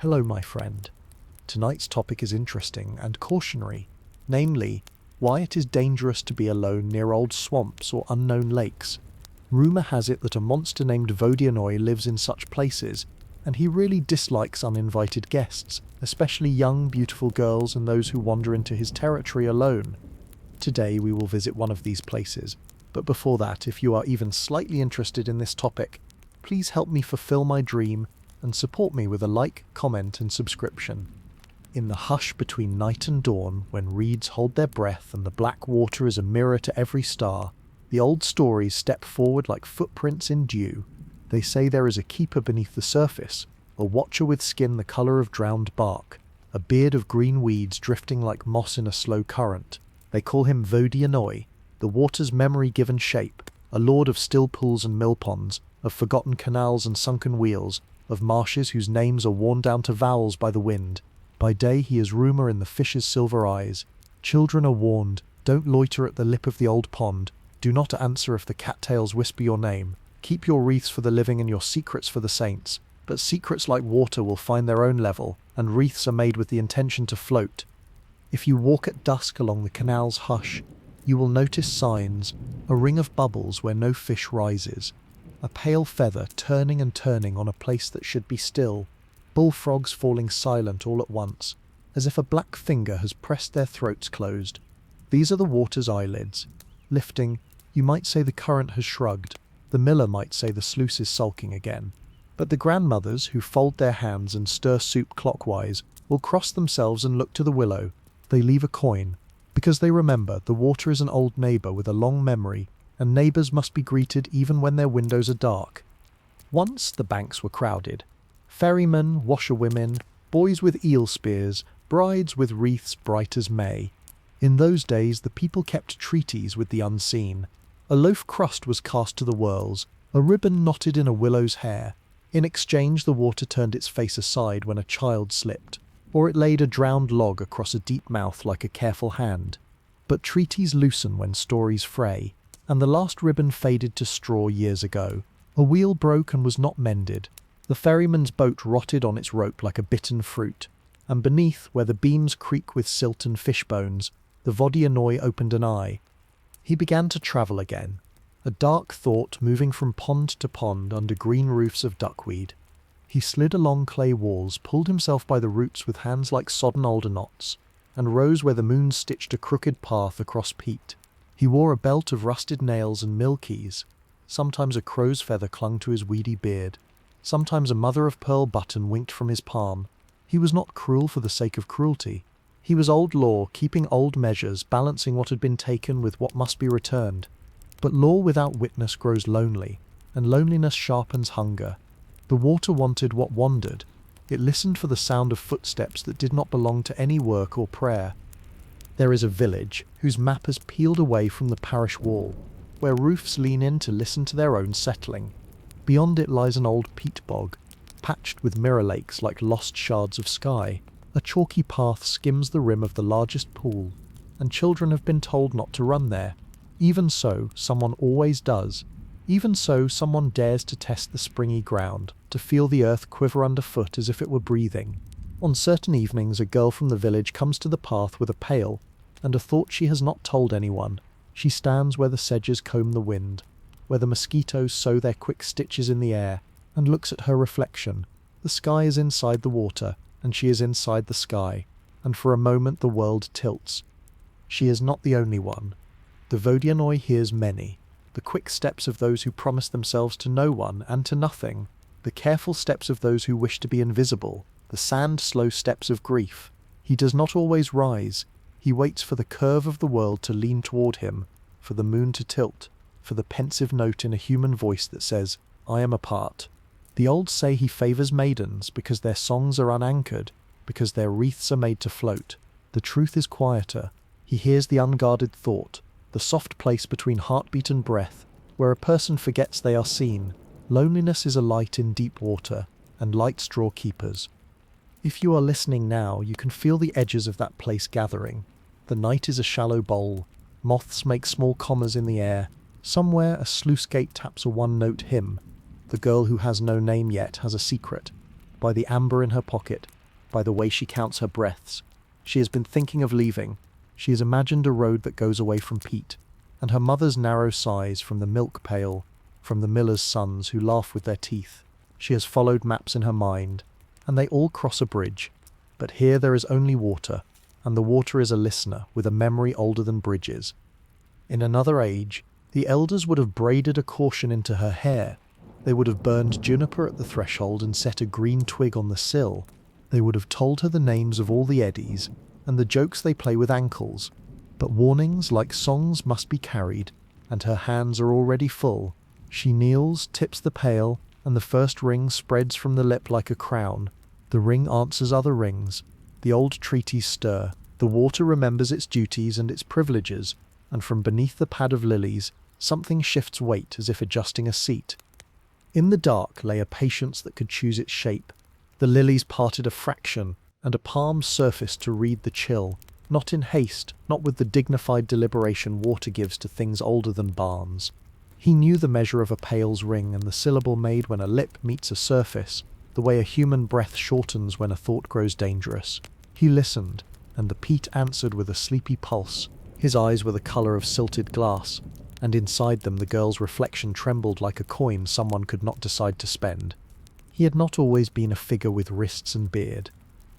Hello, my friend. Tonight's topic is interesting and cautionary, namely, why it is dangerous to be alone near old swamps or unknown lakes. Rumour has it that a monster named Vodyanoy lives in such places, and he really dislikes uninvited guests, especially young, beautiful girls and those who wander into his territory alone. Today we will visit one of these places, but before that, if you are even slightly interested in this topic, please help me fulfill my dream and support me with a like, comment and subscription. In the hush between night and dawn, when reeds hold their breath and the black water is a mirror to every star, the old stories step forward like footprints in dew. They say there is a keeper beneath the surface, a watcher with skin the colour of drowned bark, a beard of green weeds drifting like moss in a slow current. They call him Vodyanoy, the water's memory given shape, a lord of still pools and mill ponds, of forgotten canals and sunken wheels, of marshes whose names are worn down to vowels by the wind. By day he is rumour in the fish's silver eyes. Children are warned, don't loiter at the lip of the old pond, do not answer if the cattails whisper your name, keep your wreaths for the living and your secrets for the saints. But secrets like water will find their own level, and wreaths are made with the intention to float. If you walk at dusk along the canal's hush, you will notice signs, a ring of bubbles where no fish rises, a pale feather turning and turning on a place that should be still, bullfrogs falling silent all at once, as if a black finger has pressed their throats closed. These are the water's eyelids. Lifting, you might say the current has shrugged, the miller might say the sluice is sulking again. But the grandmothers, who fold their hands and stir soup clockwise, will cross themselves and look to the willow. They leave a coin, because they remember the water is an old neighbour with a long memory, and neighbours must be greeted even when their windows are dark. Once the banks were crowded. Ferrymen, washerwomen, boys with eel spears, brides with wreaths bright as May. In those days the people kept treaties with the unseen. A loaf crust was cast to the whirls, a ribbon knotted in a willow's hair. In exchange the water turned its face aside when a child slipped, or it laid a drowned log across a deep mouth like a careful hand. But treaties loosen when stories fray, and the last ribbon faded to straw years ago. A wheel broke and was not mended. The ferryman's boat rotted on its rope like a bitten fruit, and beneath, where the beams creak with silt and fish bones, the Vodyanoy opened an eye. He began to travel again, a dark thought moving from pond to pond under green roofs of duckweed. He slid along clay walls, pulled himself by the roots with hands like sodden alder knots, and rose where the moon stitched a crooked path across peat. He wore a belt of rusted nails and mill keys. Sometimes a crow's feather clung to his weedy beard. Sometimes a mother-of-pearl button winked from his palm. He was not cruel for the sake of cruelty. He was old law, keeping old measures, balancing what had been taken with what must be returned. But law without witness grows lonely, and loneliness sharpens hunger. The water wanted what wandered. It listened for the sound of footsteps that did not belong to any work or prayer. There is a village whose map has peeled away from the parish wall, where roofs lean in to listen to their own settling. Beyond it lies an old peat bog, patched with mirror lakes like lost shards of sky. A chalky path skims the rim of the largest pool, and children have been told not to run there. Even so, someone always does. Even so, someone dares to test the springy ground, to feel the earth quiver underfoot as if it were breathing. On certain evenings a girl from the village comes to the path with a pail, and a thought she has not told anyone. She stands where the sedges comb the wind, where the mosquitoes sow their quick stitches in the air, and looks at her reflection. The sky is inside the water, and she is inside the sky, and for a moment the world tilts. She is not the only one. The Vodyanoy hears many, the quick steps of those who promise themselves to no one and to nothing, the careful steps of those who wish to be invisible, the sand-slow steps of grief. He does not always rise. He waits for the curve of the world to lean toward him, for the moon to tilt, for the pensive note in a human voice that says, "I am apart." The old say he favours maidens because their songs are unanchored, because their wreaths are made to float. The truth is quieter. He hears the unguarded thought, the soft place between heartbeat and breath, where a person forgets they are seen. Loneliness is a light in deep water, and lights draw keepers. If you are listening now, you can feel the edges of that place gathering. The night is a shallow bowl. Moths make small commas in the air. Somewhere a sluice gate taps a one-note hymn. The girl who has no name yet has a secret. by the amber in her pocket, by the way she counts her breaths. She has been thinking of leaving. She has imagined a road that goes away from Pete, and her mother's narrow sighs from the milk pail, from the miller's sons who laugh with their teeth. She has followed maps in her mind, and they all cross a bridge. But here there is only water, and the water is a listener with a memory older than bridges. In another age, the elders would have braided a caution into her hair. They would have burned juniper at the threshold and set a green twig on the sill. They would have told her the names of all the eddies and the jokes they play with ankles. But warnings, like songs, must be carried, and her hands are already full. She kneels, tips the pail, and the first ring spreads from the lip like a crown. The ring answers other rings. The old treaties stir. The water remembers its duties and its privileges, and from beneath the pad of lilies, something shifts weight as if adjusting a seat. In the dark lay a patience that could choose its shape. The lilies parted a fraction, and a palm surfaced to read the chill, not in haste, not with the dignified deliberation water gives to things older than barns. He knew the measure of a pail's ring and the syllable made when a lip meets a surface, the way a human breath shortens when a thought grows dangerous. He listened, and the Pete answered with a sleepy pulse. His eyes were the colour of silted glass, and inside them the girl's reflection trembled like a coin someone could not decide to spend. He had not always been a figure with wrists and beard.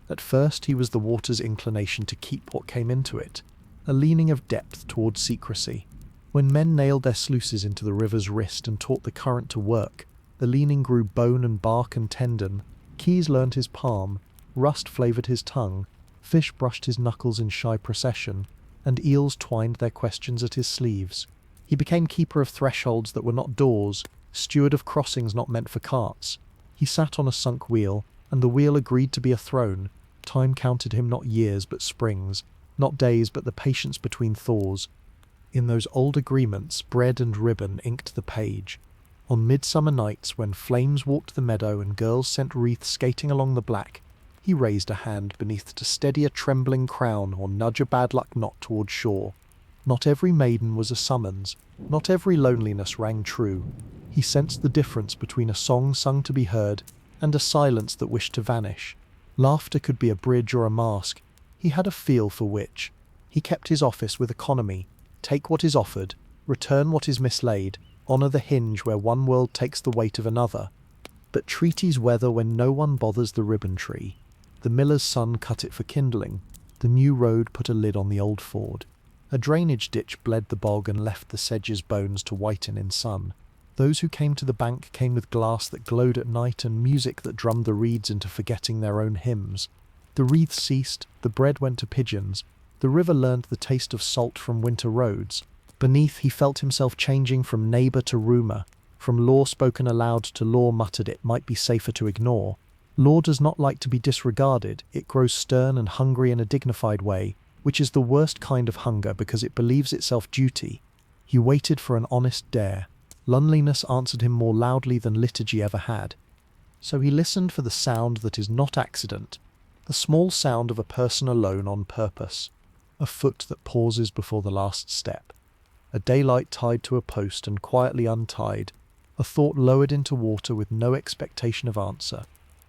At first he was the water's inclination to keep what came into it, a leaning of depth towards secrecy. When men nailed their sluices into the river's wrist and taught the current to work, the leaning grew bone and bark and tendon. Keys learned his palm, rust flavoured his tongue, fish brushed his knuckles in shy procession, and eels twined their questions at his sleeves. He became keeper of thresholds that were not doors, steward of crossings not meant for carts. He sat on a sunk wheel, and the wheel agreed to be a throne. Time counted him not years but springs, not days but the patience between thaws. In those old agreements, bread and ribbon inked the page. On midsummer nights, when flames walked the meadow and girls sent wreaths skating along the black, he raised a hand beneath to steady a trembling crown or nudge a bad luck knot toward shore. Not every maiden was a summons, not every loneliness rang true. He sensed the difference between a song sung to be heard and a silence that wished to vanish. Laughter could be a bridge or a mask. He had a feel for which. He kept his office with economy. Take what is offered, return what is mislaid, honour the hinge where one world takes the weight of another. But treaties weather when no one bothers the ribbon tree. The miller's son cut it for kindling. The new road put a lid on the old ford. A drainage ditch bled the bog and left the sedge's bones to whiten in sun. Those who came to the bank came with glass that glowed at night and music that drummed the reeds into forgetting their own hymns. The wreaths ceased, the bread went to pigeons, the river learned the taste of salt from winter roads. Beneath he felt himself changing from neighbour to rumour, from law spoken aloud to law muttered it might be safer to ignore. Law does not like to be disregarded, it grows stern and hungry in a dignified way, which is the worst kind of hunger because it believes itself duty. He waited for an honest dare. Loneliness answered him more loudly than liturgy ever had. So he listened for the sound that is not accident, the small sound of a person alone on purpose, a foot that pauses before the last step, a daylight tied to a post and quietly untied, a thought lowered into water with no expectation of answer.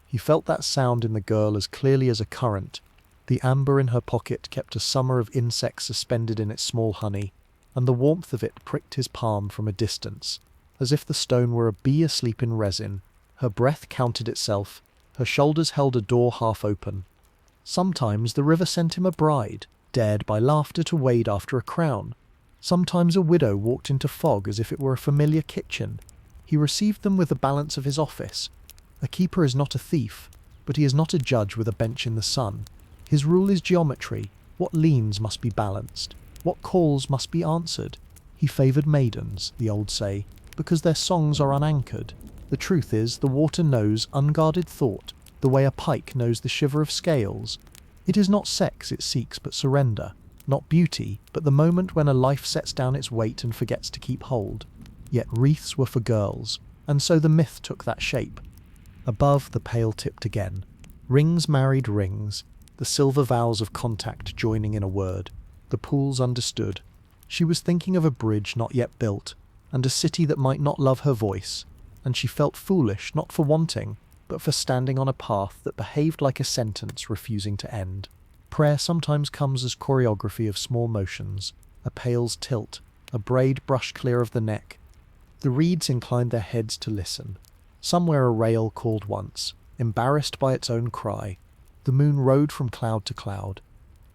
He felt that sound in the girl as clearly as a current. The amber in her pocket kept a summer of insects suspended in its small honey, and the warmth of it pricked his palm from a distance, as if the stone were a bee asleep in resin. Her breath counted itself, her shoulders held a door half open. Sometimes the river sent him a bride, dared by laughter to wade after a crown. Sometimes a widow walked into fog as if it were a familiar kitchen. He received them with the balance of his office. A keeper is not a thief, but he is not a judge with a bench in the sun. His rule is geometry. What leans must be balanced. What calls must be answered. He favoured maidens, the old say, because their songs are unanchored. The truth is, the water knows unguarded thought, the way a pike knows the shiver of scales. It is not sex it seeks but surrender, not beauty, but the moment when a life sets down its weight and forgets to keep hold. Yet wreaths were for girls, and so the myth took that shape. Above, the pail tipped again. Rings married rings, the silver vows of contact joining in a word. The pools understood. She was thinking of a bridge not yet built, and a city that might not love her voice, and she felt foolish not for wanting, but for standing on a path that behaved like a sentence refusing to end. Prayer sometimes comes as choreography of small motions, a pail's tilt, a braid brushed clear of the neck. The reeds inclined their heads to listen. Somewhere a rail called once, embarrassed by its own cry. The moon rode from cloud to cloud.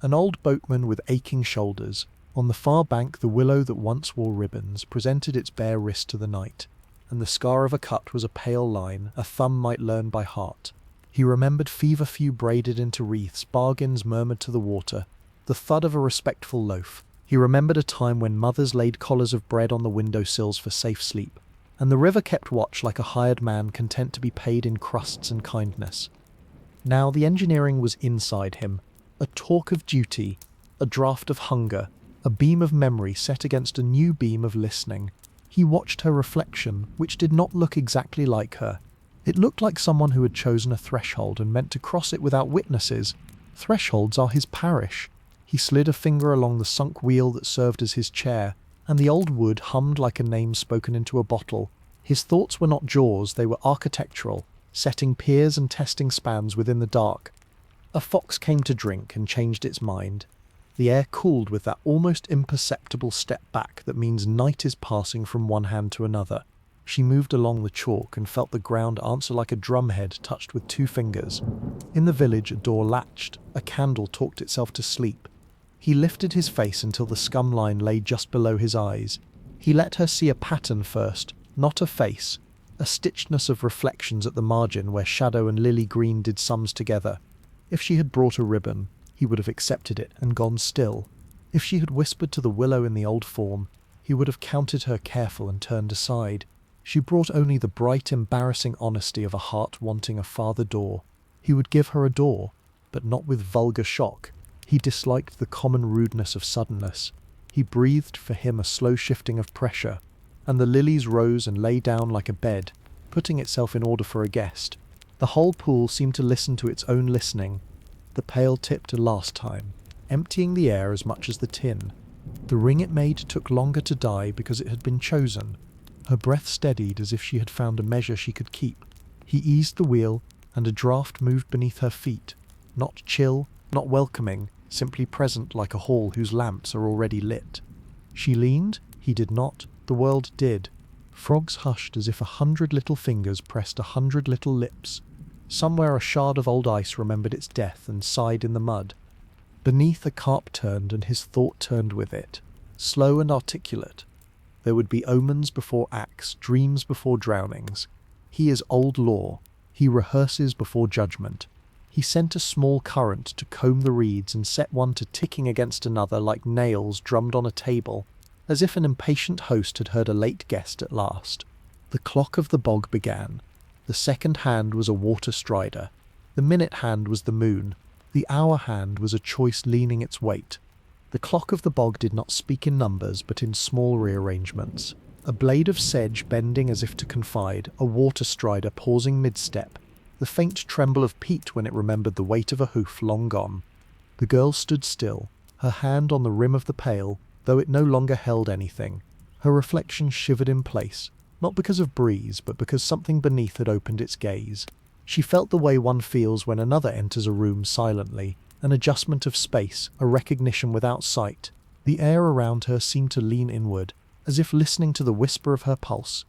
An old boatman with aching shoulders. On the far bank the willow that once wore ribbons presented its bare wrist to the night, and the scar of a cut was a pale line a thumb might learn by heart. He remembered feverfew braided into wreaths, bargains murmured to the water, the thud of a respectful loaf. He remembered a time when mothers laid collars of bread on the window sills for safe sleep, and the river kept watch like a hired man content to be paid in crusts and kindness. Now the engineering was inside him, a talk of duty, a draught of hunger, a beam of memory set against a new beam of listening. He watched her reflection, which did not look exactly like her. It looked like someone who had chosen a threshold and meant to cross it without witnesses. Thresholds are his parish. He slid a finger along the sunk wheel that served as his chair, and the old wood hummed like a name spoken into a bottle. His thoughts were not jaws, they were architectural, setting piers and testing spans within the dark. A fox came to drink and changed its mind. The air cooled with that almost imperceptible step back that means night is passing from one hand to another. She moved along the chalk and felt the ground answer like a drumhead touched with two fingers. In the village a door latched, a candle talked itself to sleep. He lifted his face until the scum line lay just below his eyes. He let her see a pattern first, not a face, a stitchedness of reflections at the margin where shadow and lily green did sums together. If she had brought a ribbon, he would have accepted it and gone still. If she had whispered to the willow in the old form, he would have counted her careful and turned aside. She brought only the bright, embarrassing honesty of a heart wanting a farther door. He would give her a door, but not with vulgar shock. He disliked the common rudeness of suddenness. He breathed for him a slow shifting of pressure, and the lilies rose and lay down like a bed, putting itself in order for a guest. The whole pool seemed to listen to its own listening. The pail tipped a last time, emptying the air as much as the tin. The ring it made took longer to die because it had been chosen. Her breath steadied as if she had found a measure she could keep. He eased the wheel, and a draught moved beneath her feet. Not chill, not welcoming, simply present like a hall whose lamps are already lit. She leaned, he did not, the world did. Frogs hushed as if 100 little fingers pressed 100 little lips. Somewhere a shard of old ice remembered its death and sighed in the mud. Beneath a carp turned and his thought turned with it, slow and articulate. There would be omens before acts, dreams before drownings. He is old law. He rehearses before judgment. He sent a small current to comb the reeds and set one to ticking against another like nails drummed on a table, as if an impatient host had heard a late guest at last. The clock of the bog began. The second hand was a water strider. The minute hand was the moon. The hour hand was a choice leaning its weight. The clock of the bog did not speak in numbers, but in small rearrangements. A blade of sedge bending as if to confide, a water strider pausing mid-step, the faint tremble of peat when it remembered the weight of a hoof long gone. The girl stood still, her hand on the rim of the pail, though it no longer held anything. Her reflection shivered in place, not because of breeze, but because something beneath had opened its gaze. She felt the way one feels when another enters a room silently, an adjustment of space, a recognition without sight. The air around her seemed to lean inward, as if listening to the whisper of her pulse.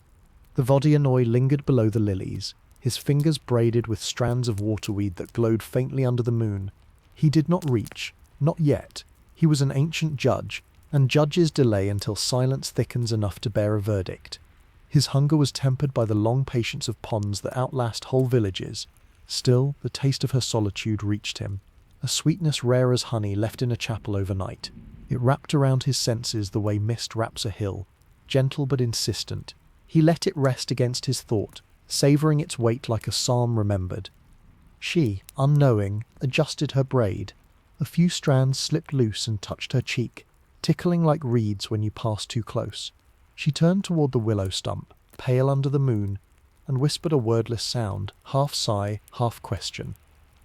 The Vodyanoy lingered below the lilies, his fingers braided with strands of waterweed that glowed faintly under the moon. He did not reach, not yet. He was an ancient judge, and judges delay until silence thickens enough to bear a verdict. His hunger was tempered by the long patience of ponds that outlast whole villages. Still, the taste of her solitude reached him, a sweetness rare as honey left in a chapel overnight. It wrapped around his senses the way mist wraps a hill, gentle but insistent. He let it rest against his thought, savouring its weight like a psalm remembered. She, unknowing, adjusted her braid. A few strands slipped loose and touched her cheek, tickling like reeds when you pass too close. She turned toward the willow stump, pale under the moon, and whispered a wordless sound, half sigh, half question.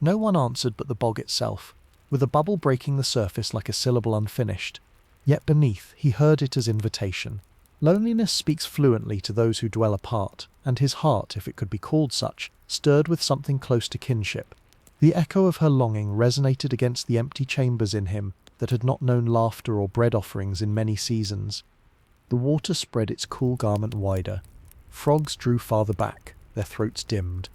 No one answered but the bog itself, with a bubble breaking the surface like a syllable unfinished. Yet beneath he heard it as invitation. Loneliness speaks fluently to those who dwell apart, and his heart, if it could be called such, stirred with something close to kinship. The echo of her longing resonated against the empty chambers in him that had not known laughter or bread offerings in many seasons. The water spread its cool garment wider. Frogs drew farther back, their throats dimmed.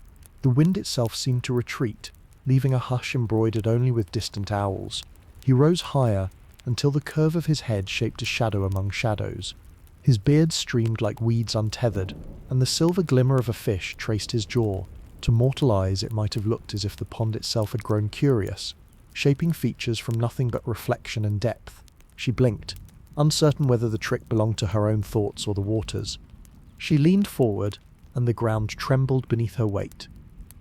The wind itself seemed to retreat, leaving a hush embroidered only with distant owls. He rose higher, until the curve of his head shaped a shadow among shadows. His beard streamed like weeds untethered, and the silver glimmer of a fish traced his jaw. To mortal eyes it might have looked as if the pond itself had grown curious, shaping features from nothing but reflection and depth. She blinked, uncertain whether the trick belonged to her own thoughts or the water's. She leaned forward, and the ground trembled beneath her weight.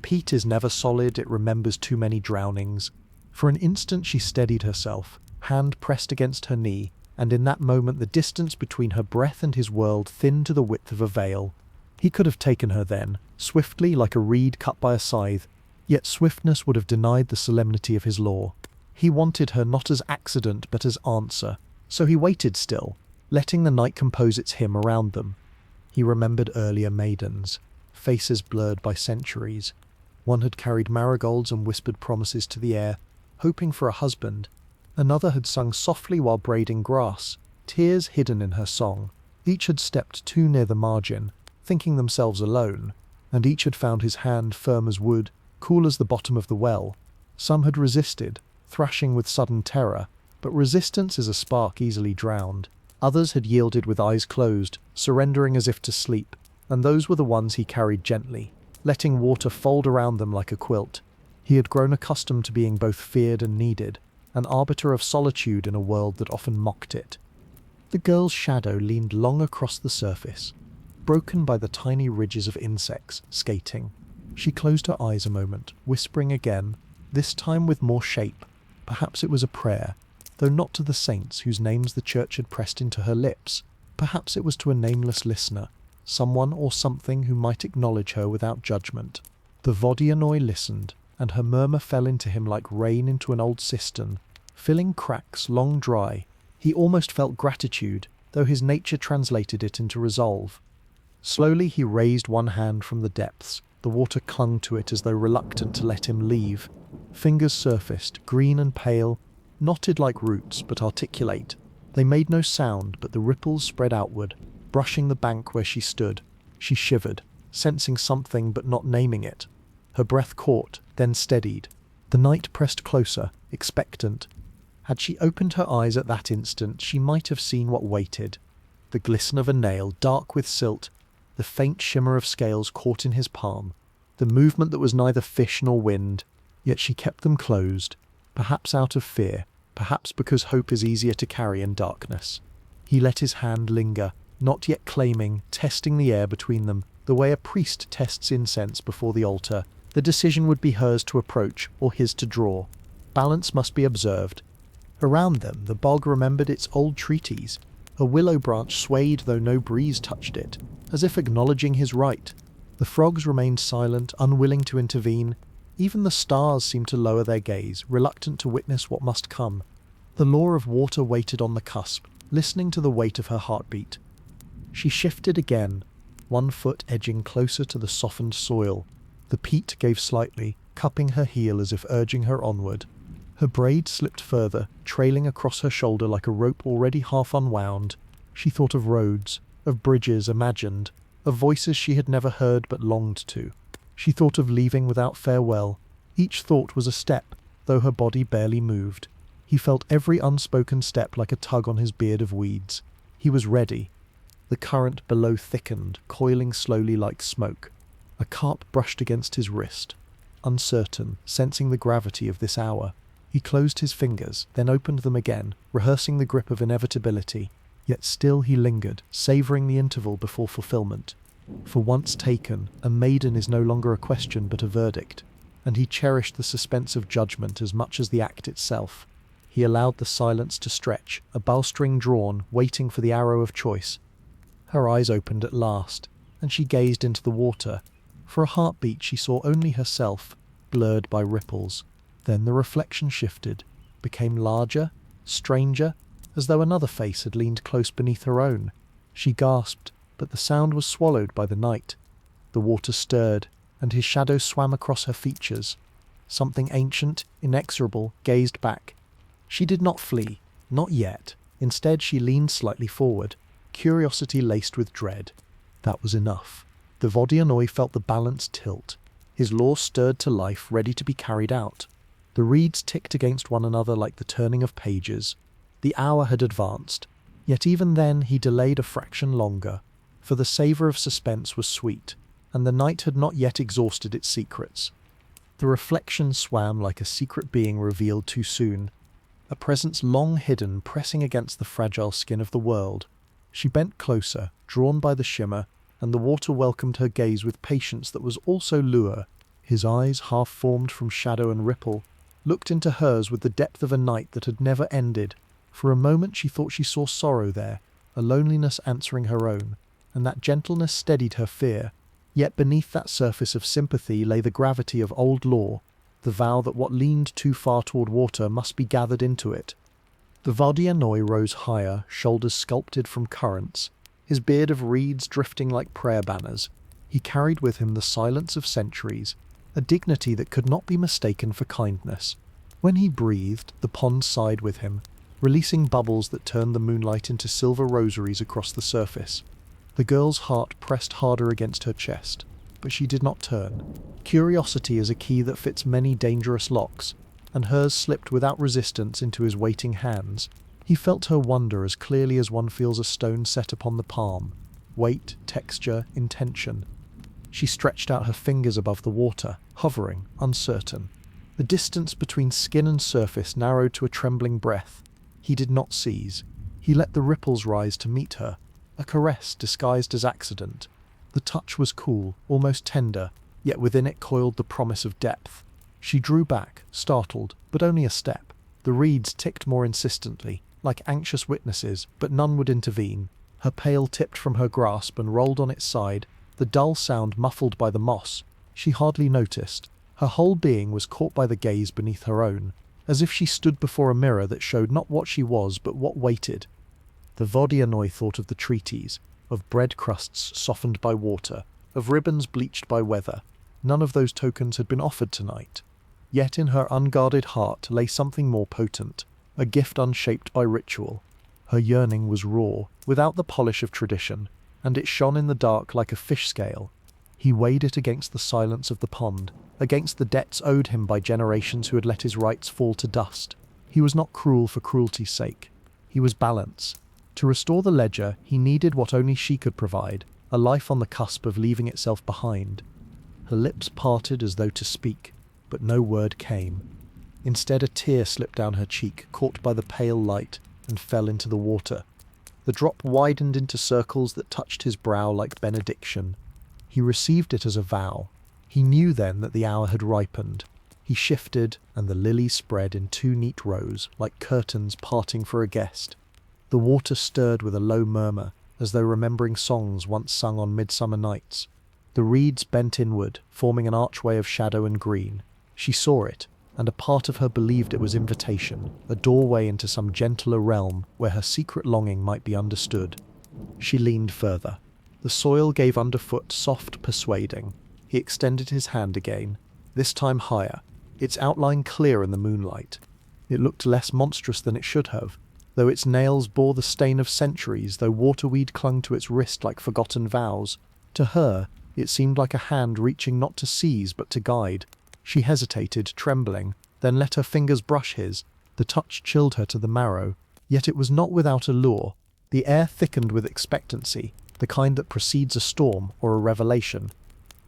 Peat is never solid, it remembers too many drownings. For an instant she steadied herself, hand pressed against her knee, and in that moment the distance between her breath and his world thinned to the width of a veil. He could have taken her then, swiftly like a reed cut by a scythe, yet swiftness would have denied the solemnity of his law. He wanted her not as accident but as answer, so he waited still, letting the night compose its hymn around them. He remembered earlier maidens, faces blurred by centuries. One had carried marigolds and whispered promises to the air, hoping for a husband. Another had sung softly while braiding grass, tears hidden in her song. Each had stepped too near the margin, thinking themselves alone, and each had found his hand firm as wood, cool as the bottom of the well. Some had resisted, thrashing with sudden terror, but resistance is a spark easily drowned. Others had yielded with eyes closed, surrendering as if to sleep, and those were the ones he carried gently, letting water fold around them like a quilt. He had grown accustomed to being both feared and needed, an arbiter of solitude in a world that often mocked it. The girl's shadow leaned long across the surface, broken by the tiny ridges of insects skating. She closed her eyes a moment, whispering again, this time with more shape. Perhaps it was a prayer, though not to the saints whose names the church had pressed into her lips. Perhaps it was to a nameless listener, someone or something who might acknowledge her without judgment. The Vodyanoy listened, and her murmur fell into him like rain into an old cistern, filling cracks long dry. He almost felt gratitude, though his nature translated it into resolve. Slowly he raised one hand from the depths. The water clung to it as though reluctant to let him leave. Fingers surfaced, green and pale, knotted like roots but articulate. They made no sound, but the ripples spread outward, brushing the bank where she stood. She shivered, sensing something but not naming it. Her breath caught, then steadied. The night pressed closer, expectant. Had she opened her eyes at that instant, she might have seen what waited. The glisten of a nail, dark with silt, the faint shimmer of scales caught in his palm, the movement that was neither fish nor wind, yet she kept them closed, perhaps out of fear, perhaps because hope is easier to carry in darkness. He let his hand linger, not yet claiming, testing the air between them, the way a priest tests incense before the altar. The decision would be hers to approach, or his to draw. Balance must be observed. Around them, the bog remembered its old treaties. A willow branch swayed though no breeze touched it, as if acknowledging his right. The frogs remained silent, unwilling to intervene. Even the stars seemed to lower their gaze, reluctant to witness what must come. The law of water waited on the cusp, listening to the weight of her heartbeat. She shifted again, one foot edging closer to the softened soil. The peat gave slightly, cupping her heel as if urging her onward. Her braid slipped further, trailing across her shoulder like a rope already half unwound. She thought of roads, of bridges imagined, of voices she had never heard but longed to. She thought of leaving without farewell. Each thought was a step, though her body barely moved. He felt every unspoken step like a tug on his beard of weeds. He was ready. The current below thickened, coiling slowly like smoke. A carp brushed against his wrist. Uncertain, sensing the gravity of this hour, he closed his fingers, then opened them again, rehearsing the grip of inevitability. Yet still he lingered, savouring the interval before fulfillment. For once taken, a maiden is no longer a question but a verdict, and he cherished the suspense of judgment as much as the act itself. He allowed the silence to stretch, a bowstring drawn, waiting for the arrow of choice. Her eyes opened at last, and she gazed into the water. For a heartbeat she saw only herself, blurred by ripples. Then the reflection shifted, became larger, stranger, as though another face had leaned close beneath her own. She gasped, but the sound was swallowed by the night. The water stirred, and his shadow swam across her features. Something ancient, inexorable, gazed back. She did not flee, not yet. Instead, she leaned slightly forward, curiosity laced with dread. That was enough. The Vodyanoy felt the balance tilt. His law stirred to life, ready to be carried out. The reeds ticked against one another like the turning of pages. The hour had advanced, yet even then he delayed a fraction longer, for the savour of suspense was sweet, and the night had not yet exhausted its secrets. The reflection swam like a secret being revealed too soon, a presence long hidden pressing against the fragile skin of the world. She bent closer, drawn by the shimmer, and the water welcomed her gaze with patience that was also lure. His eyes, half formed from shadow and ripple, looked into hers with the depth of a night that had never ended. For a moment she thought she saw sorrow there, a loneliness answering her own, and that gentleness steadied her fear. Yet beneath that surface of sympathy lay the gravity of old law, the vow that what leaned too far toward water must be gathered into it. The Vodyanoy rose higher, shoulders sculpted from currents, his beard of reeds drifting like prayer banners. He carried with him the silence of centuries, a dignity that could not be mistaken for kindness. When he breathed, the pond sighed with him, releasing bubbles that turned the moonlight into silver rosaries across the surface. The girl's heart pressed harder against her chest, but she did not turn. Curiosity is a key that fits many dangerous locks, and hers slipped without resistance into his waiting hands. He felt her wonder as clearly as one feels a stone set upon the palm. Weight, texture, intention. She stretched out her fingers above the water, hovering, uncertain. The distance between skin and surface narrowed to a trembling breath. He did not seize. He let the ripples rise to meet her, a caress disguised as accident. The touch was cool, almost tender, yet within it coiled the promise of depth. She drew back, startled, but only a step. The reeds ticked more insistently, like anxious witnesses, but none would intervene. Her pail tipped from her grasp and rolled on its side, the dull sound muffled by the moss. She hardly noticed. Her whole being was caught by the gaze beneath her own, as if she stood before a mirror that showed not what she was, but what waited. The Vodyanoy thought of the treaties, of bread crusts softened by water, of ribbons bleached by weather. None of those tokens had been offered tonight. Yet in her unguarded heart lay something more potent, a gift unshaped by ritual. Her yearning was raw, without the polish of tradition, and it shone in the dark like a fish scale. He weighed it against the silence of the pond, against the debts owed him by generations who had let his rights fall to dust. He was not cruel for cruelty's sake. He was balance. To restore the ledger, he needed what only she could provide, a life on the cusp of leaving itself behind. Her lips parted as though to speak, but no word came. Instead, a tear slipped down her cheek, caught by the pale light, and fell into the water. The drop widened into circles that touched his brow like benediction. He received it as a vow. He knew then that the hour had ripened. He shifted, and the lilies spread in two neat rows, like curtains parting for a guest. The water stirred with a low murmur, as though remembering songs once sung on midsummer nights. The reeds bent inward, forming an archway of shadow and green. She saw it, and a part of her believed it was invitation, a doorway into some gentler realm where her secret longing might be understood. She leaned further. The soil gave underfoot, soft, persuading. He extended his hand again, this time higher, its outline clear in the moonlight. It looked less monstrous than it should have, though its nails bore the stain of centuries, though waterweed clung to its wrist like forgotten vows. To her, it seemed like a hand reaching not to seize but to guide. She hesitated, trembling, then let her fingers brush his. The touch chilled her to the marrow, yet it was not without allure. The air thickened with expectancy, the kind that precedes a storm or a revelation.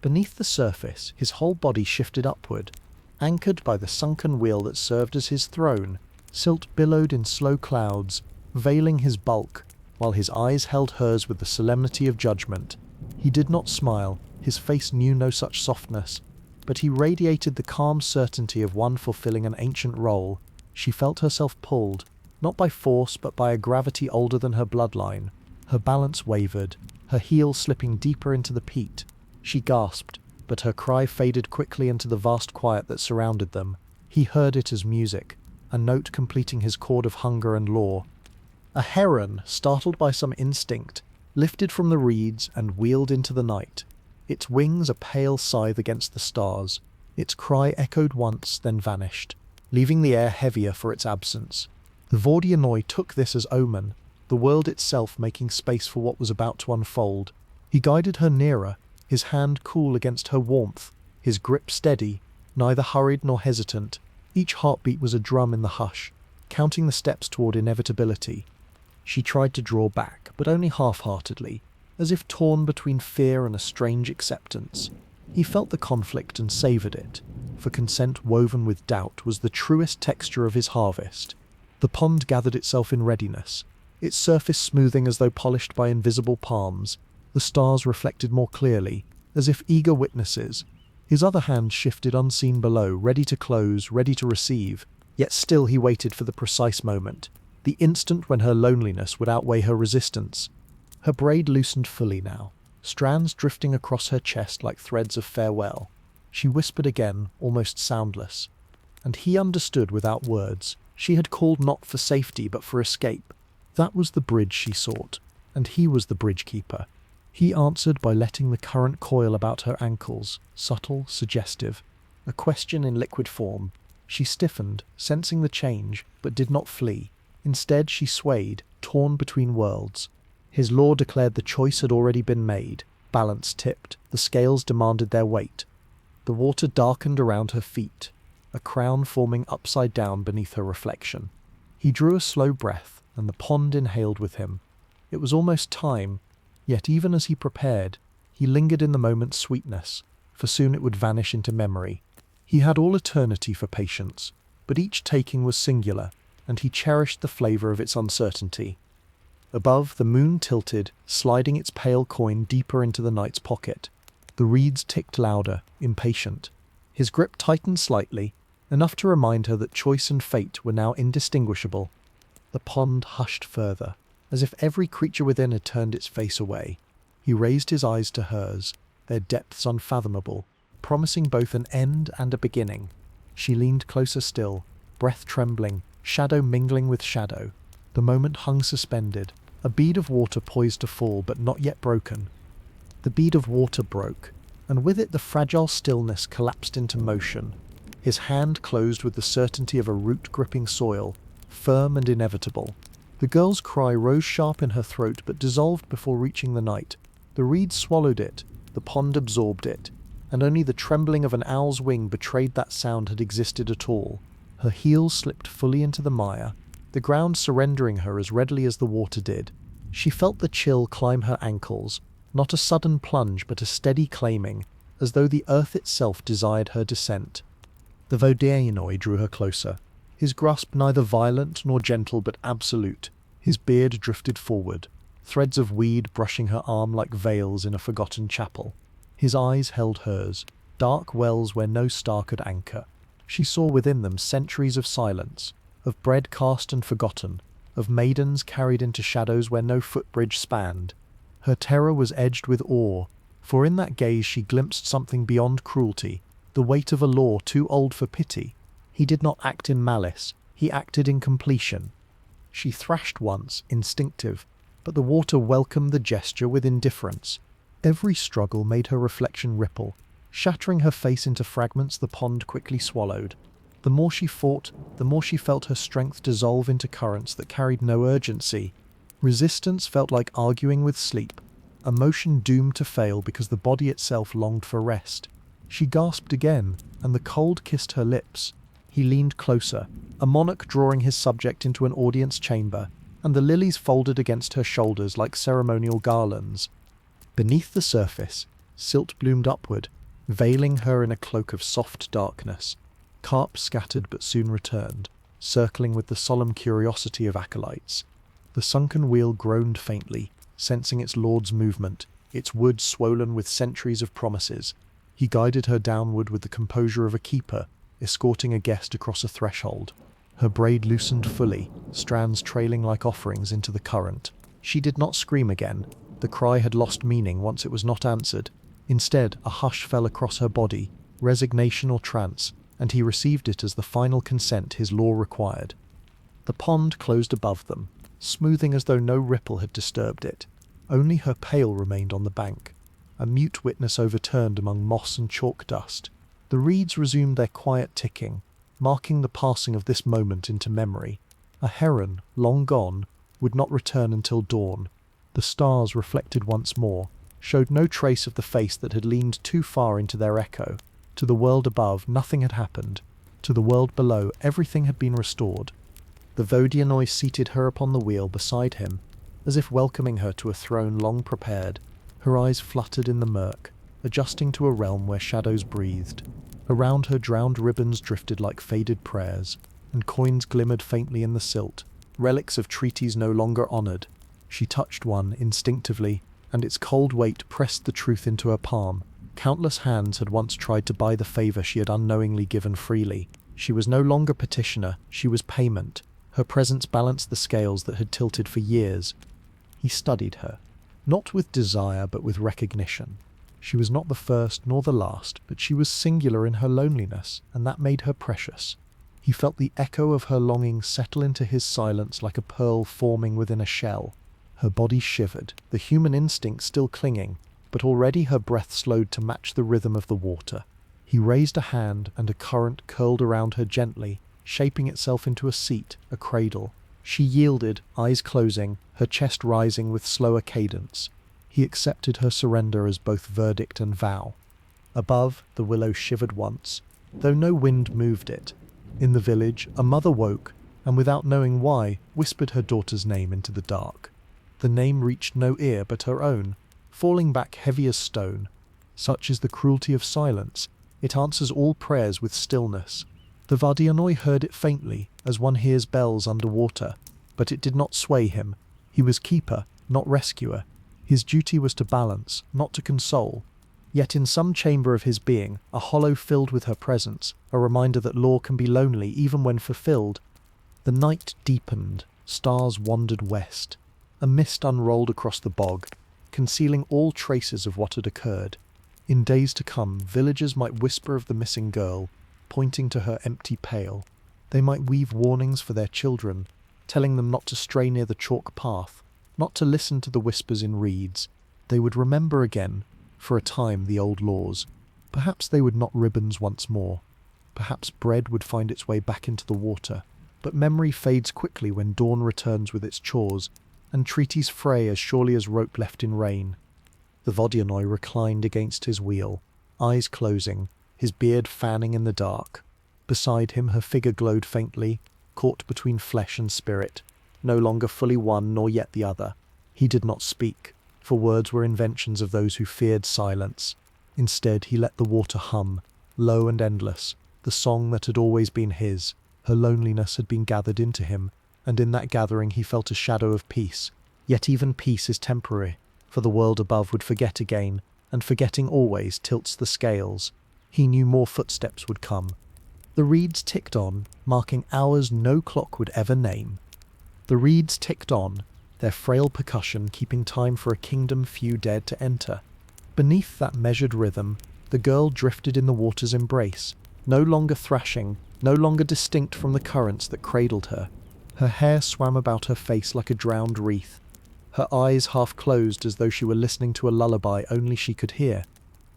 Beneath the surface, his whole body shifted upward, anchored by the sunken wheel that served as his throne. Silt billowed in slow clouds, veiling his bulk, while his eyes held hers with the solemnity of judgment. He did not smile, his face knew no such softness, but he radiated the calm certainty of one fulfilling an ancient role. She felt herself pulled, not by force but by a gravity older than her bloodline. Her balance wavered, her heel slipping deeper into the peat. She gasped, but her cry faded quickly into the vast quiet that surrounded them. He heard it as music, a note completing his chord of hunger and law. A heron, startled by some instinct, lifted from the reeds and wheeled into the night. its wings a pale scythe against the stars. Its cry echoed once, then vanished, leaving the air heavier for its absence. The Vodyanoy took this as omen, the world itself making space for what was about to unfold. He guided her nearer, his hand cool against her warmth, his grip steady, neither hurried nor hesitant. Each heartbeat was a drum in the hush, counting the steps toward inevitability. She tried to draw back, but only half-heartedly, as if torn between fear and a strange acceptance. He felt the conflict and savoured it, for consent woven with doubt was the truest texture of his harvest. The pond gathered itself in readiness, its surface smoothing as though polished by invisible palms. The stars reflected more clearly, as if eager witnesses. His other hand shifted unseen below, ready to close, ready to receive. Yet still he waited for the precise moment, the instant when her loneliness would outweigh her resistance. Her braid loosened fully now, strands drifting across her chest like threads of farewell. She whispered again, almost soundless. And he understood without words. She had called not for safety, but for escape. That was the bridge she sought, and he was the bridge keeper. He answered by letting the current coil about her ankles, subtle, suggestive, a question in liquid form. She stiffened, sensing the change, but did not flee. Instead, she swayed, torn between worlds. His law declared the choice had already been made. Balance tipped, the scales demanded their weight. The water darkened around her feet, a crown forming upside down beneath her reflection. He drew a slow breath, and the pond inhaled with him. It was almost time, yet even as he prepared, he lingered in the moment's sweetness, for soon it would vanish into memory. He had all eternity for patience, but each taking was singular, and he cherished the flavour of its uncertainty. Above, the moon tilted, sliding its pale coin deeper into the night's pocket. The reeds ticked louder, impatient. His grip tightened slightly, enough to remind her that choice and fate were now indistinguishable. The pond hushed further, as if every creature within had turned its face away. He raised his eyes to hers, their depths unfathomable, promising both an end and a beginning. She leaned closer still, breath trembling, shadow mingling with shadow. The moment hung suspended, a bead of water poised to fall but not yet broken. The bead of water broke, and with it the fragile stillness collapsed into motion. His hand closed with the certainty of a root gripping soil, firm and inevitable. The girl's cry rose sharp in her throat but dissolved before reaching the night. The reeds swallowed it, the pond absorbed it, and only the trembling of an owl's wing betrayed that sound had existed at all. Her heels slipped fully into the mire, the ground surrendering her as readily as the water did. She felt the chill climb her ankles, not a sudden plunge but a steady claiming, as though the earth itself desired her descent. The Vodyanoy drew her closer, his grasp neither violent nor gentle but absolute. His beard drifted forward, threads of weed brushing her arm like veils in a forgotten chapel. His eyes held hers, dark wells where no star could anchor. She saw within them centuries of silence, of bread cast and forgotten, of maidens carried into shadows where no footbridge spanned. Her terror was edged with awe, for in that gaze she glimpsed something beyond cruelty, the weight of a law too old for pity. He did not act in malice, he acted in completion. She thrashed once, instinctive, but the water welcomed the gesture with indifference. Every struggle made her reflection ripple, shattering her face into fragments the pond quickly swallowed. The more she fought, the more she felt her strength dissolve into currents that carried no urgency. Resistance felt like arguing with sleep, a motion doomed to fail because the body itself longed for rest. She gasped again, and the cold kissed her lips. He leaned closer, a monarch drawing his subject into an audience chamber, and the lilies folded against her shoulders like ceremonial garlands. Beneath the surface, silt bloomed upward, veiling her in a cloak of soft darkness. Carp scattered but soon returned, circling with the solemn curiosity of acolytes. The sunken wheel groaned faintly, sensing its lord's movement, its wood swollen with centuries of promises. He guided her downward with the composure of a keeper, escorting a guest across a threshold. Her braid loosened fully, strands trailing like offerings into the current. She did not scream again. The cry had lost meaning once it was not answered. Instead, a hush fell across her body, resignation or trance, and he received it as the final consent his law required. The pond closed above them, smoothing as though no ripple had disturbed it. Only her pail remained on the bank, a mute witness overturned among moss and chalk dust. The reeds resumed their quiet ticking, marking the passing of this moment into memory. A heron, long gone, would not return until dawn. The stars, reflected once more, showed no trace of the face that had leaned too far into their echo. To the world above, nothing had happened. To the world below, everything had been restored. The Vodyanoy seated her upon the wheel beside him, as if welcoming her to a throne long prepared. Her eyes fluttered in the murk, adjusting to a realm where shadows breathed. Around her drowned ribbons drifted like faded prayers, and coins glimmered faintly in the silt, relics of treaties no longer honoured. She touched one instinctively, and its cold weight pressed the truth into her palm. Countless hands had once tried to buy the favour she had unknowingly given freely. She was no longer petitioner, she was payment. Her presence balanced the scales that had tilted for years. He studied her, not with desire but with recognition. She was not the first nor the last, but she was singular in her loneliness, and that made her precious. He felt the echo of her longing settle into his silence like a pearl forming within a shell. Her body shivered, the human instinct still clinging, but already her breath slowed to match the rhythm of the water. He raised a hand, and a current curled around her gently, shaping itself into a seat, a cradle. She yielded, eyes closing, her chest rising with slower cadence. He accepted her surrender as both verdict and vow. Above, the willow shivered once, though no wind moved it. In the village, a mother woke, and without knowing why, whispered her daughter's name into the dark. The name reached no ear but her own, falling back heavy as stone. Such is the cruelty of silence. It answers all prayers with stillness. The Vodyanoy heard it faintly, as one hears bells under water, but it did not sway him. He was keeper, not rescuer. His duty was to balance, not to console. Yet in some chamber of his being, a hollow filled with her presence, a reminder that law can be lonely even when fulfilled. The night deepened, stars wandered west. A mist unrolled across the bog, concealing all traces of what had occurred. In days to come, villagers might whisper of the missing girl, pointing to her empty pail. They might weave warnings for their children, telling them not to stray near the chalk path, not to listen to the whispers in reeds. They would remember again, for a time, the old laws. Perhaps they would knot ribbons once more. Perhaps bread would find its way back into the water. But memory fades quickly when dawn returns with its chores, and treaties fray as surely as rope left in rain. The Vodyanoy reclined against his wheel, eyes closing, his beard fanning in the dark. Beside him her figure glowed faintly, caught between flesh and spirit, no longer fully one nor yet the other. He did not speak, for words were inventions of those who feared silence. Instead he let the water hum, low and endless, the song that had always been his. Her loneliness had been gathered into him, and in that gathering he felt a shadow of peace. Yet even peace is temporary, for the world above would forget again, and forgetting always tilts the scales. He knew more footsteps would come. The reeds ticked on, marking hours no clock would ever name. The reeds ticked on, their frail percussion keeping time for a kingdom few dared to enter. Beneath that measured rhythm, the girl drifted in the water's embrace, no longer thrashing, no longer distinct from the currents that cradled her. Her hair swam about her face like a drowned wreath, her eyes half closed as though she were listening to a lullaby only she could hear.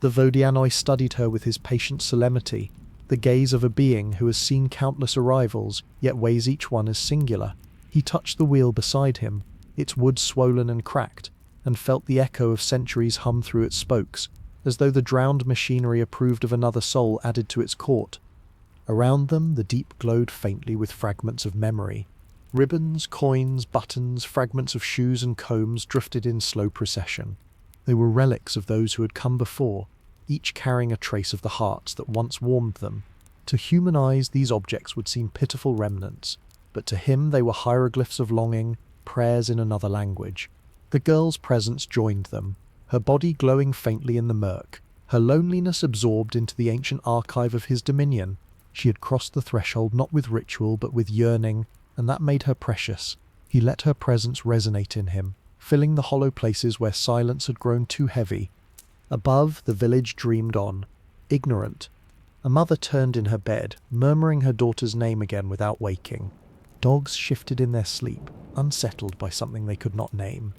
The Vodyanoy studied her with his patient solemnity, the gaze of a being who has seen countless arrivals, yet weighs each one as singular. He touched the wheel beside him, its wood swollen and cracked, and felt the echo of centuries hum through its spokes, as though the drowned machinery approved of another soul added to its court. Around them the deep glowed faintly with fragments of memory. Ribbons, coins, buttons, fragments of shoes and combs drifted in slow procession. They were relics of those who had come before, each carrying a trace of the hearts that once warmed them. To human eyes these objects would seem pitiful remnants, but to him they were hieroglyphs of longing, prayers in another language. The girl's presence joined them, her body glowing faintly in the murk, her loneliness absorbed into the ancient archive of his dominion. She had crossed the threshold not with ritual but with yearning, and that made her precious. He let her presence resonate in him, filling the hollow places where silence had grown too heavy. Above, the village dreamed on, ignorant. A mother turned in her bed, murmuring her daughter's name again without waking. Dogs shifted in their sleep, unsettled by something they could not name.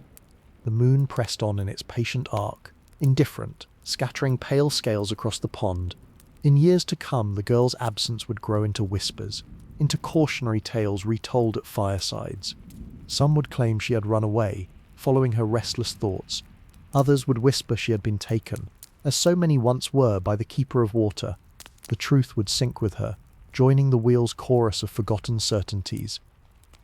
The moon pressed on in its patient arc, indifferent, scattering pale scales across the pond. In years to come, the girl's absence would grow into whispers, into cautionary tales retold at firesides. Some would claim she had run away, following her restless thoughts. Others would whisper she had been taken, as so many once were, by the Keeper of Water. The truth would sink with her, joining the wheel's chorus of forgotten certainties.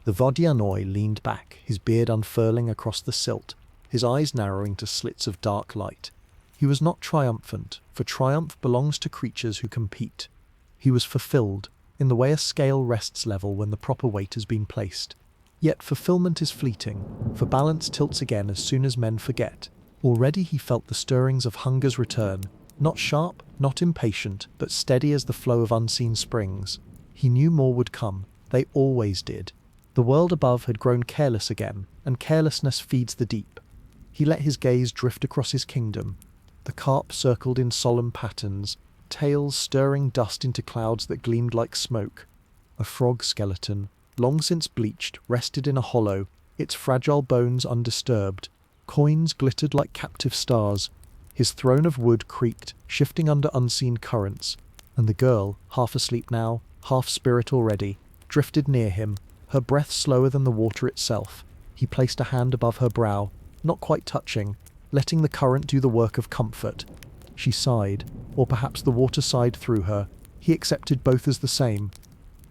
The Vodyanoy leaned back, his beard unfurling across the silt, his eyes narrowing to slits of dark light. He was not triumphant, for triumph belongs to creatures who compete. He was fulfilled, in the way a scale rests level when the proper weight has been placed. Yet fulfillment is fleeting, for balance tilts again as soon as men forget. Already he felt the stirrings of hunger's return, not sharp, not impatient, but steady as the flow of unseen springs. He knew more would come. They always did. The world above had grown careless again, and carelessness feeds the deep. He let his gaze drift across his kingdom. The carp circled in solemn patterns, tails stirring dust into clouds that gleamed like smoke. A frog skeleton, long since bleached, rested in a hollow, its fragile bones undisturbed. Coins glittered like captive stars. His throne of wood creaked, shifting under unseen currents, and the girl, half asleep now, half spirit already, drifted near him, her breath slower than the water itself. He placed a hand above her brow, not quite touching, letting the current do the work of comfort. She sighed, or perhaps the water sighed through her. He accepted both as the same.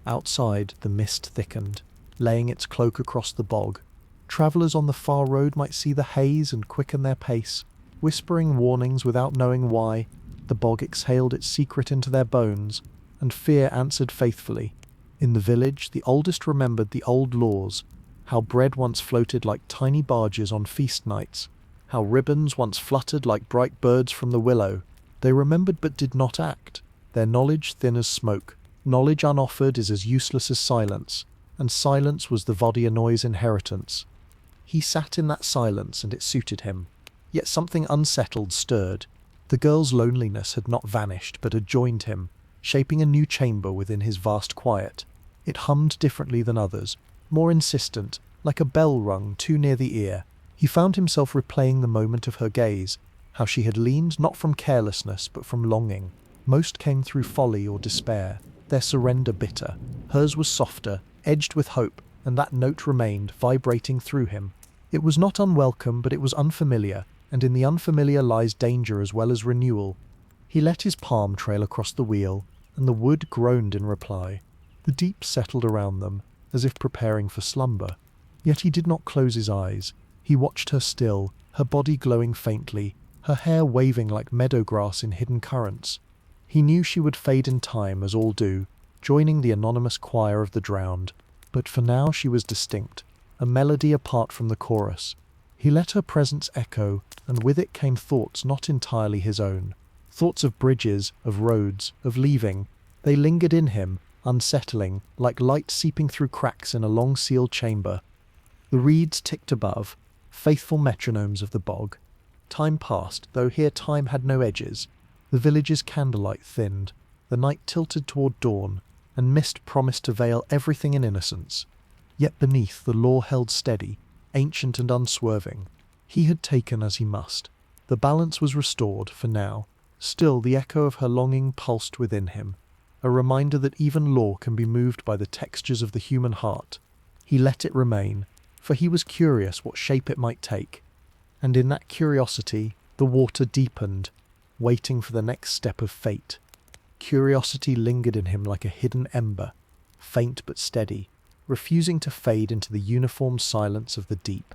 Outside, the mist thickened, laying its cloak across the bog. Travellers on the far road might see the haze and quicken their pace, whispering warnings without knowing why. The bog exhaled its secret into their bones, and fear answered faithfully. In the village, the oldest remembered the old laws, how bread once floated like tiny barges on feast nights, how ribbons once fluttered like bright birds from the willow. They remembered but did not act, their knowledge thin as smoke. Knowledge unoffered is as useless as silence, and silence was the Vodyanoy's inheritance. He sat in that silence, and it suited him. Yet something unsettled stirred. The girl's loneliness had not vanished, but had joined him, shaping a new chamber within his vast quiet. It hummed differently than others, more insistent, like a bell rung too near the ear. He found himself replaying the moment of her gaze, how she had leaned not from carelessness but from longing. Most came through folly or despair, their surrender bitter. Hers was softer, edged with hope, and that note remained, vibrating through him. It was not unwelcome, but it was unfamiliar, and in the unfamiliar lies danger as well as renewal. He let his palm trail across the wheel, and the wood groaned in reply. The deep settled around them, as if preparing for slumber. Yet he did not close his eyes. He watched her still, her body glowing faintly, her hair waving like meadow grass in hidden currents. He knew she would fade in time, as all do, joining the anonymous choir of the drowned. But for now she was distinct, a melody apart from the chorus. He let her presence echo, and with it came thoughts not entirely his own. Thoughts of bridges, of roads, of leaving. They lingered in him, unsettling, like light seeping through cracks in a long-sealed chamber. The reeds ticked above, faithful metronomes of the bog. Time passed, though here time had no edges. The village's candlelight thinned, the night tilted toward dawn, and mist promised to veil everything in innocence. Yet beneath, the law held steady, ancient and unswerving. He had taken as he must. The balance was restored, for now. Still, the echo of her longing pulsed within him, a reminder that even law can be moved by the textures of the human heart. He let it remain, for he was curious what shape it might take. And in that curiosity, the water deepened, waiting for the next step of fate. Curiosity lingered in him like a hidden ember, faint but steady, refusing to fade into the uniform silence of the deep.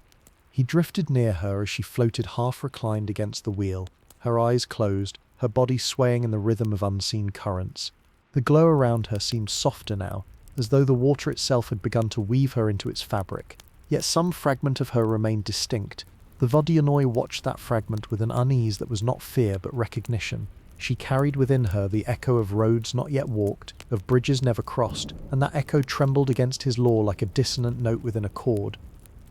He drifted near her as she floated half-reclined against the wheel, her eyes closed, her body swaying in the rhythm of unseen currents. The glow around her seemed softer now, as though the water itself had begun to weave her into its fabric. Yet some fragment of her remained distinct. The Vodyanoy watched that fragment with an unease that was not fear but recognition. She carried within her the echo of roads not yet walked, of bridges never crossed, and that echo trembled against his law like a dissonant note within a chord.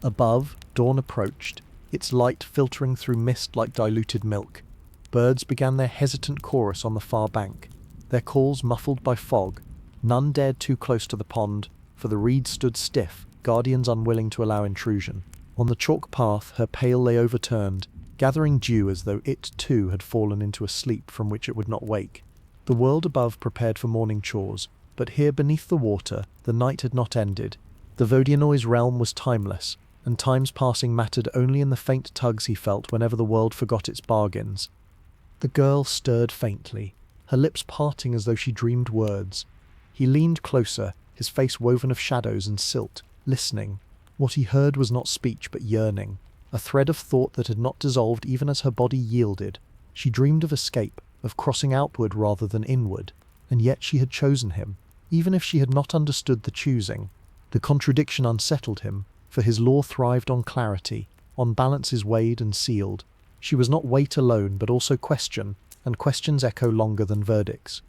Above, dawn approached, its light filtering through mist like diluted milk. Birds began their hesitant chorus on the far bank, their calls muffled by fog. None dared too close to the pond, for the reeds stood stiff, guardians unwilling to allow intrusion. On the chalk path, her pail lay overturned, gathering dew as though it too had fallen into a sleep from which it would not wake. The world above prepared for morning chores, but here beneath the water the night had not ended. The Vodyanoy's realm was timeless, and time's passing mattered only in the faint tugs he felt whenever the world forgot its bargains. The girl stirred faintly, her lips parting as though she dreamed words. He leaned closer, his face woven of shadows and silt, listening. What he heard was not speech but yearning, a thread of thought that had not dissolved even as her body yielded. She dreamed of escape, of crossing outward rather than inward, and yet she had chosen him, even if she had not understood the choosing. The contradiction unsettled him, for his law thrived on clarity, on balances weighed and sealed. She was not weight alone but also question, and questions echo longer than verdicts.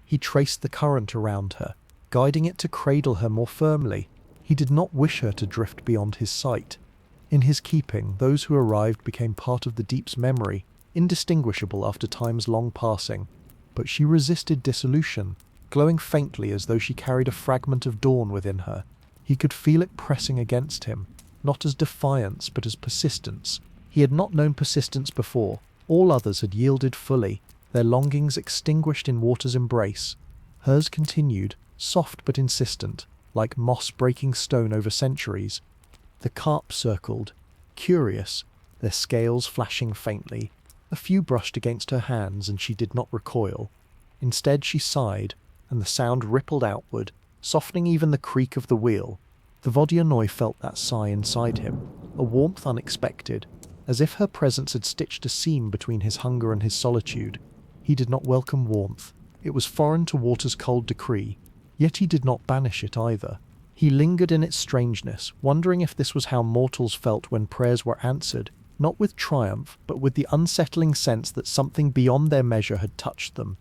He traced the current around her, guiding it to cradle her more firmly. He did not wish her to drift beyond his sight. In his keeping, those who arrived became part of the deep's memory, indistinguishable after time's long passing. But she resisted dissolution, glowing faintly as though she carried a fragment of dawn within her. He could feel it pressing against him, not as defiance but as persistence. He had not known persistence before. All others had yielded fully, their longings extinguished in water's embrace. Hers continued, soft but insistent, like moss breaking stone over centuries. The carp circled, curious, their scales flashing faintly. A few brushed against her hands and she did not recoil. Instead she sighed, and the sound rippled outward, softening even the creak of the wheel. The Vodyanoy felt that sigh inside him, a warmth unexpected, as if her presence had stitched a seam between his hunger and his solitude. He did not welcome warmth. It was foreign to water's cold decree, yet he did not banish it either. He lingered in its strangeness, wondering if this was how mortals felt when prayers were answered, not with triumph, but with the unsettling sense that something beyond their measure had touched them.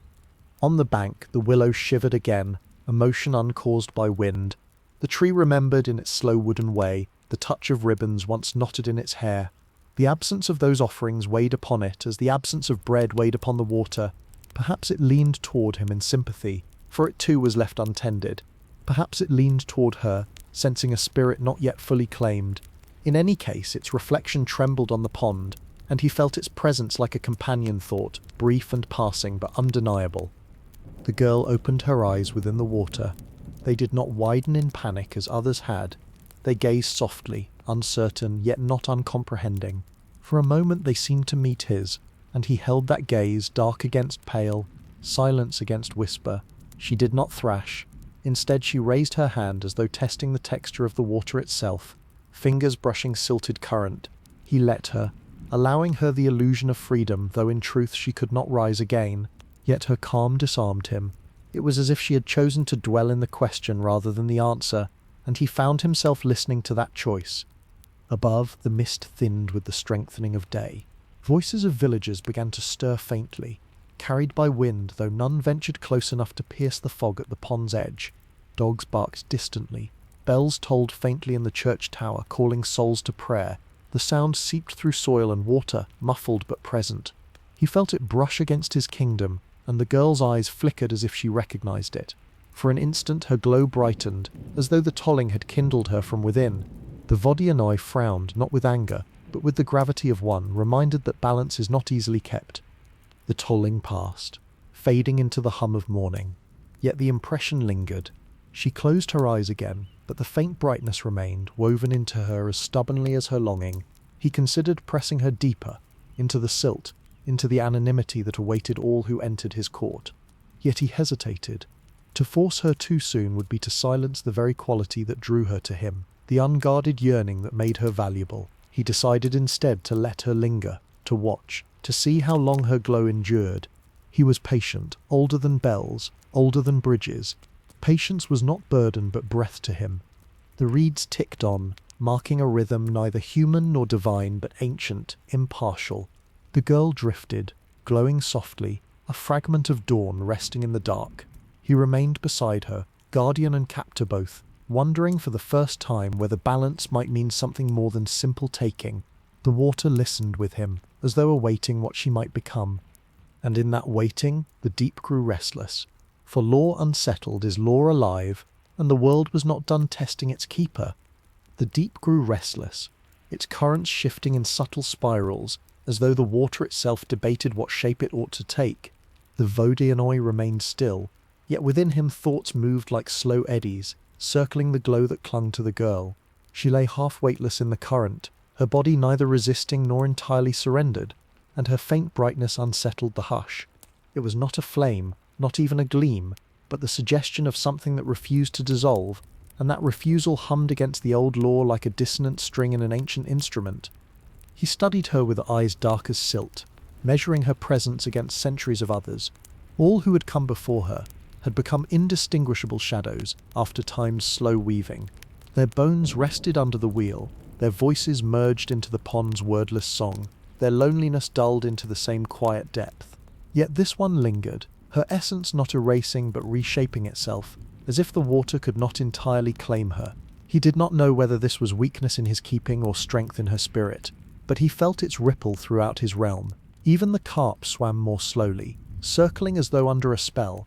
On the bank, the willow shivered again, a motion uncaused by wind. The tree remembered in its slow wooden way the touch of ribbons once knotted in its hair. The absence of those offerings weighed upon it as the absence of bread weighed upon the water. Perhaps it leaned toward him in sympathy, for it too was left untended. Perhaps it leaned toward her, sensing a spirit not yet fully claimed. In any case, its reflection trembled on the pond, and he felt its presence like a companion thought, brief and passing but undeniable. The girl opened her eyes within the water. They did not widen in panic as others had. They gazed softly, uncertain yet not uncomprehending. For a moment they seemed to meet his, and he held that gaze, dark against pale, silence against whisper. She did not thrash. Instead she raised her hand as though testing the texture of the water itself, fingers brushing silted current. He let her, allowing her the illusion of freedom, though in truth she could not rise again. Yet her calm disarmed him. It was as if she had chosen to dwell in the question rather than the answer, and he found himself listening to that choice. Above, the mist thinned with the strengthening of day. Voices of villagers began to stir faintly, carried by wind, though none ventured close enough to pierce the fog at the pond's edge. Dogs barked distantly. Bells tolled faintly in the church tower, calling souls to prayer. The sound seeped through soil and water, muffled but present. He felt it brush against his kingdom, and the girl's eyes flickered as if she recognized it. For an instant her glow brightened, as though the tolling had kindled her from within. The Vodyanoy frowned, not with anger, but with the gravity of one reminded that balance is not easily kept. The tolling passed, fading into the hum of morning. Yet the impression lingered. She closed her eyes again, but the faint brightness remained, woven into her as stubbornly as her longing. He considered pressing her deeper, into the silt, into the anonymity that awaited all who entered his court. Yet he hesitated. To force her too soon would be to silence the very quality that drew her to him, the unguarded yearning that made her valuable. He decided instead to let her linger, to watch, to see how long her glow endured. He was patient, older than bells, older than bridges. Patience was not burden but breath to him. The reeds ticked on, marking a rhythm neither human nor divine but ancient, impartial. The girl drifted, glowing softly, a fragment of dawn resting in the dark. He remained beside her, guardian and captor both, wondering for the first time whether balance might mean something more than simple taking. The water listened with him, as though awaiting what she might become. And in that waiting, the deep grew restless. For law unsettled is law alive, and the world was not done testing its keeper. The deep grew restless, its currents shifting in subtle spirals, as though the water itself debated what shape it ought to take. The Vodyanoy remained still, yet within him thoughts moved like slow eddies, circling the glow that clung to the girl. She lay half weightless in the current, her body neither resisting nor entirely surrendered, and her faint brightness unsettled the hush. It was not a flame, not even a gleam, but the suggestion of something that refused to dissolve, and that refusal hummed against the old law like a dissonant string in an ancient instrument. He studied her with eyes dark as silt, measuring her presence against centuries of others. All who had come before her had become indistinguishable shadows after time's slow weaving. Their bones rested under the wheel, their voices merged into the pond's wordless song, their loneliness dulled into the same quiet depth. Yet this one lingered, her essence not erasing but reshaping itself, as if the water could not entirely claim her. He did not know whether this was weakness in his keeping or strength in her spirit, but he felt its ripple throughout his realm. Even the carp swam more slowly, circling as though under a spell.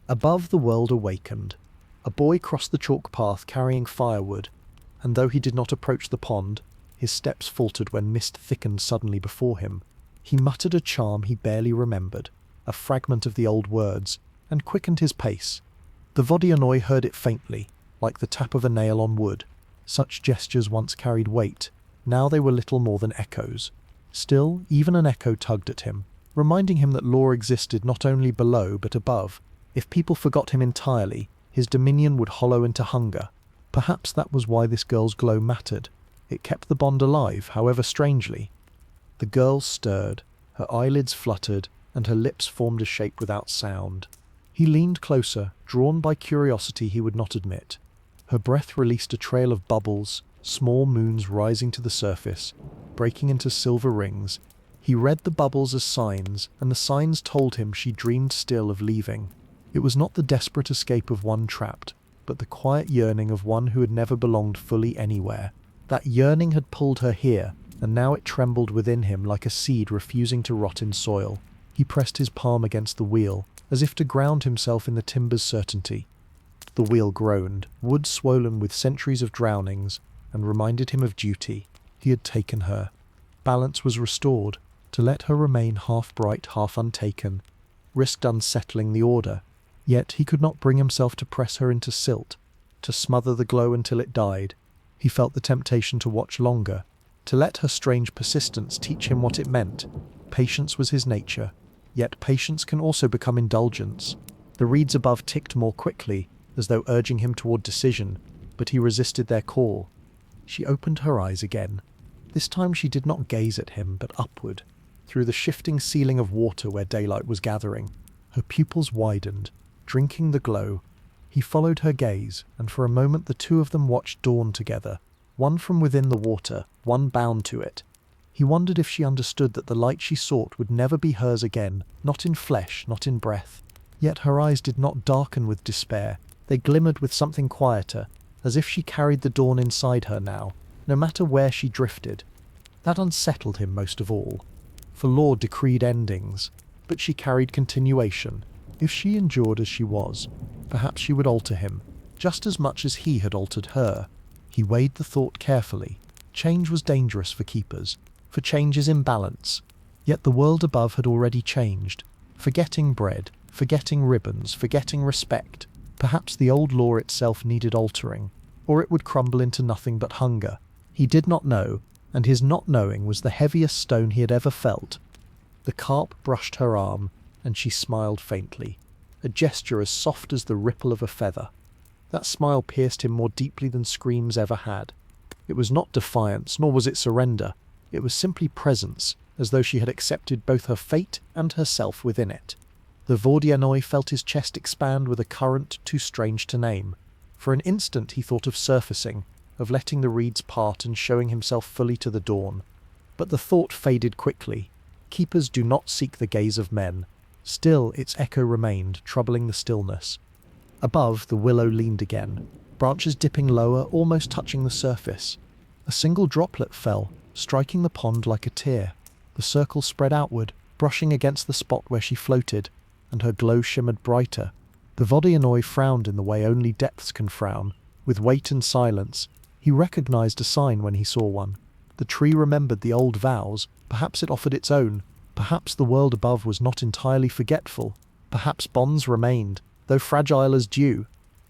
Above, the world awakened. A boy crossed the chalk path carrying firewood, and though he did not approach the pond, his steps faltered when mist thickened suddenly before him. He muttered a charm he barely remembered, a fragment of the old words, and quickened his pace. The Vodyanoy heard it faintly, like the tap of a nail on wood. Such gestures once carried weight, now they were little more than echoes. Still, even an echo tugged at him, reminding him that law existed not only below but above. If people forgot him entirely, his dominion would hollow into hunger. Perhaps that was why this girl's glow mattered. It kept the bond alive, however strangely. The girl stirred, her eyelids fluttered, and her lips formed a shape without sound. He leaned closer, drawn by curiosity he would not admit. Her breath released a trail of bubbles, small moons rising to the surface, breaking into silver rings. He read the bubbles as signs, and the signs told him she dreamed still of leaving. It was not the desperate escape of one trapped, but the quiet yearning of one who had never belonged fully anywhere. That yearning had pulled her here, and now it trembled within him like a seed refusing to rot in soil. He pressed his palm against the wheel, as if to ground himself in the timber's certainty. The wheel groaned, wood swollen with centuries of drownings, and reminded him of duty. He had taken her. Balance was restored. To let her remain half bright, half untaken, risked unsettling the order. Yet he could not bring himself to press her into silt, to smother the glow until it died. He felt the temptation to watch longer, to let her strange persistence teach him what it meant. Patience was his nature, yet patience can also become indulgence. The reeds above ticked more quickly, as though urging him toward decision, but he resisted their call. She opened her eyes again. This time she did not gaze at him, but upward, through the shifting ceiling of water where daylight was gathering. Her pupils widened, drinking the glow. He followed her gaze, and for a moment the two of them watched dawn together, one from within the water, one bound to it. He wondered if she understood that the light she sought would never be hers again, not in flesh, not in breath. Yet her eyes did not darken with despair. They glimmered with something quieter, as if she carried the dawn inside her now, no matter where she drifted. That unsettled him most of all. For law decreed endings, but she carried continuation. If she endured as she was, perhaps she would alter him, just as much as he had altered her. He weighed the thought carefully. Change was dangerous for keepers, for change is imbalance. Yet the world above had already changed, forgetting bread, forgetting ribbons, forgetting respect. Perhaps the old law itself needed altering, or it would crumble into nothing but hunger. He did not know, and his not knowing was the heaviest stone he had ever felt. The carp brushed her arm, and she smiled faintly, a gesture as soft as the ripple of a feather. That smile pierced him more deeply than screams ever had. It was not defiance, nor was it surrender. It was simply presence, as though she had accepted both her fate and herself within it. The Vodyanoy felt his chest expand with a current too strange to name. For an instant he thought of surfacing, of letting the reeds part and showing himself fully to the dawn. But the thought faded quickly. Keepers do not seek the gaze of men. Still its echo remained, troubling the stillness. Above, the willow leaned again, branches dipping lower, almost touching the surface. A single droplet fell, striking the pond like a tear. The circle spread outward, brushing against the spot where she floated, and her glow shimmered brighter. The Vodyanoy frowned in the way only depths can frown, with weight and silence. He recognized a sign when he saw one. The tree remembered the old vows. Perhaps it offered its own. Perhaps the world above was not entirely forgetful. Perhaps bonds remained, though fragile as dew.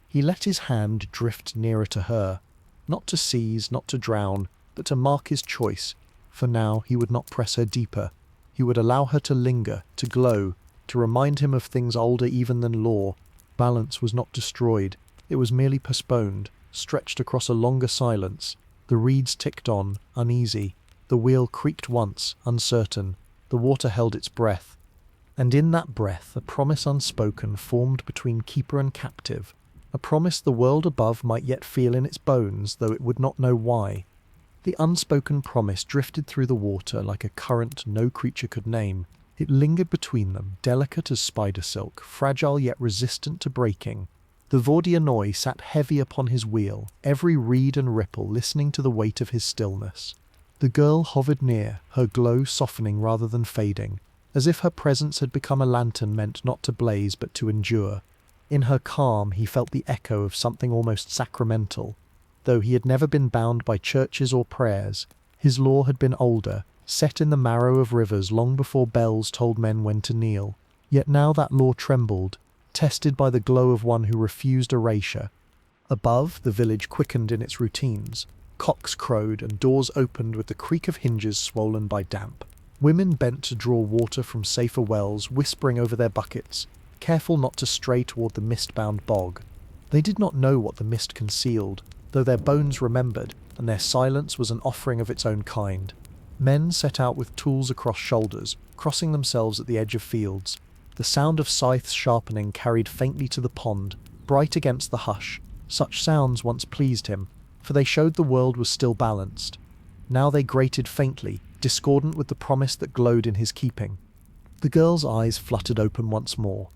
He let his hand drift nearer to her, not to seize, not to drown, but to mark his choice. For now he would not press her deeper. He would allow her to linger, to glow, to remind him of things older even than law. Balance was not destroyed. It was merely postponed, stretched across a longer silence. The reeds ticked on, uneasy. The wheel creaked once, uncertain. The water held its breath. And in that breath a promise unspoken formed between keeper and captive. A promise the world above might yet feel in its bones, though it would not know why. The unspoken promise drifted through the water like a current no creature could name. It lingered between them, delicate as spider silk, fragile yet resistant to breaking. The Vodyanoy sat heavy upon his wheel, every reed and ripple listening to the weight of his stillness. The girl hovered near, her glow softening rather than fading, as if her presence had become a lantern meant not to blaze but to endure. In her calm he felt the echo of something almost sacramental. Though he had never been bound by churches or prayers, his law had been older, set in the marrow of rivers long before bells told men when to kneel. Yet now that law trembled, tested by the glow of one who refused erasure. Above, the village quickened in its routines. Cocks crowed and doors opened with the creak of hinges swollen by damp. Women bent to draw water from safer wells, whispering over their buckets, careful not to stray toward the mist-bound bog. They did not know what the mist concealed, though their bones remembered, and their silence was an offering of its own kind. Men set out with tools across shoulders, crossing themselves at the edge of fields. The sound of scythes sharpening carried faintly to the pond, bright against the hush. Such sounds once pleased him, for they showed the world was still balanced. Now they grated faintly, discordant with the promise that glowed in his keeping. The girl's eyes fluttered open once more.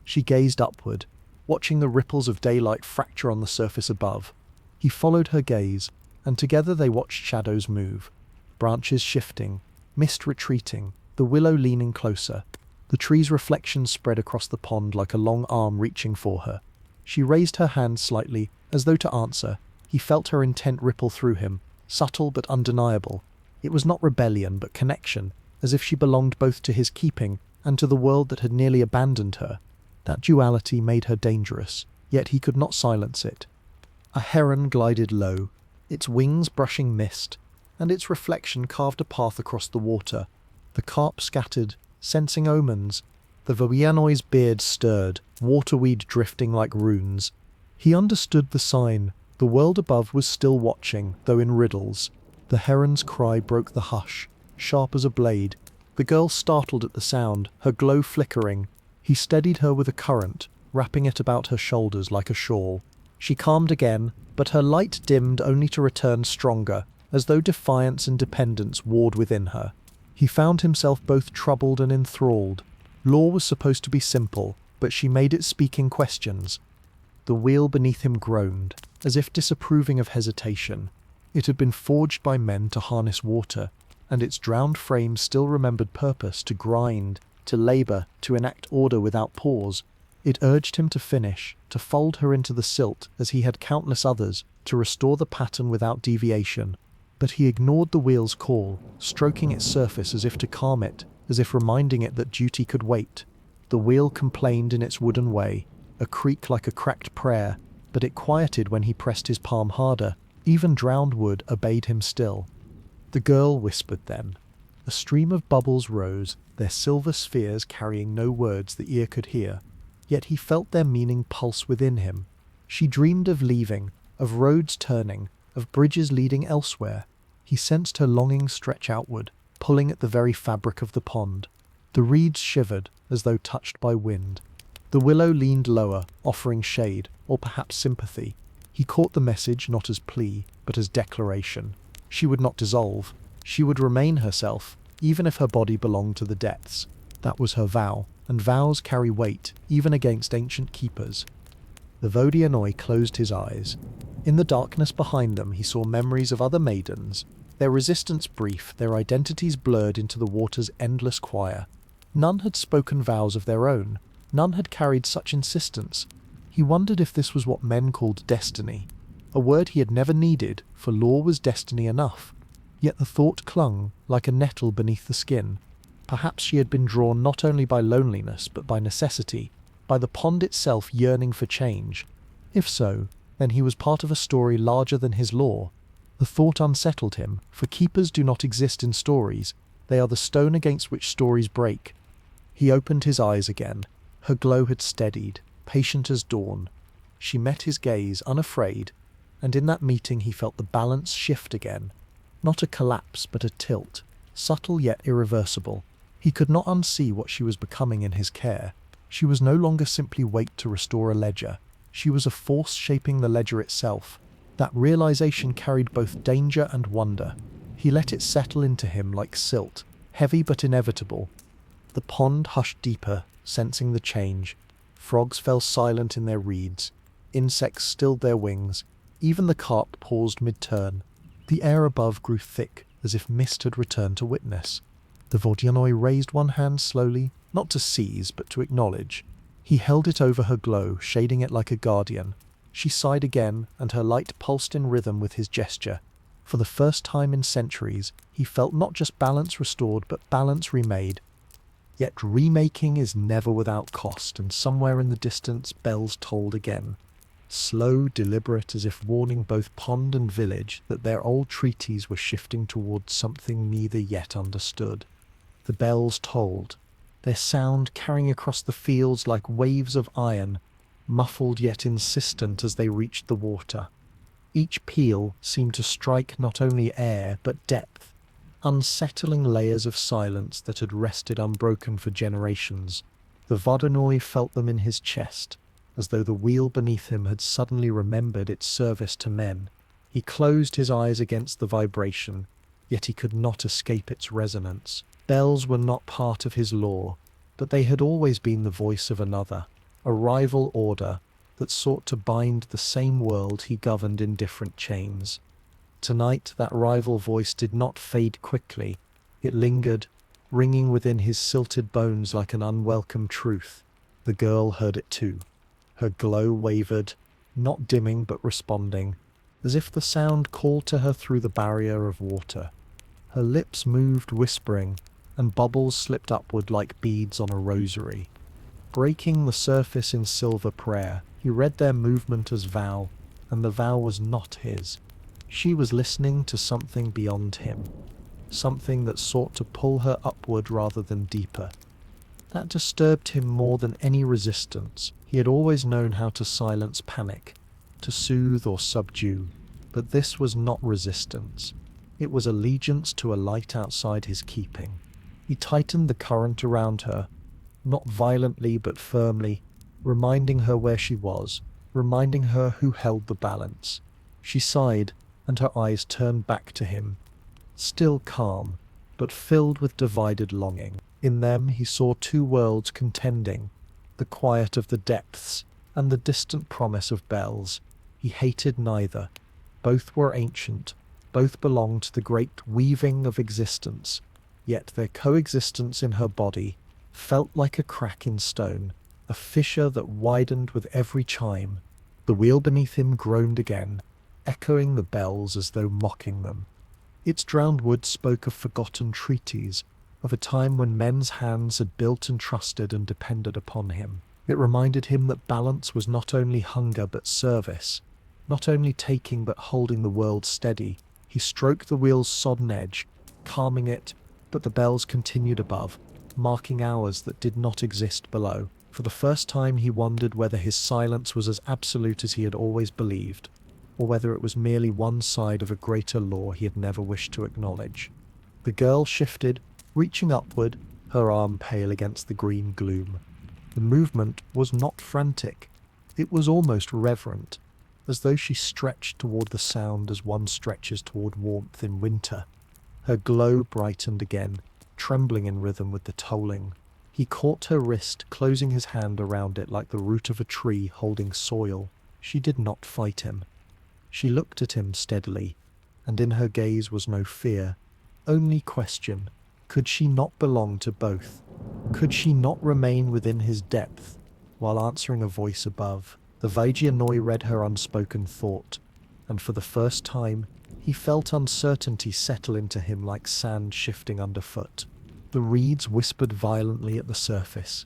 She gazed upward, watching the ripples of daylight fracture on the surface above. He followed her gaze, and together they watched shadows move. Branches shifting, mist retreating, the willow leaning closer. The tree's reflection spread across the pond like a long arm reaching for her. She raised her hand slightly, as though to answer. He felt her intent ripple through him, subtle but undeniable. It was not rebellion, but connection, as if she belonged both to his keeping and to the world that had nearly abandoned her. That duality made her dangerous, yet he could not silence it. A heron glided low, its wings brushing mist, and its reflection carved a path across the water. The carp scattered, sensing omens. The Vodyanoy's beard stirred, waterweed drifting like runes. He understood the sign. The world above was still watching, though in riddles. The heron's cry broke the hush, sharp as a blade. The girl startled at the sound, her glow flickering. He steadied her with a current, wrapping it about her shoulders like a shawl. She calmed again, but her light dimmed only to return stronger, as though defiance and dependence warred within her. He found himself both troubled and enthralled. Law was supposed to be simple, but she made it speak in questions. The wheel beneath him groaned, as if disapproving of hesitation. It had been forged by men to harness water, and its drowned frame still remembered purpose: to grind, to labour, to enact order without pause. It urged him to finish, to fold her into the silt as he had countless others, to restore the pattern without deviation. But he ignored the wheel's call, stroking its surface as if to calm it, as if reminding it that duty could wait. The wheel complained in its wooden way, a creak like a cracked prayer, but it quieted when he pressed his palm harder. Even drowned wood obeyed him still. The girl whispered then. A stream of bubbles rose, their silver spheres carrying no words the ear could hear. Yet he felt their meaning pulse within him. She dreamed of leaving, of roads turning, of bridges leading elsewhere. He sensed her longing stretch outward, pulling at the very fabric of the pond. The reeds shivered, as though touched by wind. The willow leaned lower, offering shade, or perhaps sympathy. He caught the message not as plea, but as declaration. She would not dissolve. She would remain herself, even if her body belonged to the depths. That was her vow, and vows carry weight, even against ancient keepers. The Vodyanoy closed his eyes. In the darkness behind them he saw memories of other maidens, their resistance brief, their identities blurred into the water's endless choir. None had spoken vows of their own. None had carried such insistence. He wondered if this was what men called destiny, a word he had never needed, for law was destiny enough. Yet the thought clung like a nettle beneath the skin. Perhaps she had been drawn not only by loneliness but by necessity, by the pond itself yearning for change. If so, then he was part of a story larger than his lore. The thought unsettled him, for keepers do not exist in stories. They are the stone against which stories break. He opened his eyes again. Her glow had steadied, patient as dawn. She met his gaze, unafraid, and in that meeting he felt the balance shift again. Not a collapse, but a tilt, subtle yet irreversible. He could not unsee what she was becoming in his care. She was no longer simply weight to restore a ledger. She was a force shaping the ledger itself. That realization carried both danger and wonder. He let it settle into him like silt, heavy but inevitable. The pond hushed deeper, sensing the change. Frogs fell silent in their reeds. Insects stilled their wings. Even the carp paused mid-turn. The air above grew thick, as if mist had returned to witness. The Vodyanoy raised one hand slowly, not to seize, but to acknowledge. He held it over her glow, shading it like a guardian. She sighed again, and her light pulsed in rhythm with his gesture. For the first time in centuries, he felt not just balance restored, but balance remade. Yet remaking is never without cost, and somewhere in the distance bells tolled again. Slow, deliberate, as if warning both pond and village that their old treaties were shifting towards something neither yet understood. The bells tolled, their sound carrying across the fields like waves of iron, muffled yet insistent as they reached the water. Each peal seemed to strike not only air but depth, unsettling layers of silence that had rested unbroken for generations. The Vodyanoy felt them in his chest, as though the wheel beneath him had suddenly remembered its service to men. He closed his eyes against the vibration, yet he could not escape its resonance. Bells were not part of his lore, but they had always been the voice of another, a rival order that sought to bind the same world he governed in different chains. Tonight that rival voice did not fade quickly. It lingered, ringing within his silted bones like an unwelcome truth. The girl heard it too. Her glow wavered, not dimming but responding, as if the sound called to her through the barrier of water. Her lips moved whispering, and bubbles slipped upward like beads on a rosary. Breaking the surface in silver prayer, he read their movement as vow, and the vow was not his. She was listening to something beyond him, something that sought to pull her upward rather than deeper. That disturbed him more than any resistance. He had always known how to silence panic, to soothe or subdue, but this was not resistance. It was allegiance to a light outside his keeping. He tightened the current around her, not violently but firmly, reminding her where she was, reminding her who held the balance. She sighed, and her eyes turned back to him, still calm, but filled with divided longing. In them he saw two worlds contending, the quiet of the depths and the distant promise of bells. He hated neither. Both were ancient, both belonged to the great weaving of existence, yet their coexistence in her body felt like a crack in stone, a fissure that widened with every chime. The wheel beneath him groaned again, echoing the bells as though mocking them. Its drowned wood spoke of forgotten treaties, of a time when men's hands had built and trusted and depended upon him. It reminded him that balance was not only hunger but service, not only taking but holding the world steady. He stroked the wheel's sodden edge, calming it, but the bells continued above, marking hours that did not exist below. For the first time he wondered whether his silence was as absolute as he had always believed, or whether it was merely one side of a greater law he had never wished to acknowledge. The girl shifted, reaching upward, her arm pale against the green gloom. The movement was not frantic. It was almost reverent, as though she stretched toward the sound as one stretches toward warmth in winter. Her glow brightened again, trembling in rhythm with the tolling. He caught her wrist, closing his hand around it like the root of a tree holding soil. She did not fight him. She looked at him steadily, and in her gaze was no fear, only question. Could she not belong to both? Could she not remain within his depth, while answering a voice above? The Vodyanoy read her unspoken thought, and for the first time He felt uncertainty settle into him like sand shifting underfoot. The reeds whispered violently at the surface,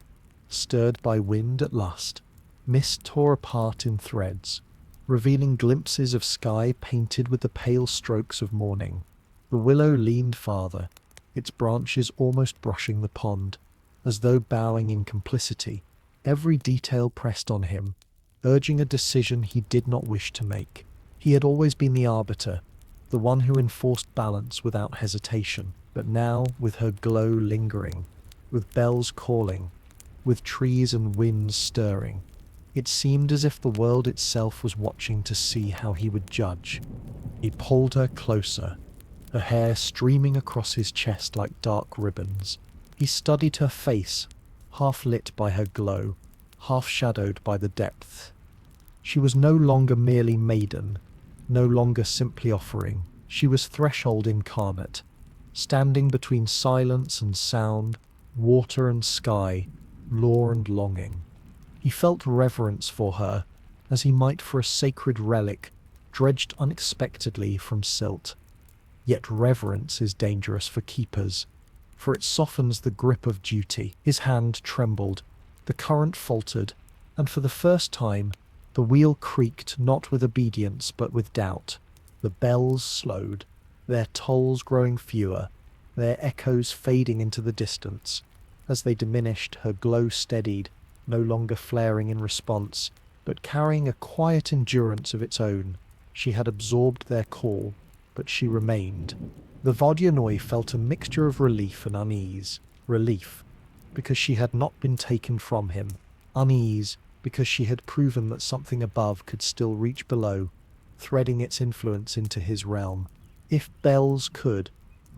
stirred by wind at last. Mist tore apart in threads, revealing glimpses of sky painted with the pale strokes of morning. The willow leaned farther, its branches almost brushing the pond, as though bowing in complicity. Every detail pressed on him, urging a decision he did not wish to make. He had always been the arbiter, the one who enforced balance without hesitation. But now, with her glow lingering, with bells calling, with trees and winds stirring, it seemed as if the world itself was watching to see how he would judge. He pulled her closer, her hair streaming across his chest like dark ribbons. He studied her face, half lit by her glow, half shadowed by the depth. She was no longer merely maiden, no longer simply offering. She was threshold incarnate, standing between silence and sound, water and sky, law and longing. He felt reverence for her, as he might for a sacred relic dredged unexpectedly from silt. Yet reverence is dangerous for keepers, for it softens the grip of duty. His hand trembled, the current faltered, and for the first time the wheel creaked not with obedience but with doubt. The bells slowed, their tolls growing fewer, their echoes fading into the distance. As they diminished, her glow steadied, no longer flaring in response, but carrying a quiet endurance of its own. She had absorbed their call, but she remained. The Vodyanoy felt a mixture of relief and unease. Relief, because she had not been taken from him. Unease, because she had proven that something above could still reach below, threading its influence into his realm. If bells could,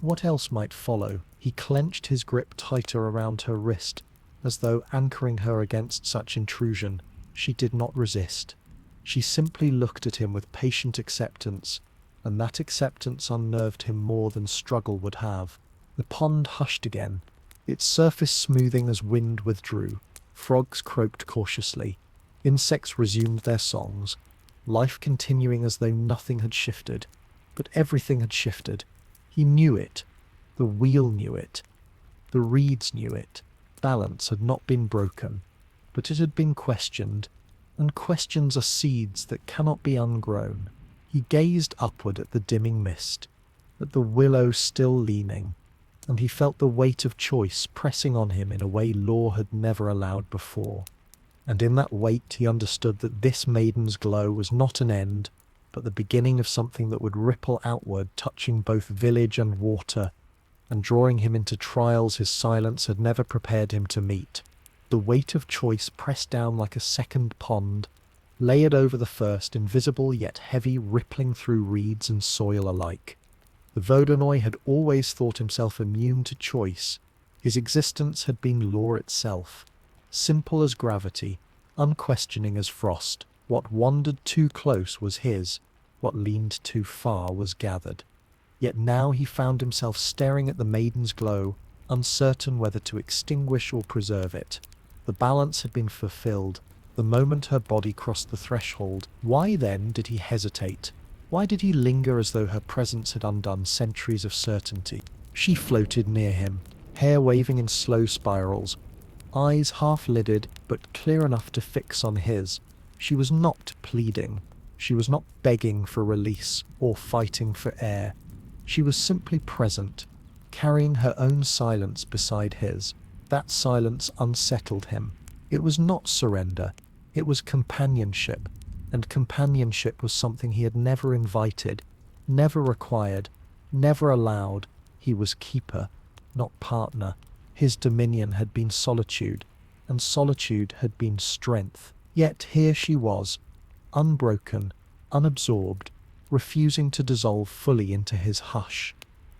what else might follow? He clenched his grip tighter around her wrist, as though anchoring her against such intrusion. She did not resist. She simply looked at him with patient acceptance, and that acceptance unnerved him more than struggle would have. The pond hushed again, its surface smoothing as wind withdrew. Frogs croaked cautiously. Insects resumed their songs, life continuing as though nothing had shifted. But everything had shifted. He knew it. The wheel knew it. The reeds knew it. Balance had not been broken, but it had been questioned, and questions are seeds that cannot be ungrown. He gazed upward at the dimming mist, at the willow still leaning, and he felt the weight of choice pressing on him in a way law had never allowed before. And in that weight he understood that this maiden's glow was not an end, but the beginning of something that would ripple outward, touching both village and water, and drawing him into trials his silence had never prepared him to meet. The weight of choice pressed down like a second pond, layered over the first, invisible yet heavy, rippling through reeds and soil alike. The Vodyanoy had always thought himself immune to choice. His existence had been law itself, simple as gravity, unquestioning as frost. What wandered too close was his, what leaned too far was gathered. Yet now he found himself staring at the maiden's glow, uncertain whether to extinguish or preserve it. The balance had been fulfilled, the moment her body crossed the threshold. Why then did he hesitate? Why did he linger as though her presence had undone centuries of certainty? She floated near him, hair waving in slow spirals, eyes half-lidded but clear enough to fix on his. She was not pleading. She was not begging for release or fighting for air. She was simply present, carrying her own silence beside his. That silence unsettled him. It was not surrender. It was companionship. And companionship was something he had never invited, never required, never allowed. He was keeper, not partner. His dominion had been solitude, and solitude had been strength. Yet here she was, unbroken, unabsorbed, refusing to dissolve fully into his hush.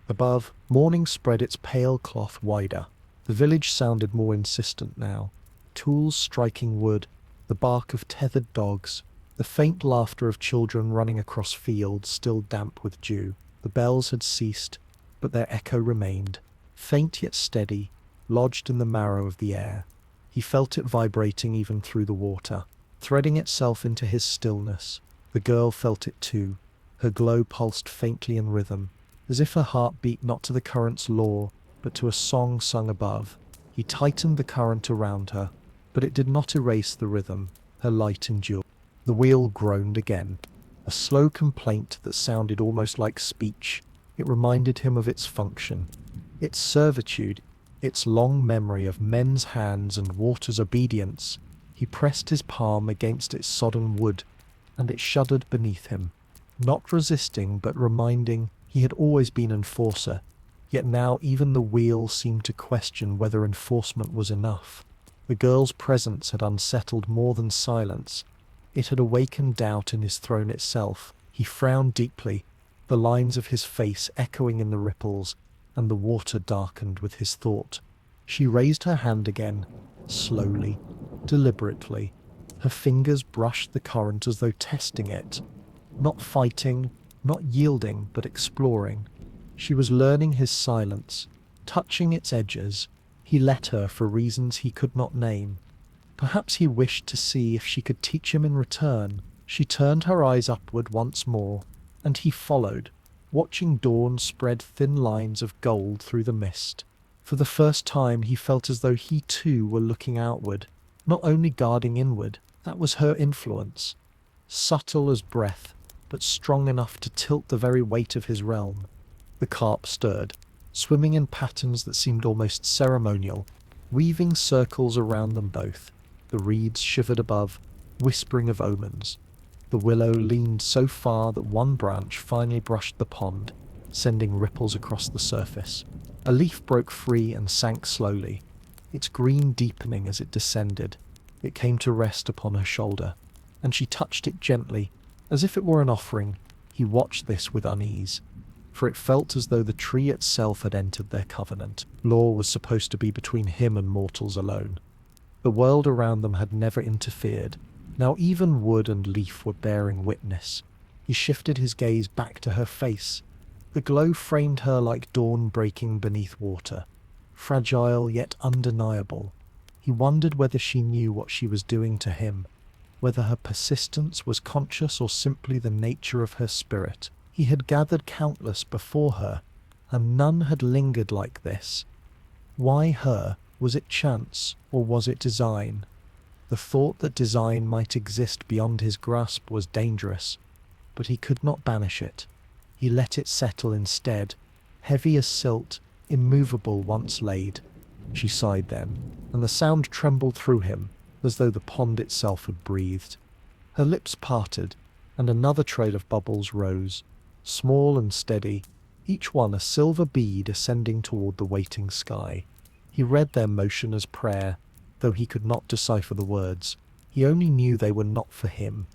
Above, morning spread its pale cloth wider. The village sounded more insistent now. Tools striking wood, the bark of tethered dogs, the faint laughter of children running across fields still damp with dew. The bells had ceased, but their echo remained, faint yet steady, lodged in the marrow of the air. He felt it vibrating even through the water, threading itself into his stillness. The girl felt it too. Her glow pulsed faintly in rhythm, as if her heart beat not to the current's law, but to a song sung above. He tightened the current around her, but it did not erase the rhythm. Her light endured. The wheel groaned again, a slow complaint that sounded almost like speech. It reminded him of its function, its servitude, its long memory of men's hands and water's obedience. He pressed his palm against its sodden wood, and it shuddered beneath him, not resisting but reminding he had always been enforcer. Yet now even the wheel seemed to question whether enforcement was enough. The girl's presence had unsettled more than silence. It had awakened doubt in his throne itself. He frowned deeply, the lines of his face echoing in the ripples, and the water darkened with his thought. She raised her hand again, slowly, deliberately. Her fingers brushed the current as though testing it. Not fighting, not yielding, but exploring. She was learning his silence, touching its edges. He let her for reasons he could not name. Perhaps he wished to see if she could teach him in return. She turned her eyes upward once more, and he followed, watching dawn spread thin lines of gold through the mist. For the first time he felt as though he too were looking outward, not only guarding inward. That was her influence, subtle as breath, but strong enough to tilt the very weight of his realm. The carp stirred, swimming in patterns that seemed almost ceremonial, weaving circles around them both. The reeds shivered above, whispering of omens. The willow leaned so far that one branch finally brushed the pond, sending ripples across the surface. A leaf broke free and sank slowly, its green deepening as it descended. It came to rest upon her shoulder, and she touched it gently, as if it were an offering. He watched this with unease, for it felt as though the tree itself had entered their covenant. Law was supposed to be between him and mortals alone. The world around them had never interfered. Now even wood and leaf were bearing witness. He shifted his gaze back to her face. The glow framed her like dawn breaking beneath water, fragile yet undeniable. He wondered whether she knew what she was doing to him, whether her persistence was conscious or simply the nature of her spirit. He had gathered countless before her, and none had lingered like this. Why her? Was it chance, or was it design? The thought that design might exist beyond his grasp was dangerous, but he could not banish it. He let it settle instead, heavy as silt, immovable once laid. She sighed then, and the sound trembled through him, as though the pond itself had breathed. Her lips parted, and another trail of bubbles rose, small and steady, each one a silver bead ascending toward the waiting sky. He read their motion as prayer, though he could not decipher the words. He only knew they were not for him.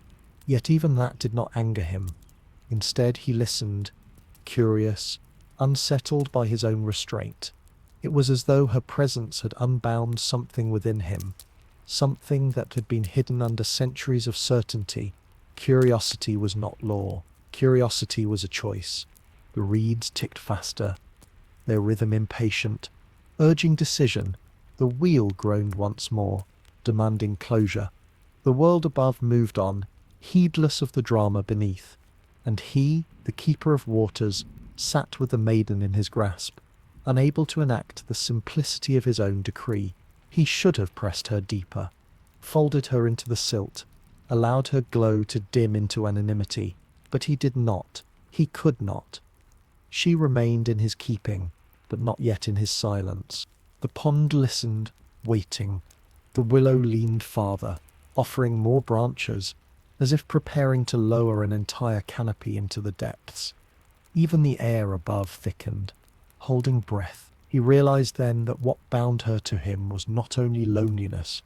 Yet even that did not anger him. Instead he listened, curious, unsettled by his own restraint. It was as though her presence had unbound something within him, something that had been hidden under centuries of certainty. Curiosity was not law. Curiosity was a choice. The reeds ticked faster, their rhythm impatient, urging decision. The wheel groaned once more, demanding closure. The world above moved on, heedless of the drama beneath, and he, the keeper of waters, sat with the maiden in his grasp, unable to enact the simplicity of his own decree. He should have pressed her deeper, folded her into the silt, allowed her glow to dim into anonymity, but he did not. He could not. She remained in his keeping, but not yet in his silence. The pond listened, waiting. The willow leaned farther, offering more branches, as if preparing to lower an entire canopy into the depths. Even the air above thickened, holding breath. He realized then that what bound her to him was not only loneliness,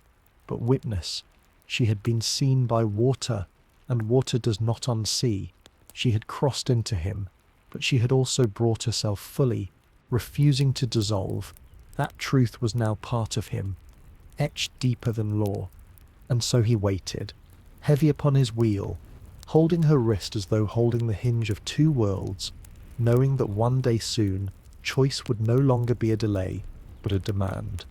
but witness. She had been seen by water, and water does not unsee. She had crossed into him, but she had also brought herself fully, refusing to dissolve. That truth was now part of him, etched deeper than law. And so he waited, heavy upon his wheel, holding her wrist as though holding the hinge of two worlds, knowing that one day soon, choice would no longer be a delay, but a demand.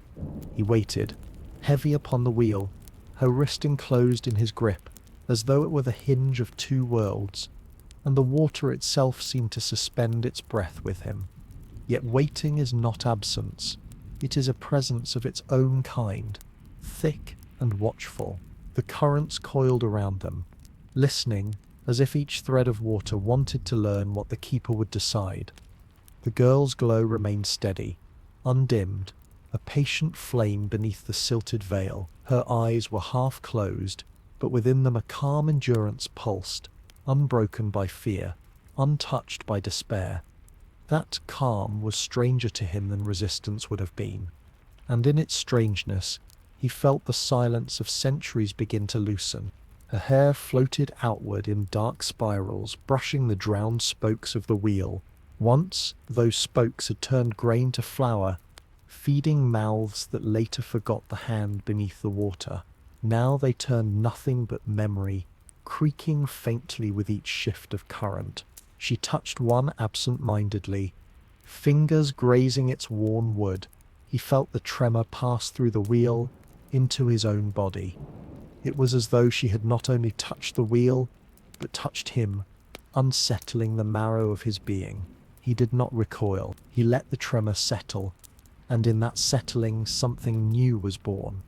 He waited, heavy upon the wheel, her wrist enclosed in his grip, as though it were the hinge of two worlds. and the water itself seemed to suspend its breath with him. Yet waiting is not absence. It is a presence of its own kind, thick and watchful. The currents coiled around them, listening as if each thread of water wanted to learn what the keeper would decide. The girl's glow remained steady, undimmed, a patient flame beneath the silted veil. Her eyes were half closed, but within them a calm endurance pulsed, unbroken by fear, untouched by despair. That calm was stranger to him than resistance would have been, and in its strangeness he felt the silence of centuries begin to loosen. Her hair floated outward in dark spirals, brushing the drowned spokes of the wheel. Once those spokes had turned grain to flour, feeding mouths that later forgot the hand beneath the water. Now they turned nothing but memory, creaking faintly with each shift of current. She touched one absent-mindedly, fingers grazing its worn wood. He felt the tremor pass through the wheel into his own body. It was as though she had not only touched the wheel, but touched him, unsettling the marrow of his being. He did not recoil. He let the tremor settle, and in that settling something new was born.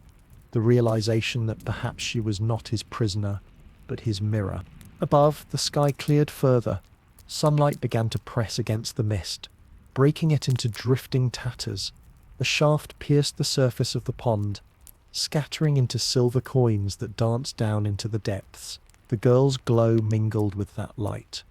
The realization that perhaps she was not his prisoner, but his mirror. Above, the sky cleared further. Sunlight began to press against the mist, breaking it into drifting tatters. A shaft pierced the surface of the pond, scattering into silver coins that danced down into the depths. The girl's glow mingled with that light,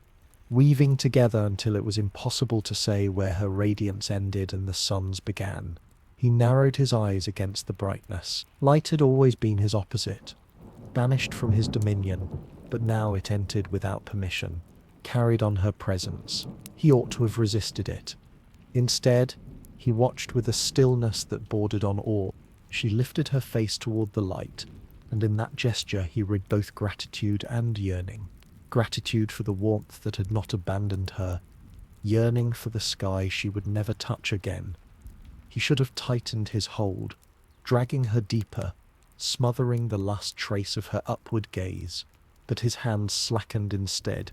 weaving together until it was impossible to say where her radiance ended and the sun's began. He narrowed his eyes against the brightness. Light had always been his opposite, banished from his dominion, but now it entered without permission, carried on her presence. He ought to have resisted it. Instead, he watched with a stillness that bordered on awe. She lifted her face toward the light, and in that gesture he read both gratitude and yearning. Gratitude for the warmth that had not abandoned her, yearning for the sky she would never touch again. He should have tightened his hold, dragging her deeper, smothering the last trace of her upward gaze, but his hands slackened instead.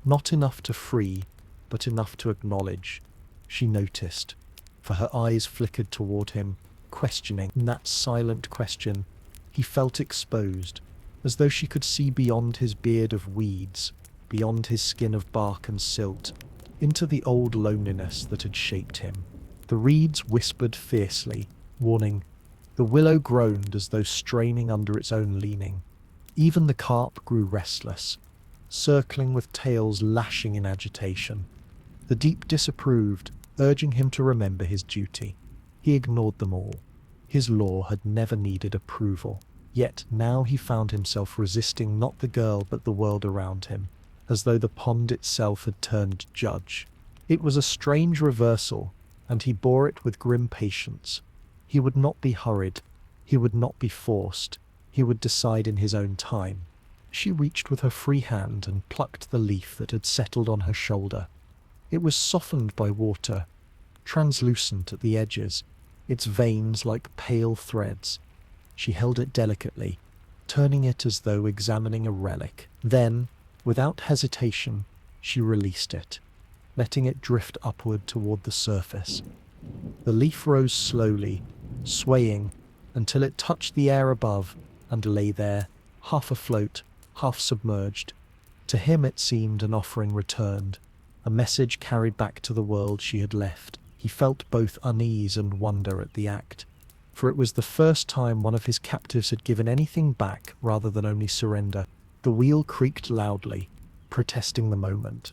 Not enough to free, but enough to acknowledge. She noticed, for her eyes flickered toward him, questioning. In that silent question, he felt exposed, as though she could see beyond his beard of weeds, beyond his skin of bark and silt, into the old loneliness that had shaped him. The reeds whispered fiercely, warning. The willow groaned as though straining under its own leaning. Even the carp grew restless, circling with tails lashing in agitation. The deep disapproved, urging him to remember his duty. He ignored them all. His law had never needed approval. Yet now he found himself resisting not the girl but the world around him, as though the pond itself had turned judge. It was a strange reversal, and he bore it with grim patience. He would not be hurried. He would not be forced. He would decide in his own time. She reached with her free hand and plucked the leaf that had settled on her shoulder. It was softened by water, translucent at the edges, its veins like pale threads. She held it delicately, turning it as though examining a relic. Then, without hesitation, she released it, letting it drift upward toward the surface. The leaf rose slowly, swaying, until it touched the air above and lay there, half afloat, half submerged. To him it seemed an offering returned, a message carried back to the world she had left. He felt both unease and wonder at the act, for it was the first time one of his captives had given anything back rather than only surrender. The wheel creaked loudly, protesting the moment.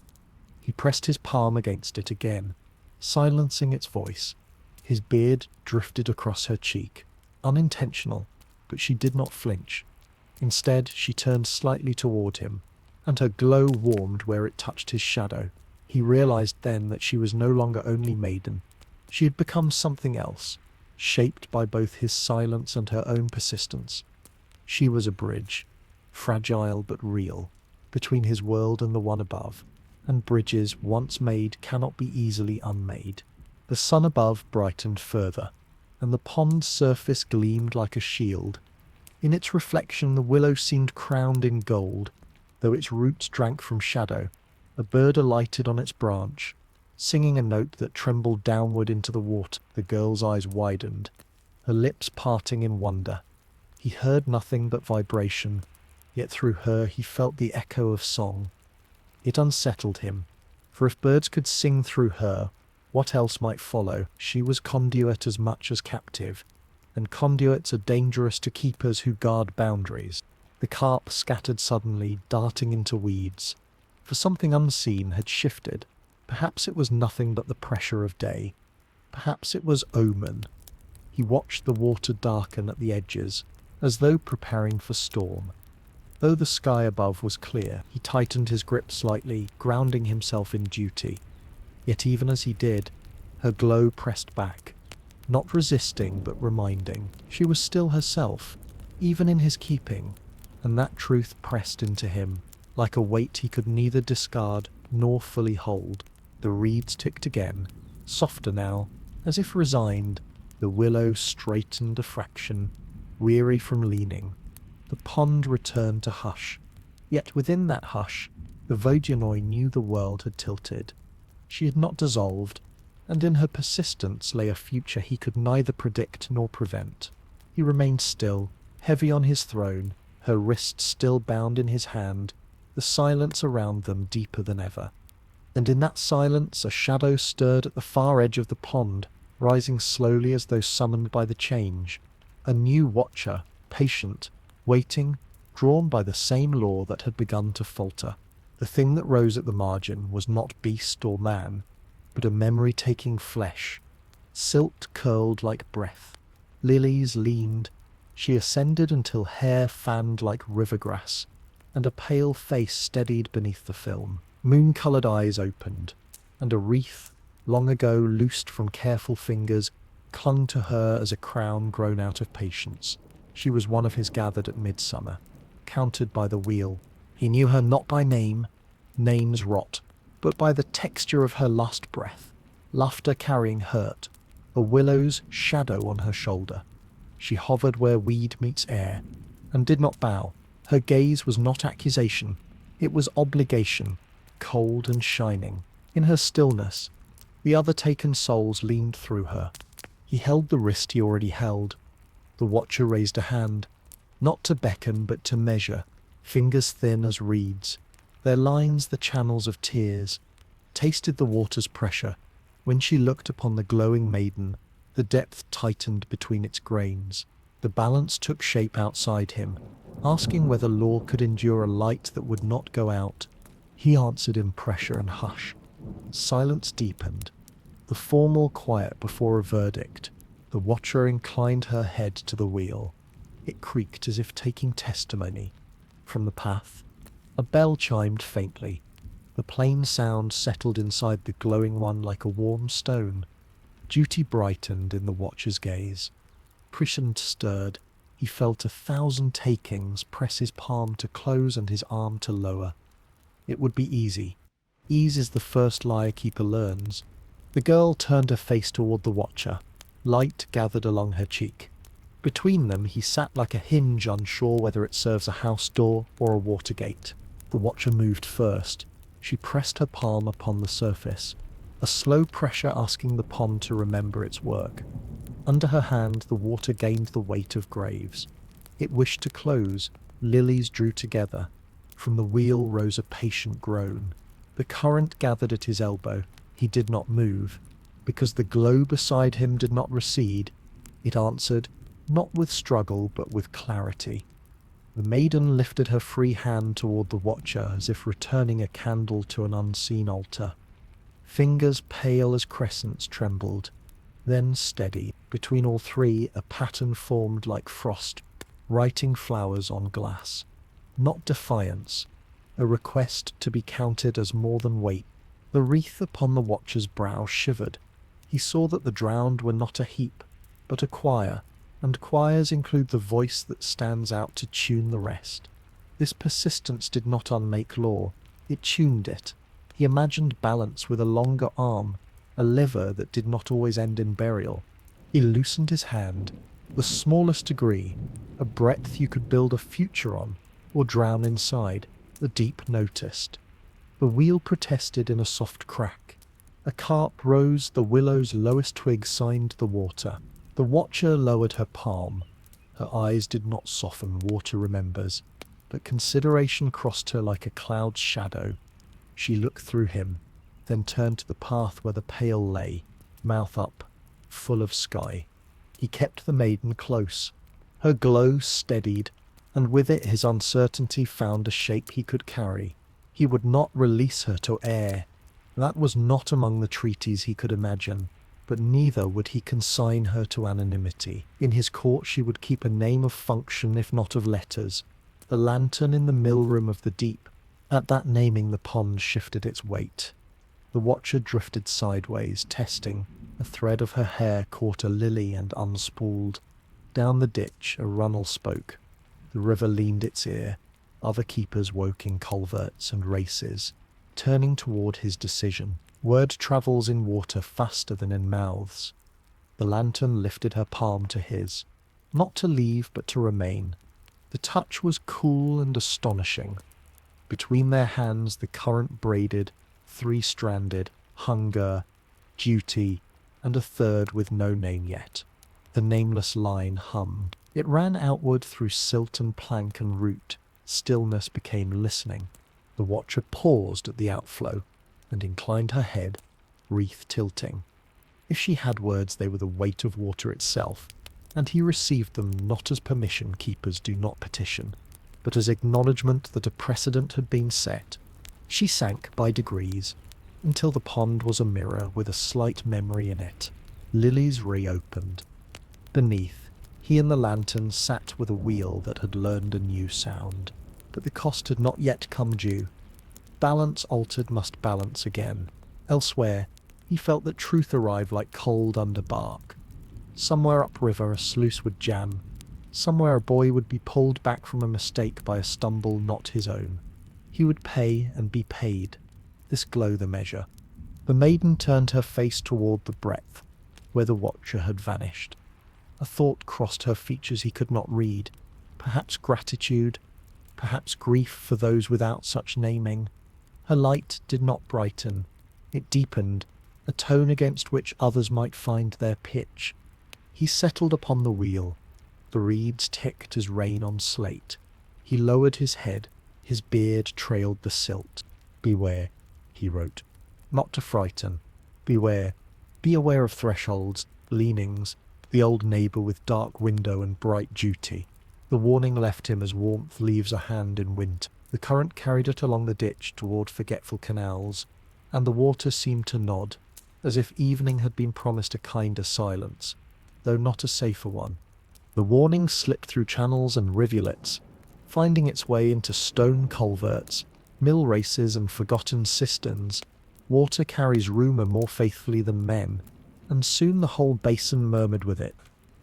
He pressed his palm against it again, silencing its voice. His beard drifted across her cheek, unintentional, but she did not flinch. Instead, she turned slightly toward him, and her glow warmed where it touched his shadow. He realized then that she was no longer only Maiden. She had become something else, shaped by both his silence and her own persistence. She was a bridge, fragile but real, between his world and the one above, and bridges once made cannot be easily unmade. The sun above brightened further, and the pond's surface gleamed like a shield. In its reflection the willow seemed crowned in gold, though its roots drank from shadow. A bird alighted on its branch, singing a note that trembled downward into the water. The girl's eyes widened, her lips parting in wonder. He heard nothing but vibration, yet through her he felt the echo of song. It unsettled him, for if birds could sing through her, what else might follow? She was conduit as much as captive, and conduits are dangerous to keepers who guard boundaries. The carp scattered suddenly, darting into weeds, for something unseen had shifted. Perhaps it was nothing but the pressure of day. Perhaps it was omen. He watched the water darken at the edges, as though preparing for storm. Though the sky above was clear, he tightened his grip slightly, grounding himself in duty. Yet even as he did, her glow pressed back, not resisting but reminding. She was still herself, even in his keeping, and that truth pressed into him, like a weight he could neither discard nor fully hold. The reeds ticked again, softer now, as if resigned. The willow straightened a fraction, weary from leaning. The pond returned to hush. Yet within that hush, the Vodyanoy knew the world had tilted. She had not dissolved, and in her persistence lay a future he could neither predict nor prevent. He remained still, heavy on his throne, her wrist still bound in his hand, the silence around them deeper than ever. And in that silence a shadow stirred at the far edge of the pond, rising slowly as though summoned by the change. A new watcher, patient, waiting, drawn by the same law that had begun to falter. The thing that rose at the margin was not beast or man, but a memory taking flesh. Silt curled like breath. Lilies leaned. She ascended until hair fanned like river grass, and a pale face steadied beneath the film. Moon-coloured eyes opened, and a wreath, long ago loosed from careful fingers, clung to her as a crown grown out of patience. She was one of his gathered at midsummer, counted by the wheel. He knew her not by name, names rot, but by the texture of her last breath, laughter carrying hurt, a willow's shadow on her shoulder. She hovered where weed meets air, and did not bow. Her gaze was not accusation, it was obligation, cold and shining. In her stillness, the other taken souls leaned through her. He held the wrist he already held. The watcher raised a hand, not to beckon but to measure, fingers thin as reeds, their lines the channels of tears, tasted the water's pressure. When she looked upon the glowing maiden, the depth tightened between its grains. The balance took shape outside him, asking whether law could endure a light that would not go out. He answered in pressure and hush. Silence deepened, the formal quiet before a verdict. The watcher inclined her head to the wheel. It creaked as if taking testimony. From the path, a bell chimed faintly. The plain sound settled inside the glowing one like a warm stone. Duty brightened in the watcher's gaze. Priscient stirred. He felt 1,000 takings press his palm to close and his arm to lower. It would be easy. Ease is the first lie a keeper learns. The girl turned her face toward the watcher. Light gathered along her cheek. Between them he sat like a hinge, unsure whether it serves a house door or a water gate. The watcher moved first. She pressed her palm upon the surface, a slow pressure asking the pond to remember its work. Under her hand the water gained the weight of graves. It wished to close. Lilies drew together. From the wheel rose a patient groan. The current gathered at his elbow. He did not move, because the glow beside him did not recede. It answered, not with struggle, but with clarity. The maiden lifted her free hand toward the watcher as if returning a candle to an unseen altar. Fingers pale as crescents trembled, then steady. Between all three a pattern formed like frost, writing flowers on glass. Not defiance, a request to be counted as more than weight. The wreath upon the watcher's brow shivered. He saw that the drowned were not a heap, but a choir, and choirs include the voice that stands out to tune the rest. This persistence did not unmake law, it tuned it. He imagined balance with a longer arm, a lever that did not always end in burial. He loosened his hand, the smallest degree, a breadth you could build a future on, or drown inside. The deep noticed. The wheel protested in a soft crack. A carp rose, the willow's lowest twig signed the water. The watcher lowered her palm. Her eyes did not soften, water remembers, but consideration crossed her like a cloud's shadow. She looked through him, then turned to the path where the pail lay, mouth up, full of sky. He kept the maiden close. Her glow steadied, and with it his uncertainty found a shape he could carry. He would not release her to air. That was not among the treaties he could imagine, but neither would he consign her to anonymity. In his court she would keep a name of function if not of letters. The lantern in the mill room of the deep. At that naming the pond shifted its weight. The watcher drifted sideways, testing. A thread of her hair caught a lily and unspooled. Down the ditch a runnel spoke. The river leaned its ear. Other keepers woke in culverts and races, turning toward his decision. Word travels in water faster than in mouths. The lantern lifted her palm to his, not to leave but to remain. The touch was cool and astonishing. Between their hands the current braided, three-stranded, hunger, duty, and a third with no name yet. The nameless line hummed. It ran outward through silt and plank and root. Stillness became listening. The watcher paused at the outflow and inclined her head, wreath tilting. If she had words, they were the weight of water itself, and he received them not as permission keepers do not petition, but as acknowledgment that a precedent had been set. She sank by degrees, until the pond was a mirror with a slight memory in it. Lilies reopened. Beneath, he and the lantern sat with a wheel that had learned a new sound, but the cost had not yet come due. Balance altered must balance again. Elsewhere, he felt that truth arrived like cold under bark. Somewhere upriver a sluice would jam. Somewhere a boy would be pulled back from a mistake by a stumble not his own. He would pay and be paid. This glow the measure. The maiden turned her face toward the breadth, where the watcher had vanished. A thought crossed her features he could not read. Perhaps gratitude, perhaps grief for those without such naming. Her light did not brighten. It deepened, a tone against which others might find their pitch. He settled upon the wheel. The reeds ticked as rain on slate. He lowered his head. His beard trailed the silt. "Beware," he wrote. "Not to frighten. Beware. Be aware of thresholds, leanings, the old neighbour with dark window and bright duty." The warning left him as warmth leaves a hand in winter. The current carried it along the ditch toward forgetful canals, and the water seemed to nod, as if evening had been promised a kinder silence, though not a safer one. The warning slipped through channels and rivulets, finding its way into stone culverts, mill races and forgotten cisterns. Water carries rumour more faithfully than men, and soon the whole basin murmured with it.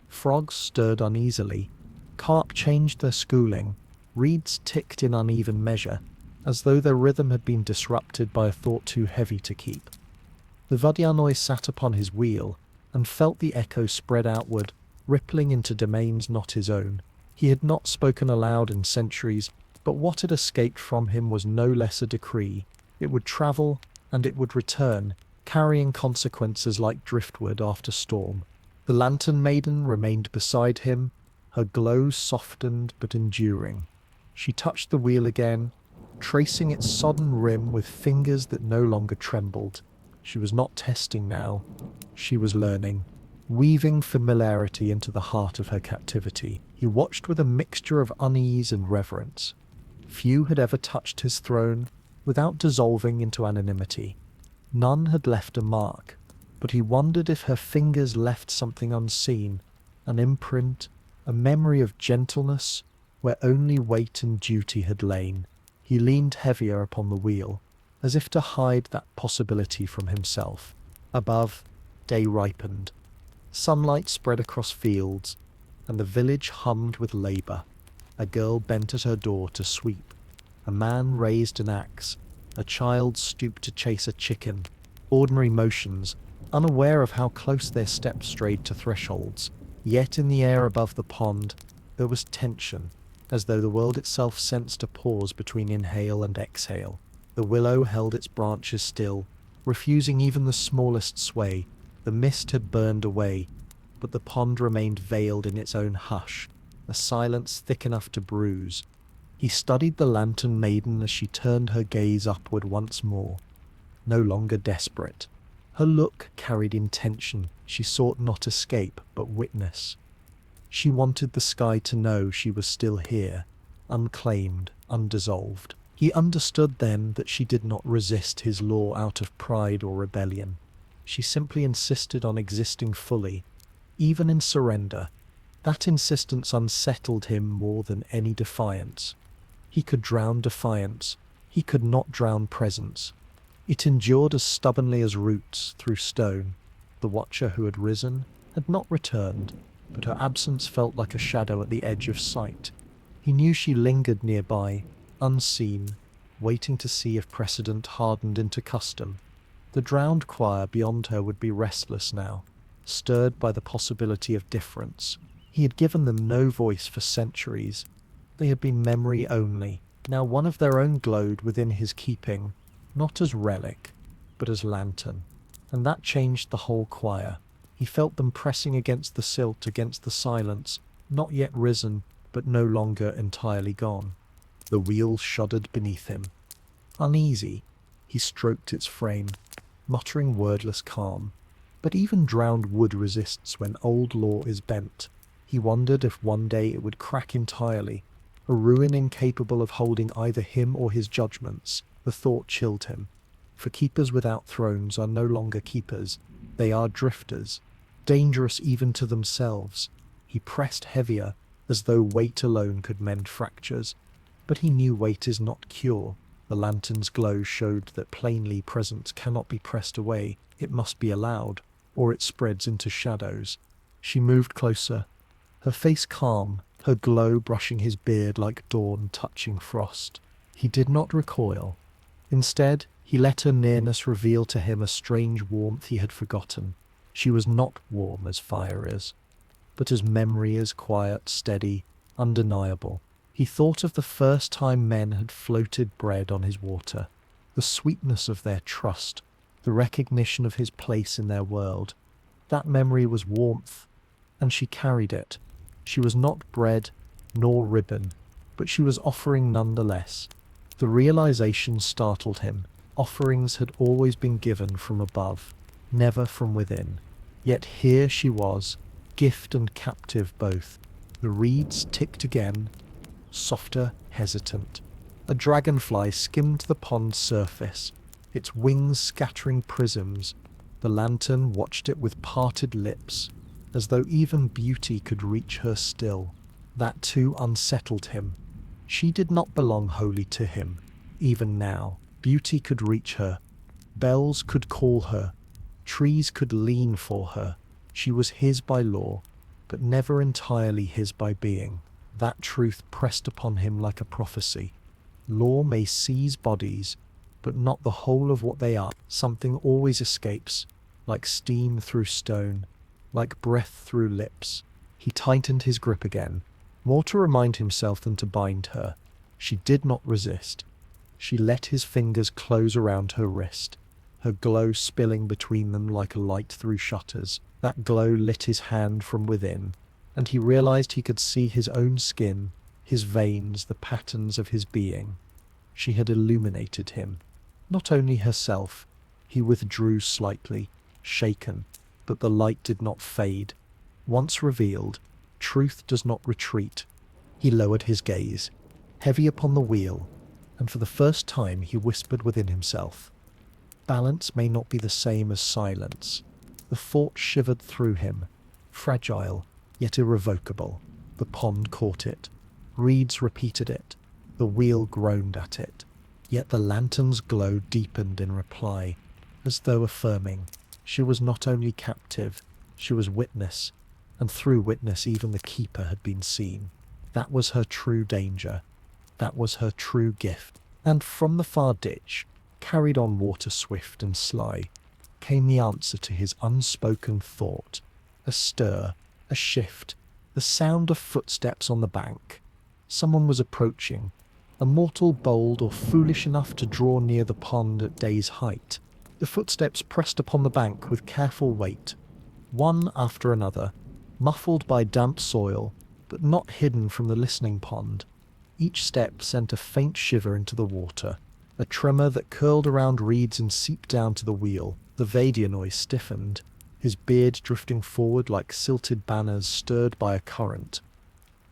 Frogs stirred uneasily. Carp changed their schooling. Reeds ticked in uneven measure, as though their rhythm had been disrupted by a thought too heavy to keep. The Vodyanoy sat upon his wheel, and felt the echo spread outward, rippling into domains not his own. He had not spoken aloud in centuries, but what had escaped from him was no less a decree. It would travel, and it would return, carrying consequences like driftwood after storm. The lantern maiden remained beside him, her glow softened but enduring. She touched the wheel again, tracing its sodden rim with fingers that no longer trembled. She was not testing now. She was learning, weaving familiarity into the heart of her captivity. He watched with a mixture of unease and reverence. Few had ever touched his throne without dissolving into anonymity. None had left a mark, but he wondered if her fingers left something unseen, an imprint, a memory of gentleness where only weight and duty had lain. He leaned heavier upon the wheel, as if to hide that possibility from himself. Above, day ripened. Sunlight spread across fields, and the village hummed with labour. A girl bent at her door to sweep. A man raised an axe. A child stooped to chase a chicken. Ordinary motions, unaware of how close their steps strayed to thresholds. Yet in the air above the pond, there was tension, as though the world itself sensed a pause between inhale and exhale. The willow held its branches still, refusing even the smallest sway. The mist had burned away, but the pond remained veiled in its own hush, a silence thick enough to bruise. He studied the lantern maiden as she turned her gaze upward once more, no longer desperate. Her look carried intention. She sought not escape, but witness. She wanted the sky to know she was still here, unclaimed, undissolved. He understood then that she did not resist his law out of pride or rebellion. She simply insisted on existing fully, even in surrender. That insistence unsettled him more than any defiance. He could drown defiance. He could not drown presence. It endured as stubbornly as roots through stone. The watcher who had risen had not returned, but her absence felt like a shadow at the edge of sight. He knew she lingered nearby, unseen, waiting to see if precedent hardened into custom. The drowned choir beyond her would be restless now, stirred by the possibility of difference. He had given them no voice for centuries. They had been memory only. Now one of their own glowed within his keeping, not as relic, but as lantern. And that changed the whole choir. He felt them pressing against the silt, against the silence, not yet risen, but no longer entirely gone. The wheels shuddered beneath him. Uneasy, he stroked its frame, muttering wordless calm. But even drowned wood resists when old law is bent. He wondered if one day it would crack entirely, a ruin incapable of holding either him or his judgments. The thought chilled him. For keepers without thrones are no longer keepers. They are drifters, dangerous even to themselves. He pressed heavier, as though weight alone could mend fractures. But he knew weight is not cure. The lantern's glow showed that plainly presence cannot be pressed away. It must be allowed, or it spreads into shadows. She moved closer, her face calm, her glow brushing his beard like dawn touching frost. He did not recoil. Instead, he let her nearness reveal to him a strange warmth he had forgotten. She was not warm as fire is, but as memory is, quiet, steady, undeniable. He thought of the first time men had floated bread on his water, the sweetness of their trust, the recognition of his place in their world. That memory was warmth, and she carried it. She was not bread nor ribbon, but she was offering nonetheless. The realization startled him. Offerings had always been given from above, never from within. Yet here she was, gift and captive both. The reeds ticked again, softer, hesitant. A dragonfly skimmed the pond's surface, its wings scattering prisms. The lantern watched it with parted lips, as though even beauty could reach her still. That too unsettled him. She did not belong wholly to him. Even now, beauty could reach her. Bells could call her. Trees could lean for her. She was his by law, but never entirely his by being. That truth pressed upon him like a prophecy. Law may seize bodies, but not the whole of what they are. Something always escapes, like steam through stone, like breath through lips. He tightened his grip again, more to remind himself than to bind her. She did not resist. She let his fingers close around her wrist, her glow spilling between them like a light through shutters. That glow lit his hand from within, and he realized he could see his own skin, his veins, the patterns of his being. She had illuminated him. Not only herself. He withdrew slightly, shaken, but the light did not fade. Once revealed, truth does not retreat. He lowered his gaze, heavy upon the wheel, and for the first time he whispered within himself. Balance may not be the same as silence. The thought shivered through him, fragile, yet irrevocable. The pond caught it. Reeds repeated it. The wheel groaned at it. Yet the lantern's glow deepened in reply, as though affirming, she was not only captive, she was witness, and through witness even the keeper had been seen. That was her true danger. That was her true gift. And from the far ditch, carried on water swift and sly, came the answer to his unspoken thought. A stir, a shift, the sound of footsteps on the bank. Someone was approaching, a mortal bold or foolish enough to draw near the pond at day's height. The footsteps pressed upon the bank with careful weight, one after another, muffled by damp soil, but not hidden from the listening pond. Each step sent a faint shiver into the water, a tremor that curled around reeds and seeped down to the wheel. The Vodyanoy stiffened, his beard drifting forward like silted banners stirred by a current.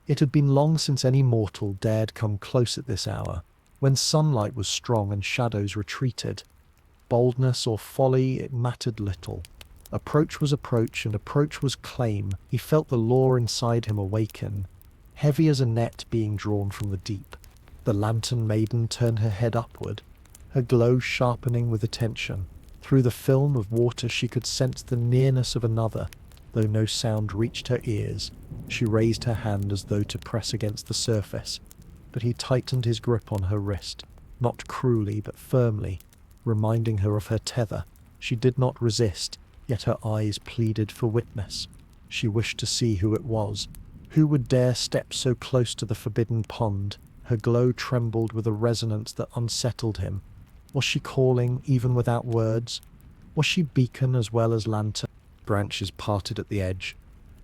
It had been long since any mortal dared come close at this hour, when sunlight was strong and shadows retreated. Boldness or folly, it mattered little. Approach was approach, and approach was claim. He felt the law inside him awaken, heavy as a net being drawn from the deep. The lantern maiden turned her head upward, her glow sharpening with attention. Through the film of water she could sense the nearness of another, though no sound reached her ears. She raised her hand as though to press against the surface, but he tightened his grip on her wrist, not cruelly but firmly, reminding her of her tether. She did not resist, yet her eyes pleaded for witness. She wished to see who it was. Who would dare step so close to the forbidden pond? Her glow trembled with a resonance that unsettled him. Was she calling, even without words? Was she beacon as well as lantern? Branches parted at the edge,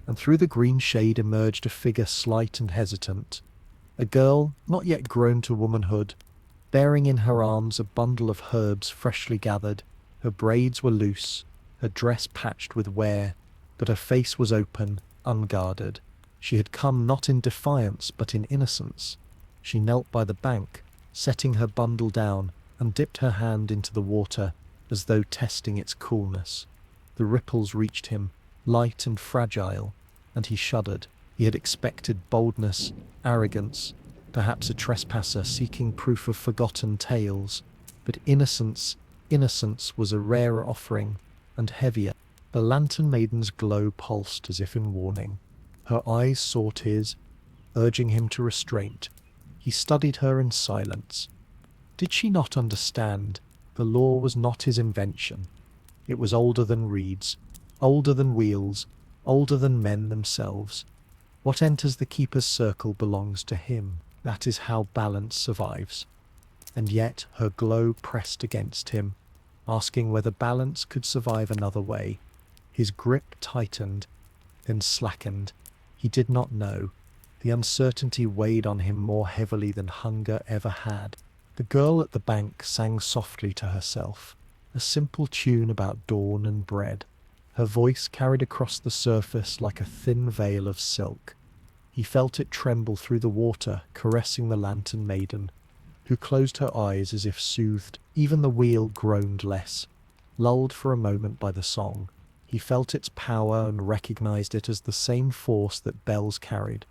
and through the green shade emerged a figure slight and hesitant. A girl, not yet grown to womanhood, bearing in her arms a bundle of herbs freshly gathered. Her braids were loose, her dress patched with wear, but her face was open, unguarded. She had come not in defiance, but in innocence. She knelt by the bank, setting her bundle down, and dipped her hand into the water, as though testing its coolness. The ripples reached him, light and fragile, and he shuddered. He had expected boldness, arrogance, perhaps a trespasser seeking proof of forgotten tales, but innocence was a rarer offering, and heavier. The lantern maiden's glow pulsed as if in warning. Her eyes sought his, urging him to restraint. He studied her in silence. Did she not understand? The law was not his invention. It was older than reeds, older than wheels, older than men themselves. What enters the keeper's circle belongs to him. That is how balance survives. And yet her glow pressed against him, asking whether balance could survive another way. His grip tightened, then slackened. He did not know. The uncertainty weighed on him more heavily than hunger ever had. The girl at the bank sang softly to herself, a simple tune about dawn and bread. Her voice carried across the surface like a thin veil of silk. He felt it tremble through the water, caressing the lantern maiden, who closed her eyes as if soothed. Even the wheel groaned less, lulled for a moment by the song. He felt its power and recognized it as the same force that bells carried.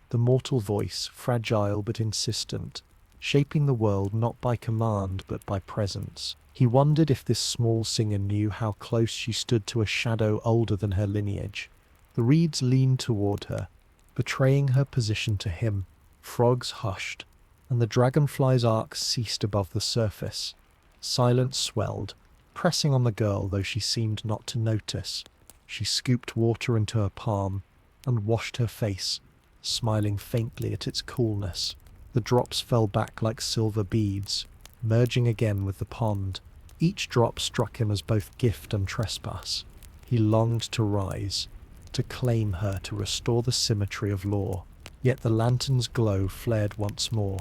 The mortal voice, fragile but insistent, shaping the world not by command but by presence. He wondered if this small singer knew how close she stood to a shadow older than her lineage. The reeds leaned toward her, betraying her position to him. Frogs hushed, and the dragonfly's arc ceased above the surface. Silence swelled, pressing on the girl though she seemed not to notice. She scooped water into her palm and washed her face, smiling faintly at its coolness. The drops fell back like silver beads, merging again with the pond. Each drop struck him as both gift and trespass. He longed to rise, to claim her, to restore the symmetry of law. Yet the lantern's glow flared once more,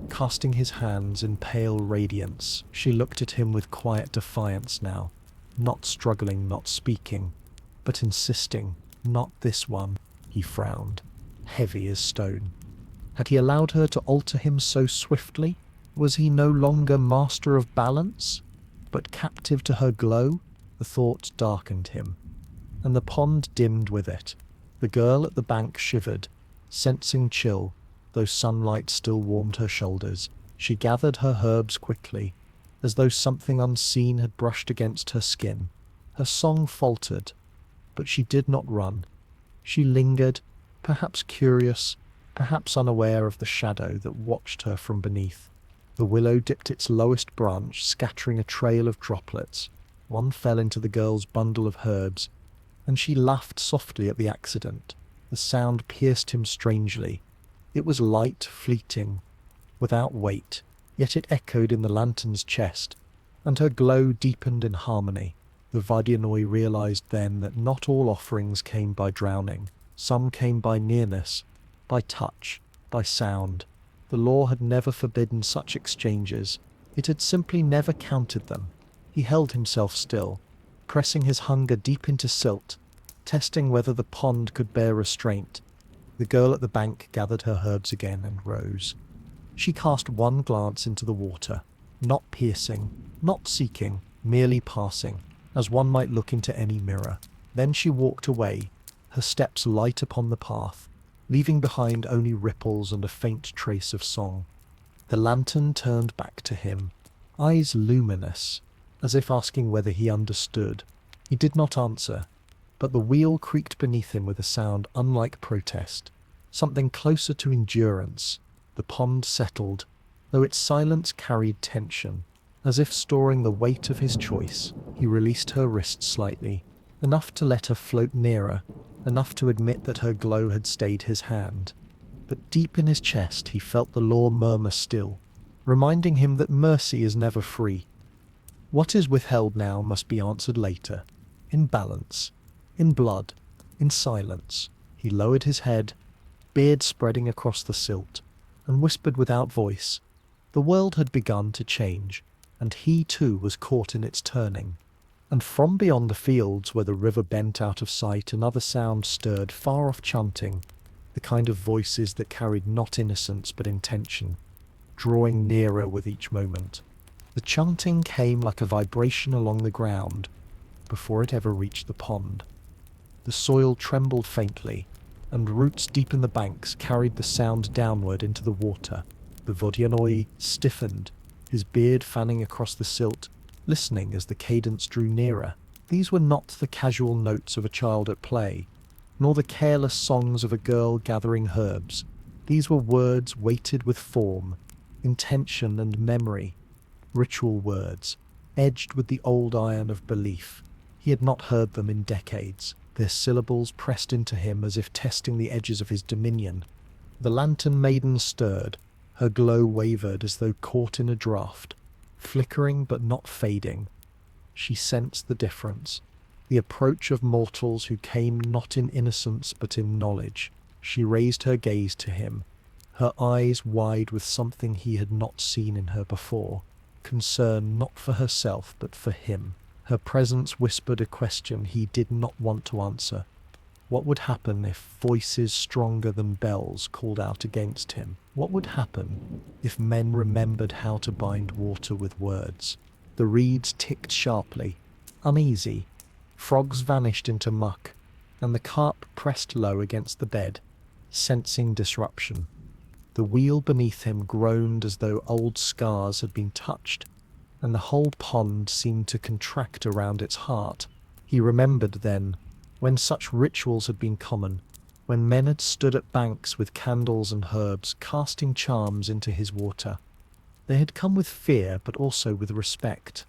casting his hands in pale radiance. She looked at him with quiet defiance now, not struggling, not speaking, but insisting. Not this one. He frowned, heavy as stone. Had he allowed her to alter him so swiftly? Was he no longer master of balance, but captive to her glow? The thought darkened him, and the pond dimmed with it. The girl at the bank shivered, sensing chill, though sunlight still warmed her shoulders. She gathered her herbs quickly, as though something unseen had brushed against her skin. Her song faltered, but she did not run. She lingered, perhaps curious, perhaps unaware of the shadow that watched her from beneath. The willow dipped its lowest branch, scattering a trail of droplets. One fell into the girl's bundle of herbs, and she laughed softly at the accident. The sound pierced him strangely. It was light, fleeting, without weight, yet it echoed in the lantern's chest, and her glow deepened in harmony. The Vodyanoy realized then that not all offerings came by drowning. Some came by nearness, by touch, by sound. The law had never forbidden such exchanges. It had simply never counted them. He held himself still, pressing his hunger deep into silt, testing whether the pond could bear restraint. The girl at the bank gathered her herbs again and rose. She cast one glance into the water, not piercing, not seeking, merely passing, as one might look into any mirror. Then she walked away, her steps light upon the path, leaving behind only ripples and a faint trace of song. The lantern turned back to him, eyes luminous, as if asking whether he understood. He did not answer, but the wheel creaked beneath him with a sound unlike protest, something closer to endurance. The pond settled, though its silence carried tension. As if storing the weight of his choice, he released her wrist slightly, enough to let her float nearer, enough to admit that her glow had stayed his hand. But deep in his chest he felt the law murmur still, reminding him that mercy is never free. What is withheld now must be answered later, in balance, in blood, in silence. He lowered his head, beard spreading across the silt, and whispered without voice. The world had begun to change, and he too was caught in its turning. And from beyond the fields where the river bent out of sight, another sound stirred, far off chanting, the kind of voices that carried not innocence but intention, drawing nearer with each moment. The chanting came like a vibration along the ground before it ever reached the pond. The soil trembled faintly, and roots deep in the banks carried the sound downward into the water. The Vodyanoy stiffened, his beard fanning across the silt, listening as the cadence drew nearer. These were not the casual notes of a child at play, nor the careless songs of a girl gathering herbs. These were words weighted with form, intention and memory, ritual words, edged with the old iron of belief. He had not heard them in decades. Their syllables pressed into him as if testing the edges of his dominion. The lantern maiden stirred. Her glow wavered as though caught in a draught, flickering but not fading. She sensed the difference, the approach of mortals who came not in innocence but in knowledge. She raised her gaze to him, her eyes wide with something he had not seen in her before, concern not for herself but for him. Her presence whispered a question he did not want to answer. What would happen if voices stronger than bells called out against him? What would happen if men remembered how to bind water with words? The reeds ticked sharply, uneasy. Frogs vanished into muck, and the carp pressed low against the bed, sensing disruption. The wheel beneath him groaned as though old scars had been touched, and the whole pond seemed to contract around its heart. He remembered then, when such rituals had been common, when men had stood at banks with candles and herbs, casting charms into his water. They had come with fear, but also with respect.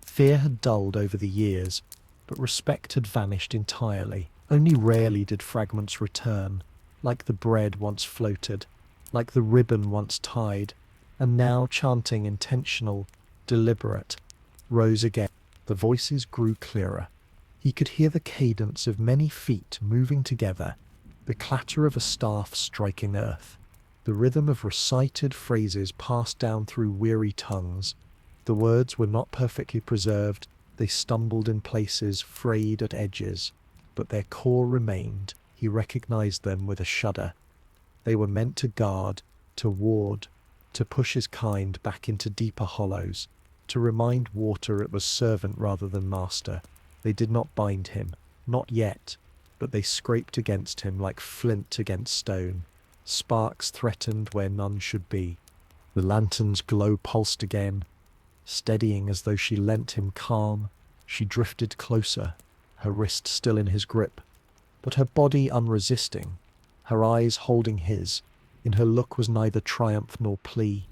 Fear had dulled over the years, but respect had vanished entirely. Only rarely did fragments return, like the bread once floated, like the ribbon once tied, and now chanting intentional, deliberate, rose again. The voices grew clearer. He could hear the cadence of many feet moving together, the clatter of a staff striking earth, the rhythm of recited phrases passed down through weary tongues. The words were not perfectly preserved, they stumbled in places, frayed at edges, but their core remained. He recognized them with a shudder. They were meant to guard, to ward, to push his kind back into deeper hollows, to remind water it was servant rather than master. They did not bind him, not yet, but they scraped against him like flint against stone. Sparks threatened where none should be. The lantern's glow pulsed again, steadying as though she lent him calm. She drifted closer, her wrist still in his grip, but her body unresisting, her eyes holding his. In her look was neither triumph nor plea,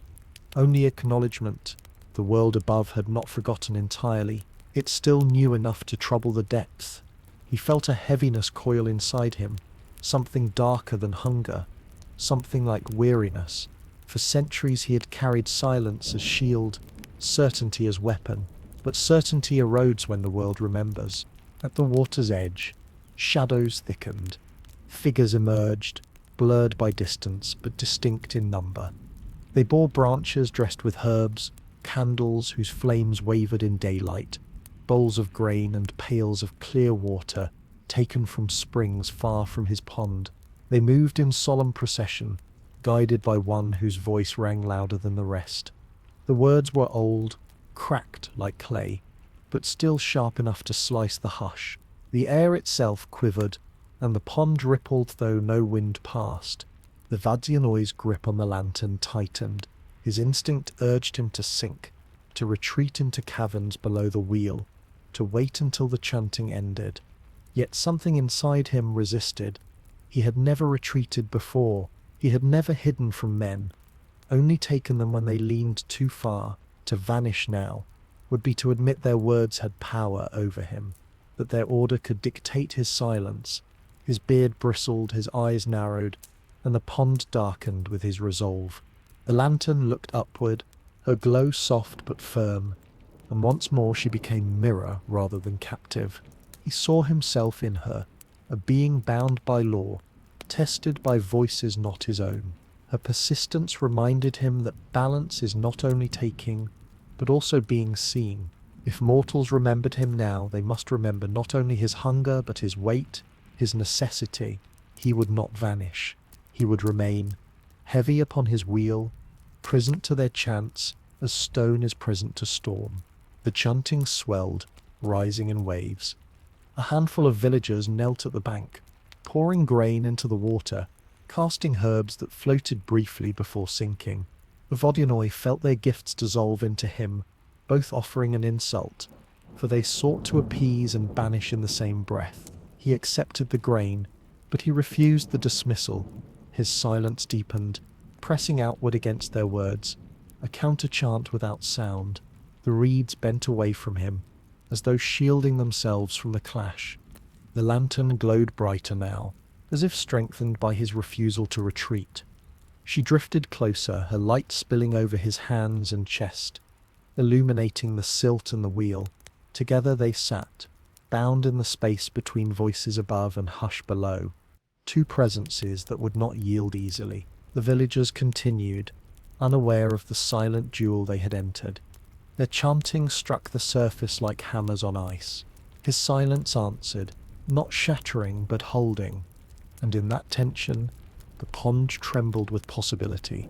only acknowledgement. The world above had not forgotten entirely. It still knew enough to trouble the depths. He felt a heaviness coil inside him, something darker than hunger, something like weariness. For centuries he had carried silence as shield, certainty as weapon, but certainty erodes when the world remembers. At the water's edge, shadows thickened. Figures emerged, blurred by distance but distinct in number. They bore branches dressed with herbs, candles whose flames wavered in daylight, bowls of grain and pails of clear water taken from springs far from his pond. They moved in solemn procession, guided by one whose voice rang louder than the rest. The words were old, cracked like clay, but still sharp enough to slice the hush. The air itself quivered, and the pond rippled though no wind passed. The Vodyanoy's grip on the lantern tightened. His instinct urged him to sink, to retreat into caverns below the wheel, to wait until the chanting ended. Yet something inside him resisted. He had never retreated before. He had never hidden from men, only taken them when they leaned too far. To vanish now would be to admit their words had power over him, that their order could dictate his silence. His beard bristled, his eyes narrowed, and the pond darkened with his resolve. The lantern looked upward, her glow soft but firm, and once more she became mirror rather than captive. He saw himself in her, a being bound by law, tested by voices not his own. Her persistence reminded him that balance is not only taking, but also being seen. If mortals remembered him now, they must remember not only his hunger, but his weight, his necessity. He would not vanish. He would remain, heavy upon his wheel, present to their chants, as stone is present to storm. The chanting swelled, rising in waves. A handful of villagers knelt at the bank, pouring grain into the water, casting herbs that floated briefly before sinking. Vodyanoy felt their gifts dissolve into him, both offering an insult, for they sought to appease and banish in the same breath. He accepted the grain, but he refused the dismissal. His silence deepened, pressing outward against their words, a counter-chant without sound. The reeds bent away from him, as though shielding themselves from the clash. The lantern glowed brighter now, as if strengthened by his refusal to retreat. She drifted closer, her light spilling over his hands and chest, illuminating the silt and the wheel. Together they sat, bound in the space between voices above and hush below, two presences that would not yield easily. The villagers continued, unaware of the silent duel they had entered. Their chanting struck the surface like hammers on ice. His silence answered, not shattering but holding, and in that tension, the pond trembled with possibility.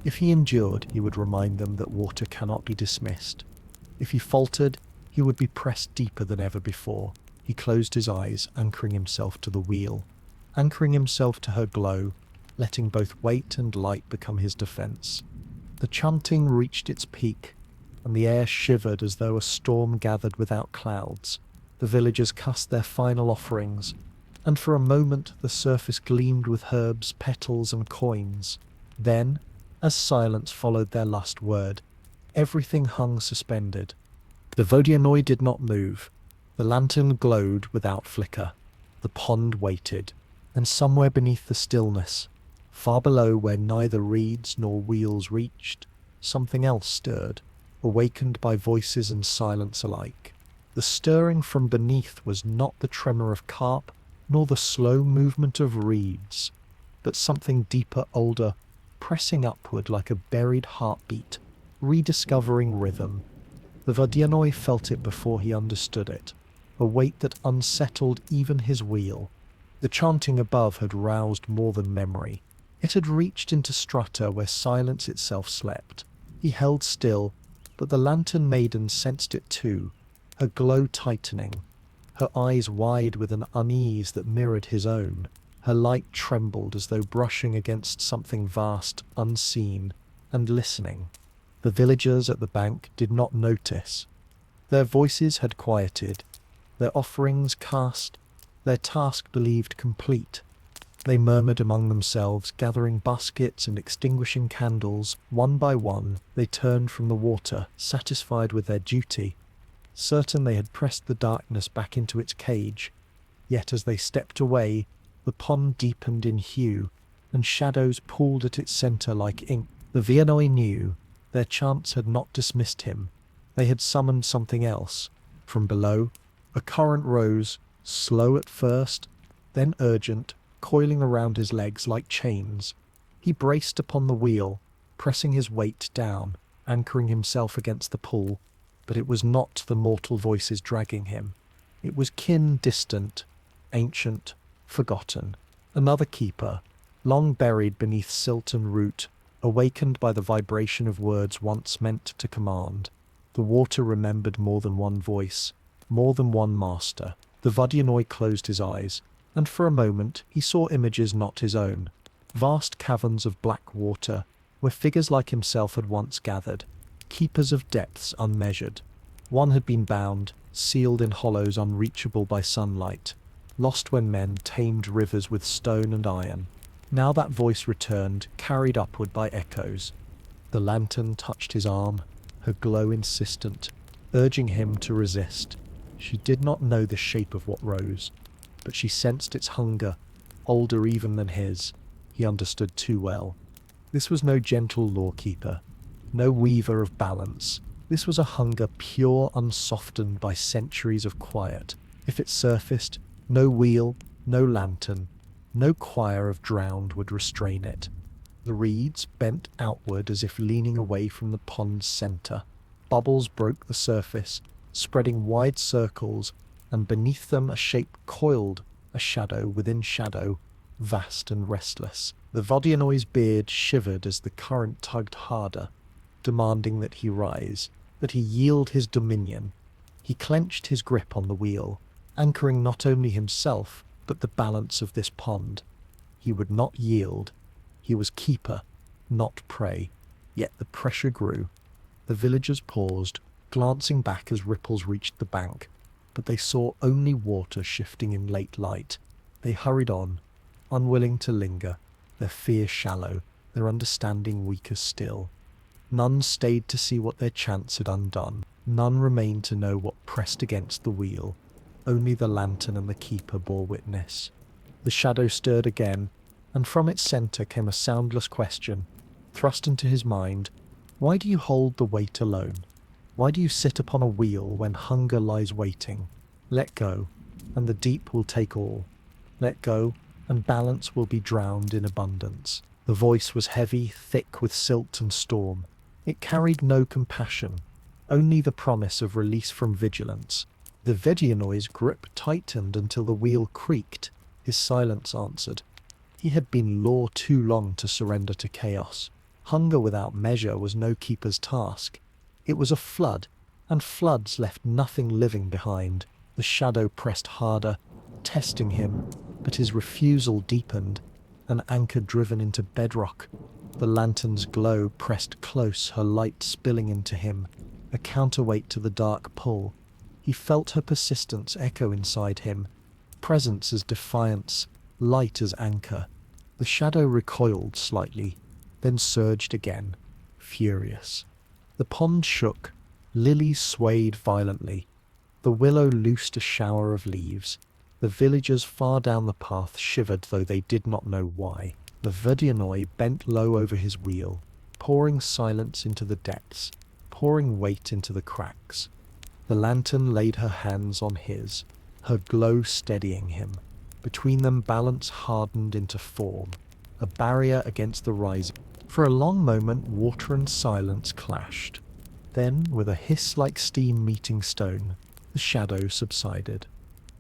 If he endured, he would remind them that water cannot be dismissed. If he faltered, he would be pressed deeper than ever before. He closed his eyes, anchoring himself to the wheel, anchoring himself to her glow, letting both weight and light become his defense. The chanting reached its peak, and the air shivered as though a storm gathered without clouds. The villagers cast their final offerings, and for a moment the surface gleamed with herbs, petals, and coins. Then, as silence followed their last word, everything hung suspended. The Vodyanoy did not move. The lantern glowed without flicker. The pond waited, and somewhere beneath the stillness, far below where neither reeds nor wheels reached, something else stirred, awakened by voices and silence alike. The stirring from beneath was not the tremor of carp, nor the slow movement of reeds, but something deeper, older, pressing upward like a buried heartbeat, rediscovering rhythm. The Vodyanoy felt it before he understood it, a weight that unsettled even his wheel. The chanting above had roused more than memory. It had reached into strata where silence itself slept. He held still, but the lantern maiden sensed it too, her glow tightening, her eyes wide with an unease that mirrored his own. Her light trembled as though brushing against something vast, unseen, and listening. The villagers at the bank did not notice. Their voices had quieted, their offerings cast, their task believed complete. They murmured among themselves, gathering baskets and extinguishing candles. One by one, they turned from the water, satisfied with their duty, certain they had pressed the darkness back into its cage. Yet as they stepped away, the pond deepened in hue, and shadows pooled at its centre like ink. The Vodyanoy knew their chance had not dismissed him. They had summoned something else. From below, a current rose, slow at first, then urgent, coiling around his legs like chains. He braced upon the wheel, pressing his weight down, anchoring himself against the pull. But it was not the mortal voices dragging him. It was kin distant, ancient, forgotten. Another keeper, long buried beneath silt and root, awakened by the vibration of words once meant to command. The water remembered more than one voice, more than one master. The Vodyanoy closed his eyes, and for a moment he saw images not his own. Vast caverns of black water, where figures like himself had once gathered, keepers of depths unmeasured. One had been bound, sealed in hollows unreachable by sunlight, lost when men tamed rivers with stone and iron. Now that voice returned, carried upward by echoes. The lantern touched his arm, her glow insistent, urging him to resist. She did not know the shape of what rose, but she sensed its hunger, older even than his. He understood too well. This was no gentle lawkeeper, no weaver of balance. This was a hunger pure, unsoftened by centuries of quiet. If it surfaced, no wheel, no lantern, no choir of drowned would restrain it. The reeds bent outward as if leaning away from the pond's centre. Bubbles broke the surface, spreading wide circles, and beneath them a shape coiled, a shadow within shadow, vast and restless. The Vodyanoy's beard shivered as the current tugged harder, demanding that he rise, that he yield his dominion. He clenched his grip on the wheel, anchoring not only himself, but the balance of this pond. He would not yield. He was keeper, not prey. Yet the pressure grew. The villagers paused, glancing back as ripples reached the bank, but they saw only water shifting in late light. They hurried on, unwilling to linger, their fear shallow, their understanding weaker still. None stayed to see what their chance had undone. None remained to know what pressed against the wheel. Only the lantern and the keeper bore witness. The shadow stirred again, and from its centre came a soundless question, thrust into his mind. Why do you hold the weight alone? Why do you sit upon a wheel when hunger lies waiting? Let go, and the deep will take all. Let go, and balance will be drowned in abundance. The voice was heavy, thick with silt and storm. It carried no compassion, only the promise of release from vigilance. The Vodyanoy's grip tightened until the wheel creaked. His silence answered. He had been law too long to surrender to chaos. Hunger without measure was no keeper's task. It was a flood, and floods left nothing living behind. The shadow pressed harder, testing him, but his refusal deepened, an anchor driven into bedrock. The lantern's glow pressed close, her light spilling into him, a counterweight to the dark pull. He felt her persistence echo inside him, presence as defiance, light as anchor. The shadow recoiled slightly, then surged again, furious. The pond shook, lilies swayed violently. The willow loosed a shower of leaves. The villagers far down the path shivered, though they did not know why. The Vodyanoy bent low over his wheel, pouring silence into the depths, pouring weight into the cracks. The lantern laid her hands on his, her glow steadying him. Between them balance hardened into form, a barrier against the rising. For a long moment water and silence clashed. Then, with a hiss like steam meeting stone, the shadow subsided.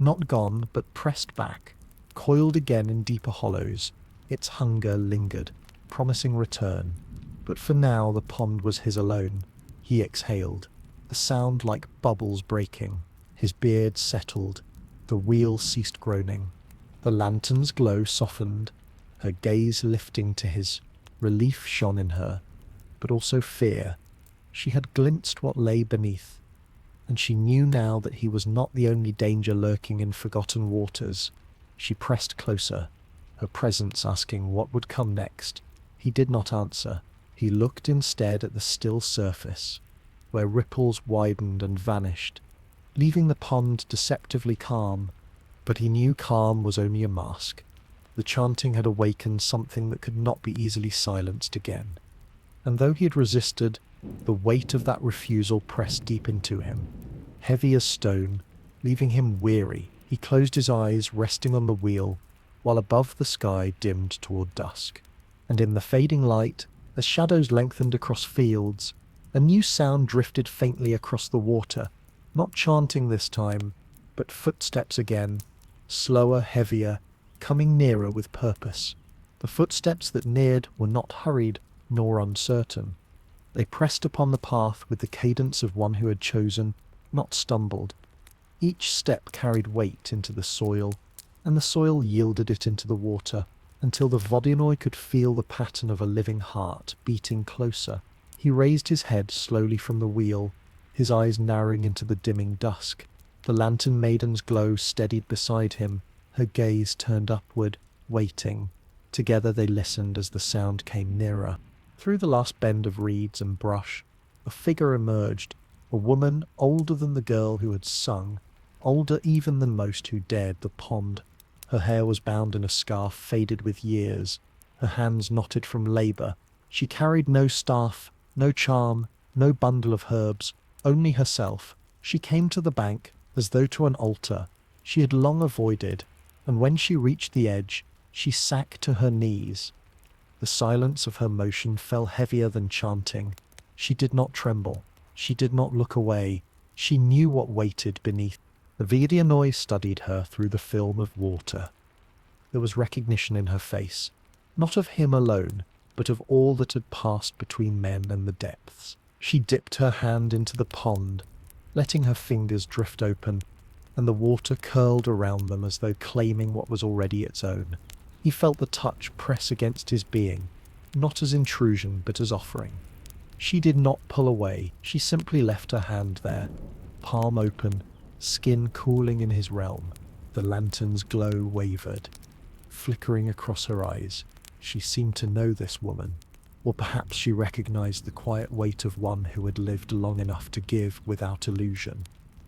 Not gone, but pressed back, coiled again in deeper hollows. Its hunger lingered, promising return. But for now the pond was his alone. He exhaled, a sound like bubbles breaking. His beard settled. The wheel ceased groaning. The lantern's glow softened, her gaze lifting to his. Relief shone in her, but also fear. She had glimpsed what lay beneath, and she knew now that he was not the only danger lurking in forgotten waters. She pressed closer, her presence asking what would come next. He did not answer. He looked instead at the still surface, where ripples widened and vanished, leaving the pond deceptively calm. But he knew calm was only a mask. The chanting had awakened something that could not be easily silenced again. and though he had resisted, the weight of that refusal pressed deep into him, heavy as stone, leaving him weary. He closed his eyes, resting on the wheel, while above the sky dimmed toward dusk. And in the fading light, as shadows lengthened across fields, a new sound drifted faintly across the water, not chanting this time, but footsteps again, slower, heavier, coming nearer with purpose. The footsteps that neared were not hurried nor uncertain. They pressed upon the path with the cadence of one who had chosen, not stumbled. Each step carried weight into the soil, and the soil yielded it into the water, until the Vodyanoy could feel the pattern of a living heart beating closer. He raised his head slowly from the wheel, his eyes narrowing into the dimming dusk. The lantern maiden's glow steadied beside him, her gaze turned upward, waiting. Together they listened as the sound came nearer. Through the last bend of reeds and brush, a figure emerged, a woman older than the girl who had sung, older even than most who dared the pond. Her hair was bound in a scarf faded with years, her hands knotted from labour. She carried no staff, no charm, no bundle of herbs, only herself. She came to the bank, as though to an altar she had long avoided, and when she reached the edge, she sank to her knees. The silence of her motion fell heavier than chanting. She did not tremble. She did not look away. She knew what waited beneath. The Vodyanoy studied her through the film of water. There was recognition in her face, not of him alone, but of all that had passed between men and the depths. She dipped her hand into the pond, letting her fingers drift open, and the water curled around them as though claiming what was already its own. He felt the touch press against his being, not as intrusion but as offering. She did not pull away, she simply left her hand there, palm open, skin cooling in his realm. The lantern's glow wavered, flickering across her eyes. She seemed to know this woman, or perhaps she recognized the quiet weight of one who had lived long enough to give without illusion.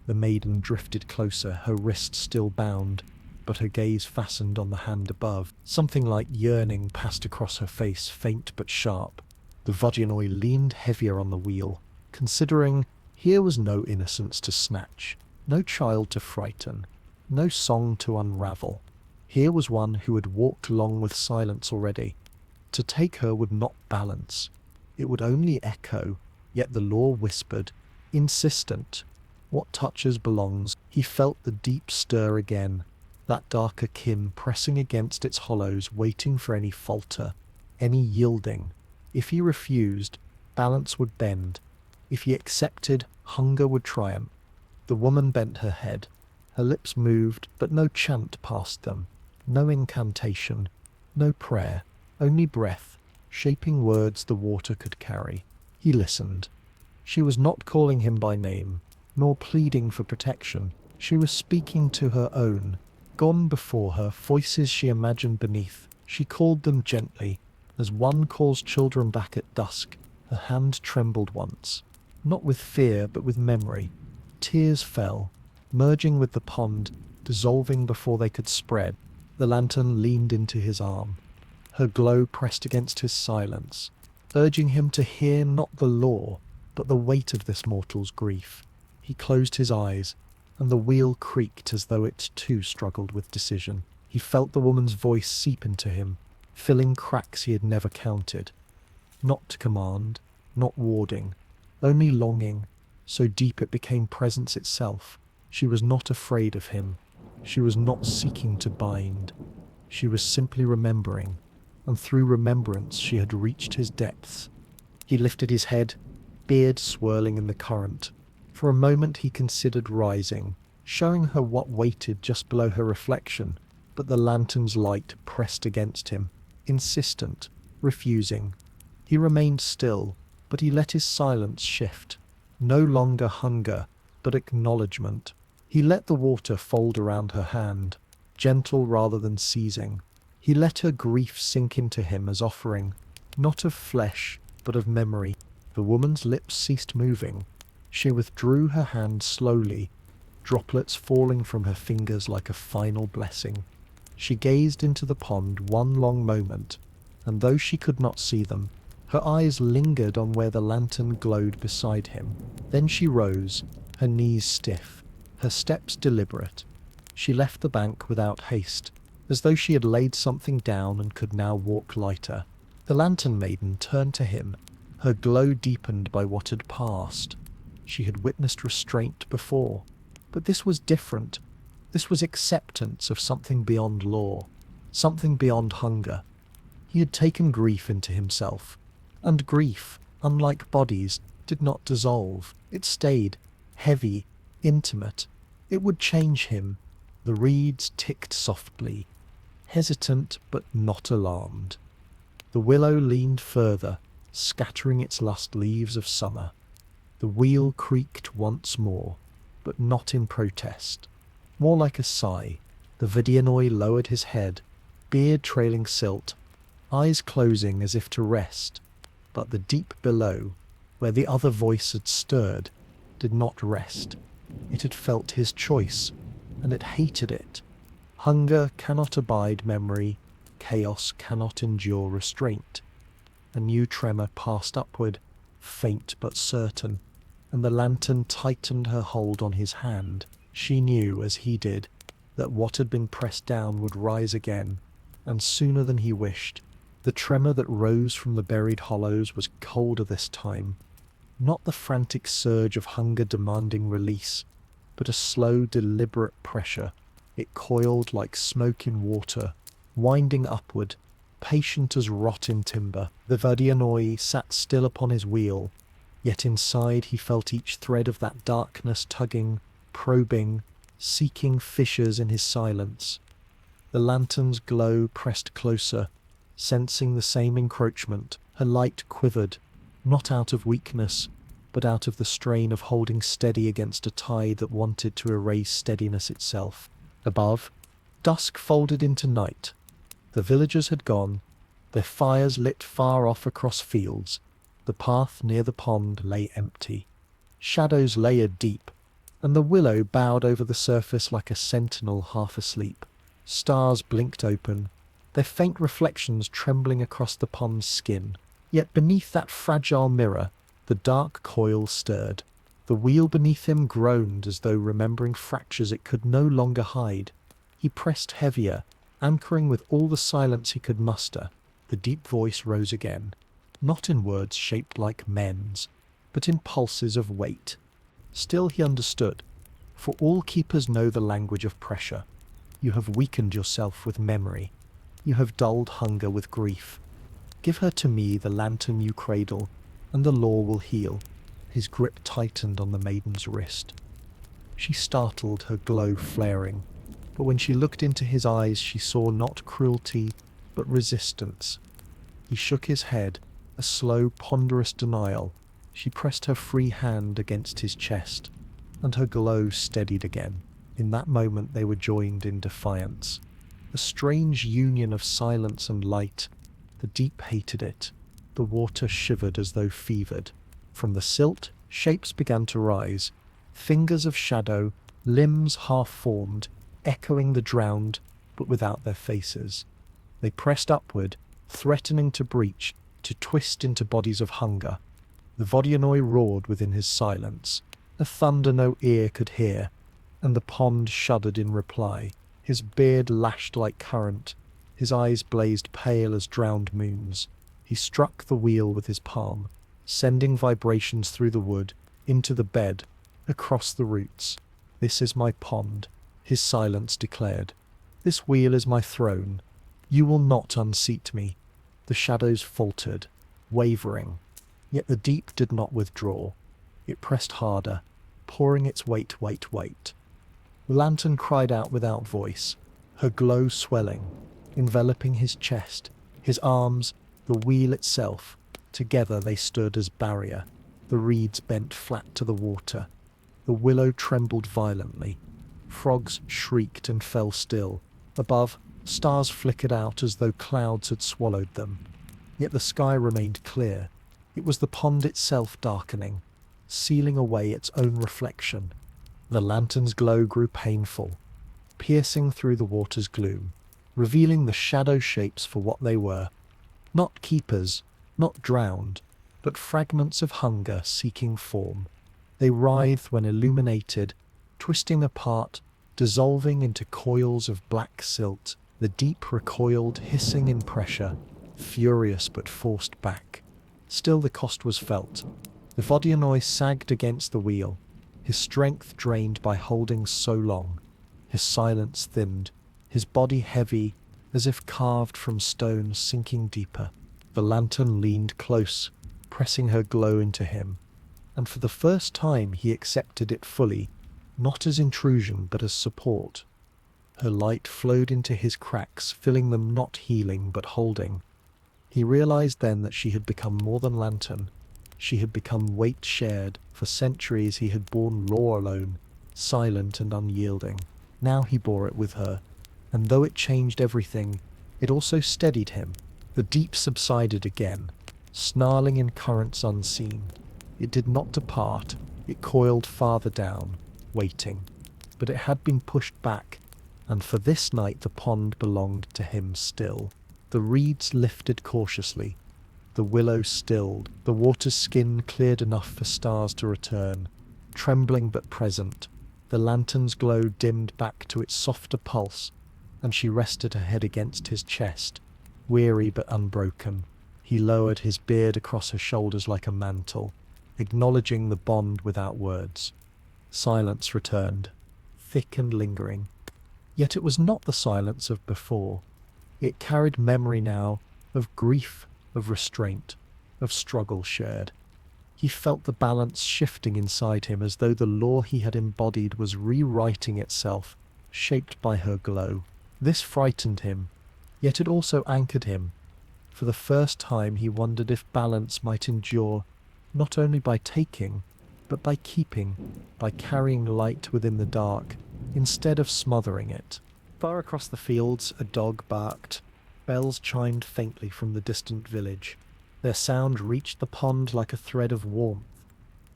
The maiden drifted closer, her wrist still bound, but her gaze fastened on the hand above. Something like yearning passed across her face, faint but sharp. The Vodyanoy leaned heavier on the wheel, considering here was no innocence to snatch, no child to frighten, no song to unravel. Here was one who had walked long with silence already. To take her would not balance. It would only echo, yet the law whispered, insistent. What touches belongs. He felt the deep stir again, that darker kin pressing against its hollows, waiting for any falter, any yielding. If he refused, balance would bend. If he accepted, hunger would triumph. The woman bent her head. Her lips moved, but no chant passed them, no incantation, no prayer, only breath, shaping words the water could carry. He listened. She was not calling him by name, nor pleading for protection. She was speaking to her own, gone before her, voices she imagined beneath. She called them gently, as one calls children back at dusk. Her hand trembled once, not with fear, but with memory. Tears fell, merging with the pond, dissolving before they could spread. The lantern leaned into his arm. Her glow pressed against his silence, urging him to hear not the law, but the weight of this mortal's grief. He closed his eyes, and the wheel creaked as though it too struggled with decision. He felt the woman's voice seep into him, filling cracks he had never counted. Not command, not warding, only longing, so deep it became presence itself. She was not afraid of him. She was not seeking to bind. She was simply remembering, and through remembrance she had reached his depths. He lifted his head, beard swirling in the current. For a moment he considered rising, showing her what waited just below her reflection, but the lantern's light pressed against him, insistent, refusing. He remained still, but he let his silence shift. No longer hunger, but acknowledgement. He let the water fold around her hand, gentle rather than seizing. He let her grief sink into him as offering, not of flesh, but of memory. The woman's lips ceased moving. She withdrew her hand slowly, droplets falling from her fingers like a final blessing. She gazed into the pond one long moment, and though she could not see them, Her eyes lingered on where the lantern glowed beside him. Then she rose, her knees stiff, her steps deliberate. She left the bank without haste, as though she had laid something down and could now walk lighter. The lantern maiden turned to him, her glow deepened by what had passed. She had witnessed restraint before, but this was different. This was acceptance of something beyond law, something beyond hunger. He had taken grief into himself, and grief, unlike bodies, did not dissolve. It stayed, heavy, intimate. It would change him. The reeds ticked softly, hesitant but not alarmed. The willow leaned further, scattering its last leaves of summer. The wheel creaked once more, but not in protest. More like a sigh. The Vodyanoy lowered his head, beard trailing silt, eyes closing as if to rest. But the deep below, where the other voice had stirred, did not rest. It had felt his choice, and it hated it. Hunger cannot abide memory, chaos cannot endure restraint. A new tremor passed upward, faint but certain, and the lantern tightened her hold on his hand. She knew, as he did, that what had been pressed down would rise again, and sooner than he wished. The tremor that rose from the buried hollows was colder this time, not the frantic surge of hunger demanding release, but a slow, deliberate pressure. It coiled like smoke in water, winding upward, patient as rot in timber. The Vodyanoy sat still upon his wheel, yet inside he felt each thread of that darkness tugging, probing, seeking fissures in his silence. The lantern's glow pressed closer, sensing the same encroachment. Her light quivered, not out of weakness, but out of the strain of holding steady against a tide that wanted to erase steadiness itself. Above, dusk folded into night. The villagers had gone, their fires lit far off across fields. The path near the pond lay empty. Shadows layered deep, and the willow bowed over the surface like a sentinel half asleep. Stars blinked open, their faint reflections trembling across the pond's skin. Yet beneath that fragile mirror, the dark coil stirred. The wheel beneath him groaned as though remembering fractures it could no longer hide. He pressed heavier, anchoring with all the silence he could muster. The deep voice rose again, not in words shaped like men's, but in pulses of weight. Still he understood, for all keepers know the language of pressure. You have weakened yourself with memory. You have dulled hunger with grief. Give her to me, the lantern you cradle, and the law will heal. His grip tightened on the maiden's wrist. She startled, her glow flaring, but when she looked into his eyes she saw not cruelty, but resistance. He shook his head, a slow, ponderous denial. She pressed her free hand against his chest, and her glow steadied again. In that moment they were joined in defiance. A strange union of silence and light. The deep hated it. The water shivered as though fevered. From the silt, shapes began to rise. Fingers of shadow, limbs half-formed, echoing the drowned, but without their faces. They pressed upward, threatening to breach, to twist into bodies of hunger. The Vodyanoy roared within his silence, a thunder no ear could hear, and the pond shuddered in reply. His beard lashed like current, his eyes blazed pale as drowned moons. He struck the wheel with his palm, sending vibrations through the wood, into the bed, across the roots. "This is my pond," his silence declared. "This wheel is my throne. You will not unseat me." The shadows faltered, wavering, yet the deep did not withdraw. It pressed harder, pouring its weight. The lantern cried out without voice, her glow swelling, enveloping his chest, his arms, the wheel itself. Together they stood as barrier. The reeds bent flat to the water. The willow trembled violently. Frogs shrieked and fell still. Above, stars flickered out as though clouds had swallowed them. Yet the sky remained clear. It was the pond itself darkening, sealing away its own reflection. The lantern's glow grew painful, piercing through the water's gloom, revealing the shadow shapes for what they were. Not keepers, not drowned, but fragments of hunger seeking form. They writhe when illuminated, twisting apart, dissolving into coils of black silt. The deep recoiled, hissing in pressure, furious but forced back. Still the cost was felt. The Vodyanoy sagged against the wheel, his strength drained by holding so long, his silence thinned, his body heavy, as if carved from stone sinking deeper. The lantern leaned close, pressing her glow into him, and for the first time he accepted it fully, not as intrusion but as support. Her light flowed into his cracks, filling them not healing but holding. He realized then that she had become more than lantern. She had become weight shared. For centuries he had borne raw alone, silent and unyielding. Now he bore it with her, and though it changed everything, it also steadied him. The deep subsided again, snarling in currents unseen. It did not depart, it coiled farther down, waiting. But it had been pushed back, and for this night the pond belonged to him still. The reeds lifted cautiously, the willow stilled, the water's skin cleared enough for stars to return, trembling but present. The lantern's glow dimmed back to its softer pulse, and she rested her head against his chest, weary but unbroken. He lowered his beard across her shoulders like a mantle, acknowledging the bond without words. Silence returned, thick and lingering. Yet it was not the silence of before. It carried memory now, of grief, of restraint, of struggle shared. He felt the balance shifting inside him as though the law he had embodied was rewriting itself, shaped by her glow. This frightened him, yet it also anchored him. For the first time he wondered if balance might endure, not only by taking, but by keeping, by carrying light within the dark, instead of smothering it. Far across the fields a dog barked. Bells chimed faintly from the distant village. Their sound reached the pond like a thread of warmth.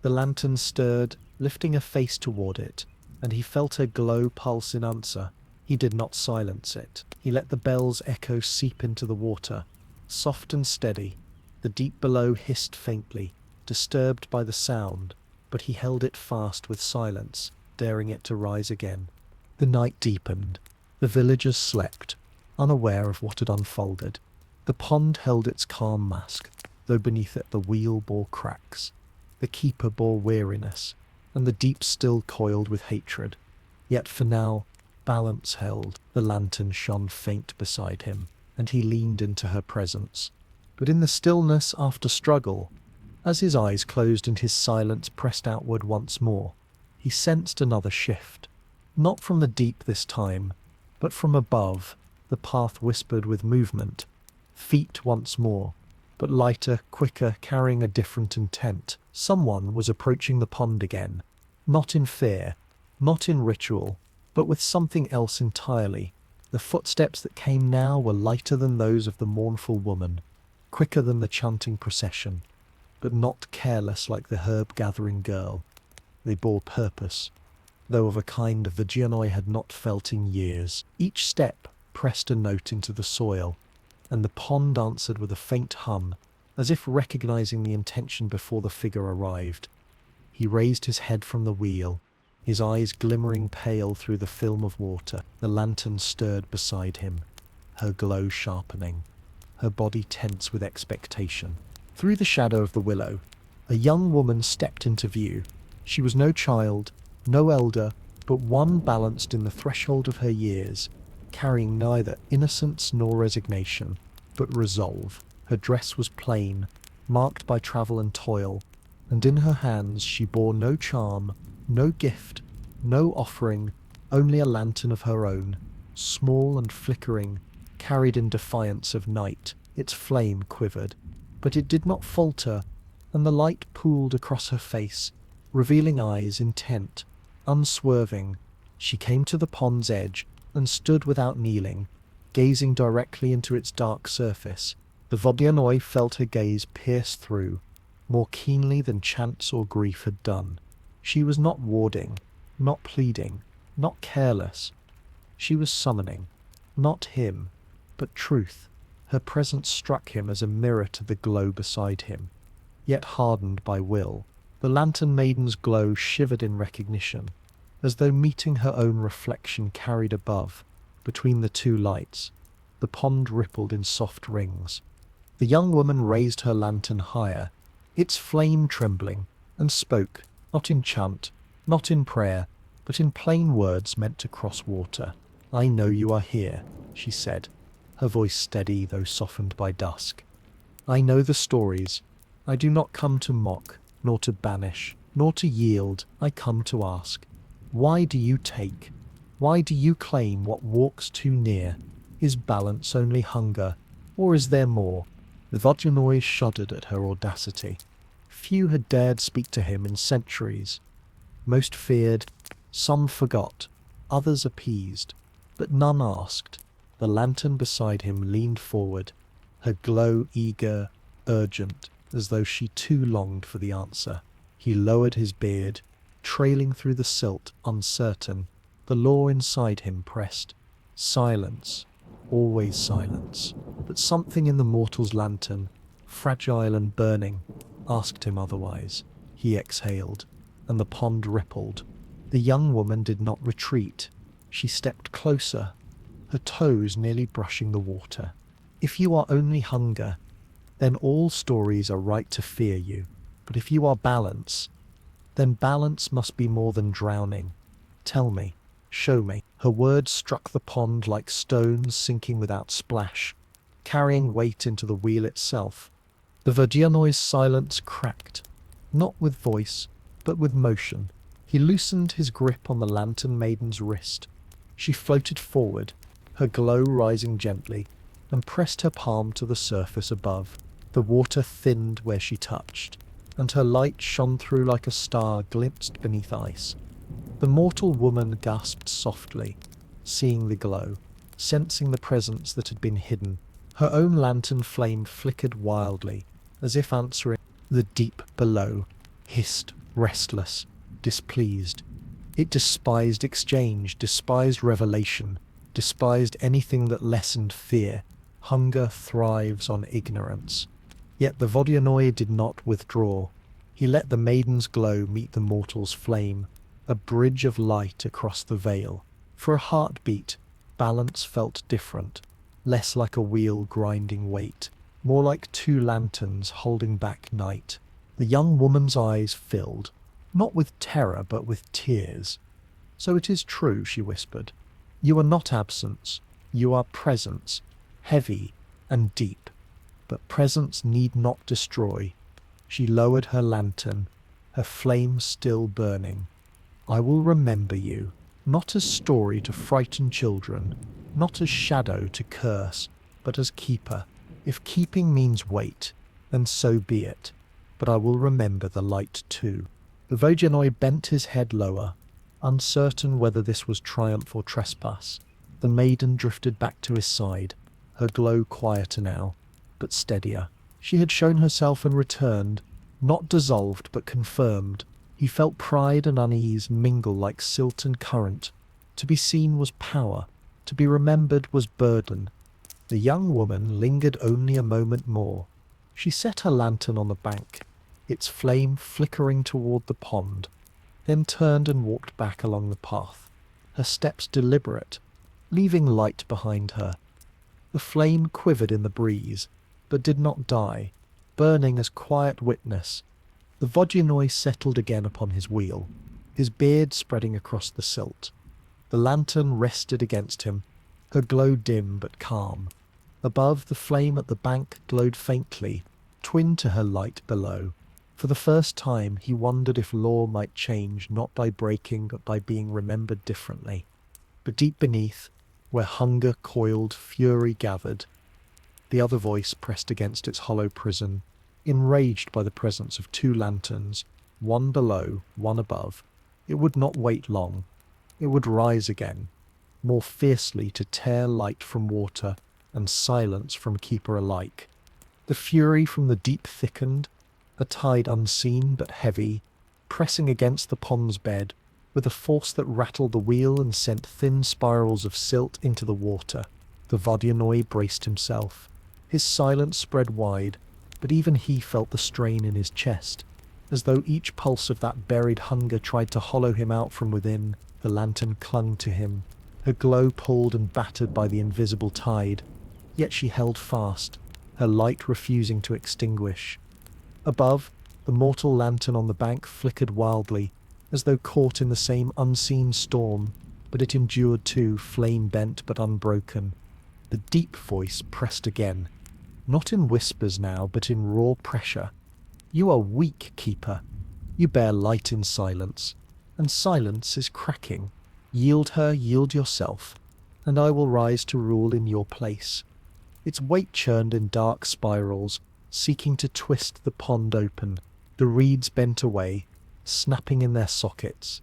The lantern stirred, lifting a face toward it, and he felt her glow pulse in answer. He did not silence it. He let the bell's echo seep into the water, soft and steady. The deep below hissed faintly, disturbed by the sound, but he held it fast with silence, daring it to rise again. The night deepened. The villagers slept, unaware of what had unfolded. The pond held its calm mask, though beneath it the wheel bore cracks. The keeper bore weariness, and the deep still coiled with hatred. Yet for now, balance held. The lantern shone faint beside him, and he leaned into her presence. But in the stillness after struggle, as his eyes closed and his silence pressed outward once more, he sensed another shift. Not from the deep this time, but from above. The path whispered with movement. Feet once more, but lighter, quicker, carrying a different intent. Someone was approaching the pond again, not in fear, not in ritual, but with something else entirely. The footsteps that came now were lighter than those of the mournful woman, quicker than the chanting procession, but not careless like the herb-gathering girl. They bore purpose, though of a kind Vodyanoy had not felt in years. Each step pressed a note into the soil, and the pond answered with a faint hum, as if recognizing the intention before the figure arrived. He raised his head from the wheel, his eyes glimmering pale through the film of water. The lantern stirred beside him, her glow sharpening, her body tense with expectation. Through the shadow of the willow, a young woman stepped into view. She was no child, no elder, but one balanced in the threshold of her years, carrying neither innocence nor resignation, but resolve. Her dress was plain, marked by travel and toil, and in her hands she bore no charm, no gift, no offering, only a lantern of her own, small and flickering, carried in defiance of night. Its flame quivered, but it did not falter, and the light pooled across her face, revealing eyes intent, unswerving. She came to the pond's edge and stood without kneeling, gazing directly into its dark surface. The Vodyanoy felt her gaze pierce through, more keenly than chance or grief had done. She was not warding, not pleading, not careless. She was summoning, not him, but truth. Her presence struck him as a mirror to the glow beside him. Yet hardened by will, the lantern maiden's glow shivered in recognition, as though meeting her own reflection carried above. Between the two lights, the pond rippled in soft rings. The young woman raised her lantern higher, its flame trembling, and spoke, not in chant, not in prayer, but in plain words meant to cross water. "I know you are here," she said, her voice steady though softened by dusk. "I know the stories. I do not come to mock, nor to banish, nor to yield. I come to ask. Why do you take? Why do you claim what walks too near? Is balance only hunger, or is there more?" The Vodyanoy shuddered at her audacity. Few had dared speak to him in centuries. Most feared, some forgot, others appeased, but none asked. The lantern beside him leaned forward, her glow eager, urgent, as though she too longed for the answer. He lowered his beard, trailing through the silt, uncertain. The law inside him pressed. Silence, always silence. But something in the mortal's lantern, fragile and burning, asked him otherwise. He exhaled, and the pond rippled. The young woman did not retreat. She stepped closer, her toes nearly brushing the water. "If you are only hunger, then all stories are right to fear you. But if you are balance, then balance must be more than drowning. Tell me, show me." Her words struck the pond like stones sinking without splash, carrying weight into the wheel itself. The Vodyanoy's silence cracked, not with voice, but with motion. He loosened his grip on the lantern maiden's wrist. She floated forward, her glow rising gently, and pressed her palm to the surface above. The water thinned where she touched, and her light shone through like a star glimpsed beneath ice. The mortal woman gasped softly, seeing the glow, sensing the presence that had been hidden. Her own lantern flame flickered wildly, as if answering. The deep below hissed, restless, displeased. It despised exchange, despised revelation, despised anything that lessened fear. Hunger thrives on ignorance. Yet the Vodyanoy did not withdraw. He let the maiden's glow meet the mortal's flame, a bridge of light across the veil. For a heartbeat, balance felt different, less like a wheel grinding weight, more like two lanterns holding back night. The young woman's eyes filled, not with terror but with tears. "So it is true," she whispered. "You are not absence, you are presence, heavy and deep. But presence need not destroy." She lowered her lantern, her flame still burning. "I will remember you, not as story to frighten children, not as shadow to curse, but as keeper. If keeping means wait, then so be it. But I will remember the light too." The Vodyanoy bent his head lower, uncertain whether this was triumph or trespass. The maiden drifted back to his side, her glow quieter now, but steadier. She had shown herself and returned, not dissolved but confirmed. He felt pride and unease mingle like silt and current. To be seen was power, to be remembered was burden. The young woman lingered only a moment more. She set her lantern on the bank, its flame flickering toward the pond, then turned and walked back along the path, her steps deliberate, leaving light behind her. The flame quivered in the breeze, but did not die, burning as quiet witness. The Vodyanoy settled again upon his wheel, his beard spreading across the silt. The lantern rested against him, her glow dim but calm. Above, the flame at the bank glowed faintly, twin to her light below. For the first time, he wondered if law might change not by breaking but by being remembered differently. But deep beneath, where hunger coiled, fury gathered. The other voice pressed against its hollow prison, enraged by the presence of two lanterns, one below, one above. It would not wait long. It would rise again, more fiercely to tear light from water and silence from keeper alike. The fury from the deep thickened, a tide unseen but heavy, pressing against the pond's bed, with a force that rattled the wheel and sent thin spirals of silt into the water. The Vodyanoy braced himself, His silence spread wide, but even he felt the strain in his chest, as though each pulse of that buried hunger tried to hollow him out from within. The lantern clung to him, her glow pulled and battered by the invisible tide, yet she held fast, her light refusing to extinguish. Above, the mortal lantern on the bank flickered wildly, as though caught in the same unseen storm, but it endured too, flame-bent but unbroken. The deep voice pressed again, not in whispers now, but in raw pressure. "You are weak, Keeper. You bear light in silence, and silence is cracking. Yield her, yield yourself, and I will rise to rule in your place." Its weight churned in dark spirals, seeking to twist the pond open. The reeds bent away, snapping in their sockets.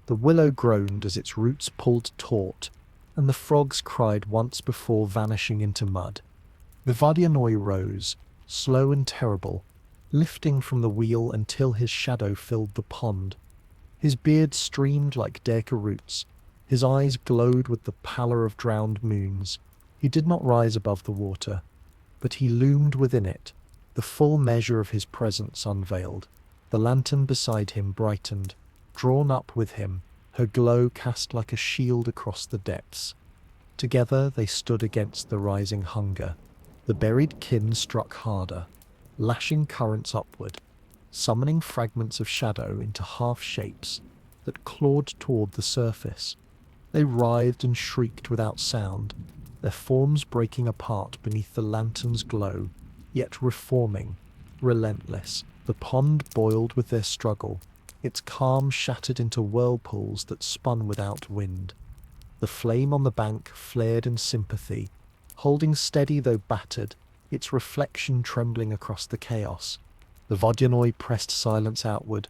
The willow groaned as its roots pulled taut, and the frogs cried once before vanishing into mud. The Vodyanoy rose, slow and terrible, lifting from the wheel until his shadow filled the pond. His beard streamed like Derka roots. His eyes glowed with the pallor of drowned moons. He did not rise above the water, but he loomed within it, the full measure of his presence unveiled. The lantern beside him brightened, drawn up with him, her glow cast like a shield across the depths. Together they stood against the rising hunger. The buried kin struck harder, lashing currents upward, summoning fragments of shadow into half-shapes that clawed toward the surface. They writhed and shrieked without sound, their forms breaking apart beneath the lantern's glow, yet reforming, relentless. The pond boiled with their struggle, its calm shattered into whirlpools that spun without wind. The flame on the bank flared in sympathy, holding steady though battered, its reflection trembling across the chaos. The Vodyanoy pressed silence outward,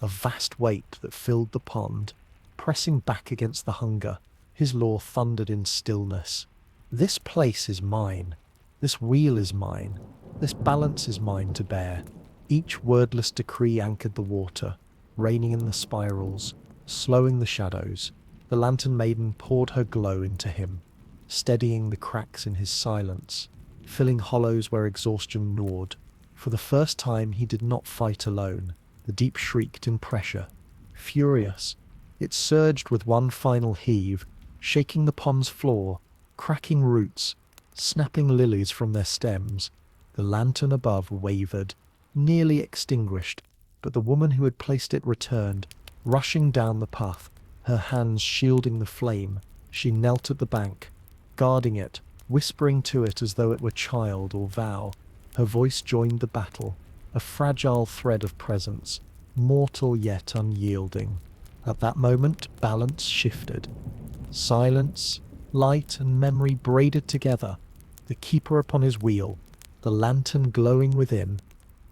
a vast weight that filled the pond, pressing back against the hunger. His law thundered in stillness. "This place is mine. This wheel is mine. This balance is mine to bear." Each wordless decree anchored the water, reining in the spirals, slowing the shadows. The lantern maiden poured her glow into him, steadying the cracks in his silence, filling hollows where exhaustion gnawed. For the first time he did not fight alone. The deep shrieked in pressure. Furious, it surged with one final heave, shaking the pond's floor, cracking roots, snapping lilies from their stems. The lantern above wavered, nearly extinguished, but the woman who had placed it returned, rushing down the path, her hands shielding the flame. She knelt at the bank, guarding it, whispering to it as though it were child or vow. Her voice joined the battle, a fragile thread of presence, mortal yet unyielding. At that moment, balance shifted. Silence, light, and memory braided together, the keeper upon his wheel, the lantern glowing within,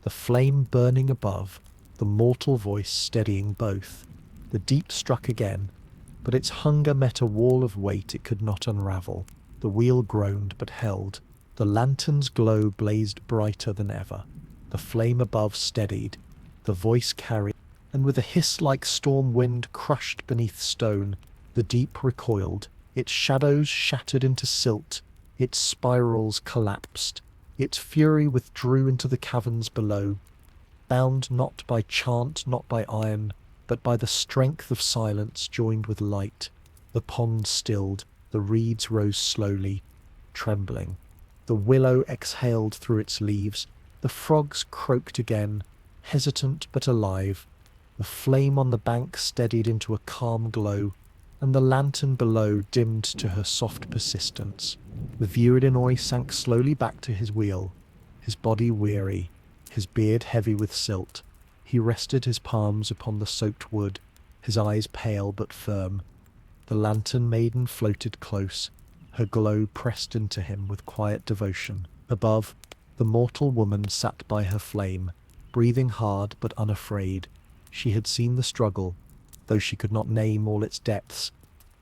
the flame burning above, the mortal voice steadying both. The deep struck again, but its hunger met a wall of weight it could not unravel. The wheel groaned but held. The lantern's glow blazed brighter than ever. The flame above steadied, the voice carried, and with a hiss like storm wind crushed beneath stone, the deep recoiled. Its shadows shattered into silt, its spirals collapsed. Its fury withdrew into the caverns below, bound not by chant, not by iron, but by the strength of silence joined with light. The pond stilled, the reeds rose slowly, trembling. The willow exhaled through its leaves, the frogs croaked again, hesitant but alive. The flame on the bank steadied into a calm glow, and the lantern below dimmed to her soft persistence. The Vodyanoy sank slowly back to his wheel, his body weary, his beard heavy with silt. He rested his palms upon the soaked wood, his eyes pale but firm. The lantern maiden floated close, her glow pressed into him with quiet devotion. Above, the mortal woman sat by her flame, breathing hard but unafraid. She had seen the struggle, though she could not name all its depths,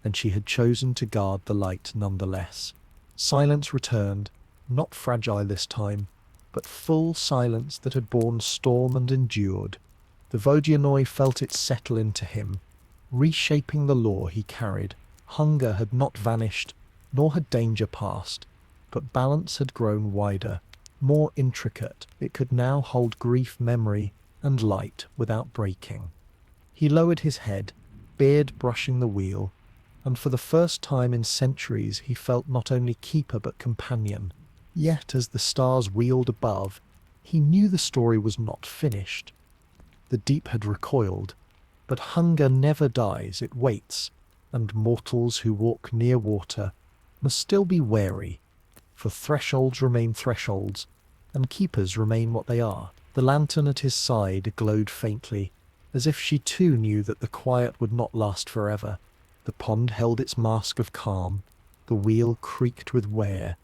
and she had chosen to guard the light nonetheless. Silence returned, not fragile this time, but full silence that had borne storm and endured. The Vodyanoy felt it settle into him, reshaping the law he carried. Hunger had not vanished, nor had danger passed. but balance had grown wider, more intricate. It could now hold grief, memory, and light without breaking. He lowered his head, beard brushing the wheel, and for the first time in centuries he felt not only keeper but companion. Yet as the stars wheeled above, he knew the story was not finished. The deep had recoiled, but hunger never dies, it waits, and mortals who walk near water must still be wary, for thresholds remain thresholds, and keepers remain what they are. The lantern at his side glowed faintly, as if she too knew that the quiet would not last forever. The pond held its mask of calm, the wheel creaked with wear,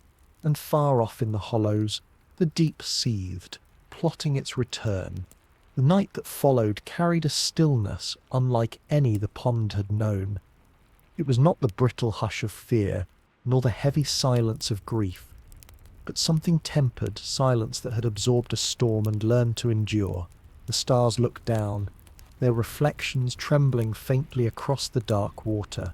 and far off in the hollows the deep seethed, plotting its return. The night that followed carried a stillness unlike any the pond had known. It was not the brittle hush of fear, nor the heavy silence of grief, but something tempered, silence that had absorbed a storm and learned to endure. The stars looked down, their reflections trembling faintly across the dark water,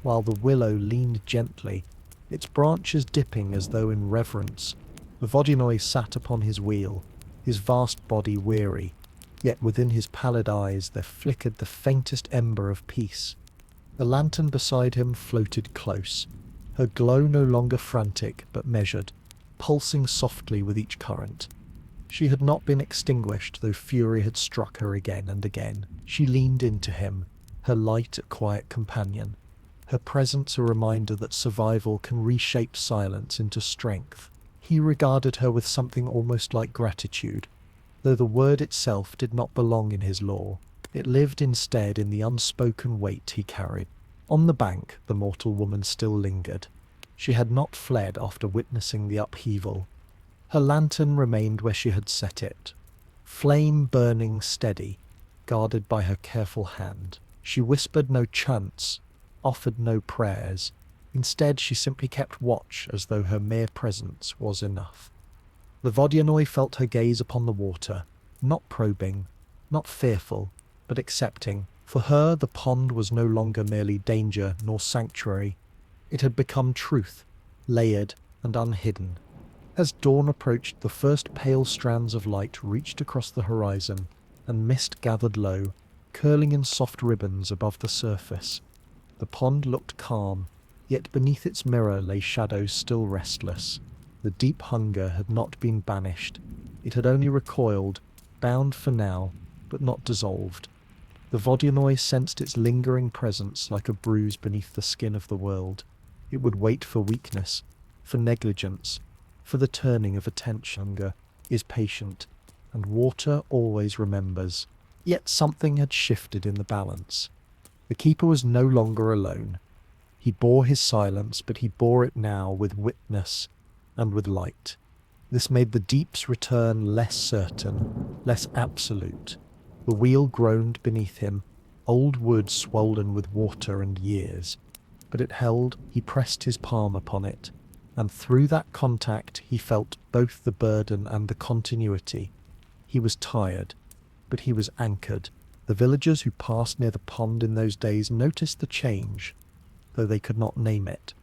while the willow leaned gently, its branches dipping as though in reverence. The Vodyanoy sat upon his wheel, his vast body weary, yet within his pallid eyes there flickered the faintest ember of peace. The lantern beside him floated close, her glow no longer frantic but measured, pulsing softly with each current. She had not been extinguished, though fury had struck her again and again. She leaned into him, her light a quiet companion, her presence a reminder that survival can reshape silence into strength. He regarded her with something almost like gratitude, though the word itself did not belong in his lore. It lived instead in the unspoken weight he carried. On the bank, the mortal woman still lingered. She had not fled after witnessing the upheaval. Her lantern remained where she had set it, flame burning steady, guarded by her careful hand. She whispered no chants, offered no prayers. Instead, she simply kept watch as though her mere presence was enough. The Vodyanoy felt her gaze upon the water, not probing, not fearful, but accepting. For her, the pond was no longer merely danger nor sanctuary. It had become truth, layered and unhidden. As dawn approached, the first pale strands of light reached across the horizon, and mist gathered low, curling in soft ribbons above the surface. The pond looked calm, yet beneath its mirror lay shadows still restless. The deep hunger had not been banished. It had only recoiled, bound for now, but not dissolved. The Vodyanoy sensed its lingering presence like a bruise beneath the skin of the world. It would wait for weakness, for negligence, for the turning of attention. Hunger is patient, and water always remembers. Yet something had shifted in the balance. The keeper was no longer alone. He bore his silence, but he bore it now with witness and with light. This made the deep's return less certain, less absolute. The wheel groaned beneath him, old wood swollen with water and years. But it held. He pressed his palm upon it, and through that contact he felt both the burden and the continuity. He was tired, but he was anchored. The villagers who passed near the pond in those days noticed the change, though they could not name it.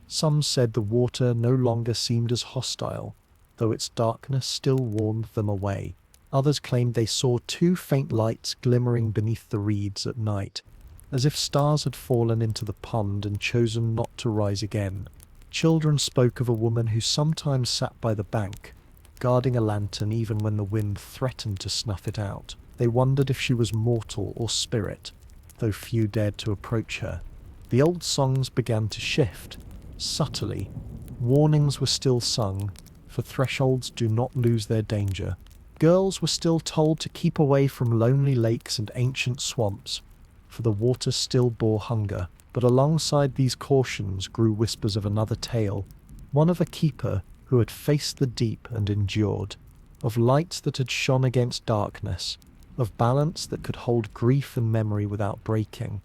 Some said the water no longer seemed as hostile, though its darkness still warned them away. Others claimed they saw two faint lights glimmering beneath the reeds at night, as if stars had fallen into the pond and chosen not to rise again. Children spoke of a woman who sometimes sat by the bank, guarding a lantern even when the wind threatened to snuff it out. They wondered if she was mortal or spirit, though few dared to approach her. The old songs began to shift, subtly. Warnings were still sung, for thresholds do not lose their danger. Girls were still told to keep away from lonely lakes and ancient swamps, for the water still bore hunger. But alongside these cautions grew whispers of another tale, one of a keeper who had faced the deep and endured, of lights that had shone against darkness, of balance that could hold grief and memory without breaking.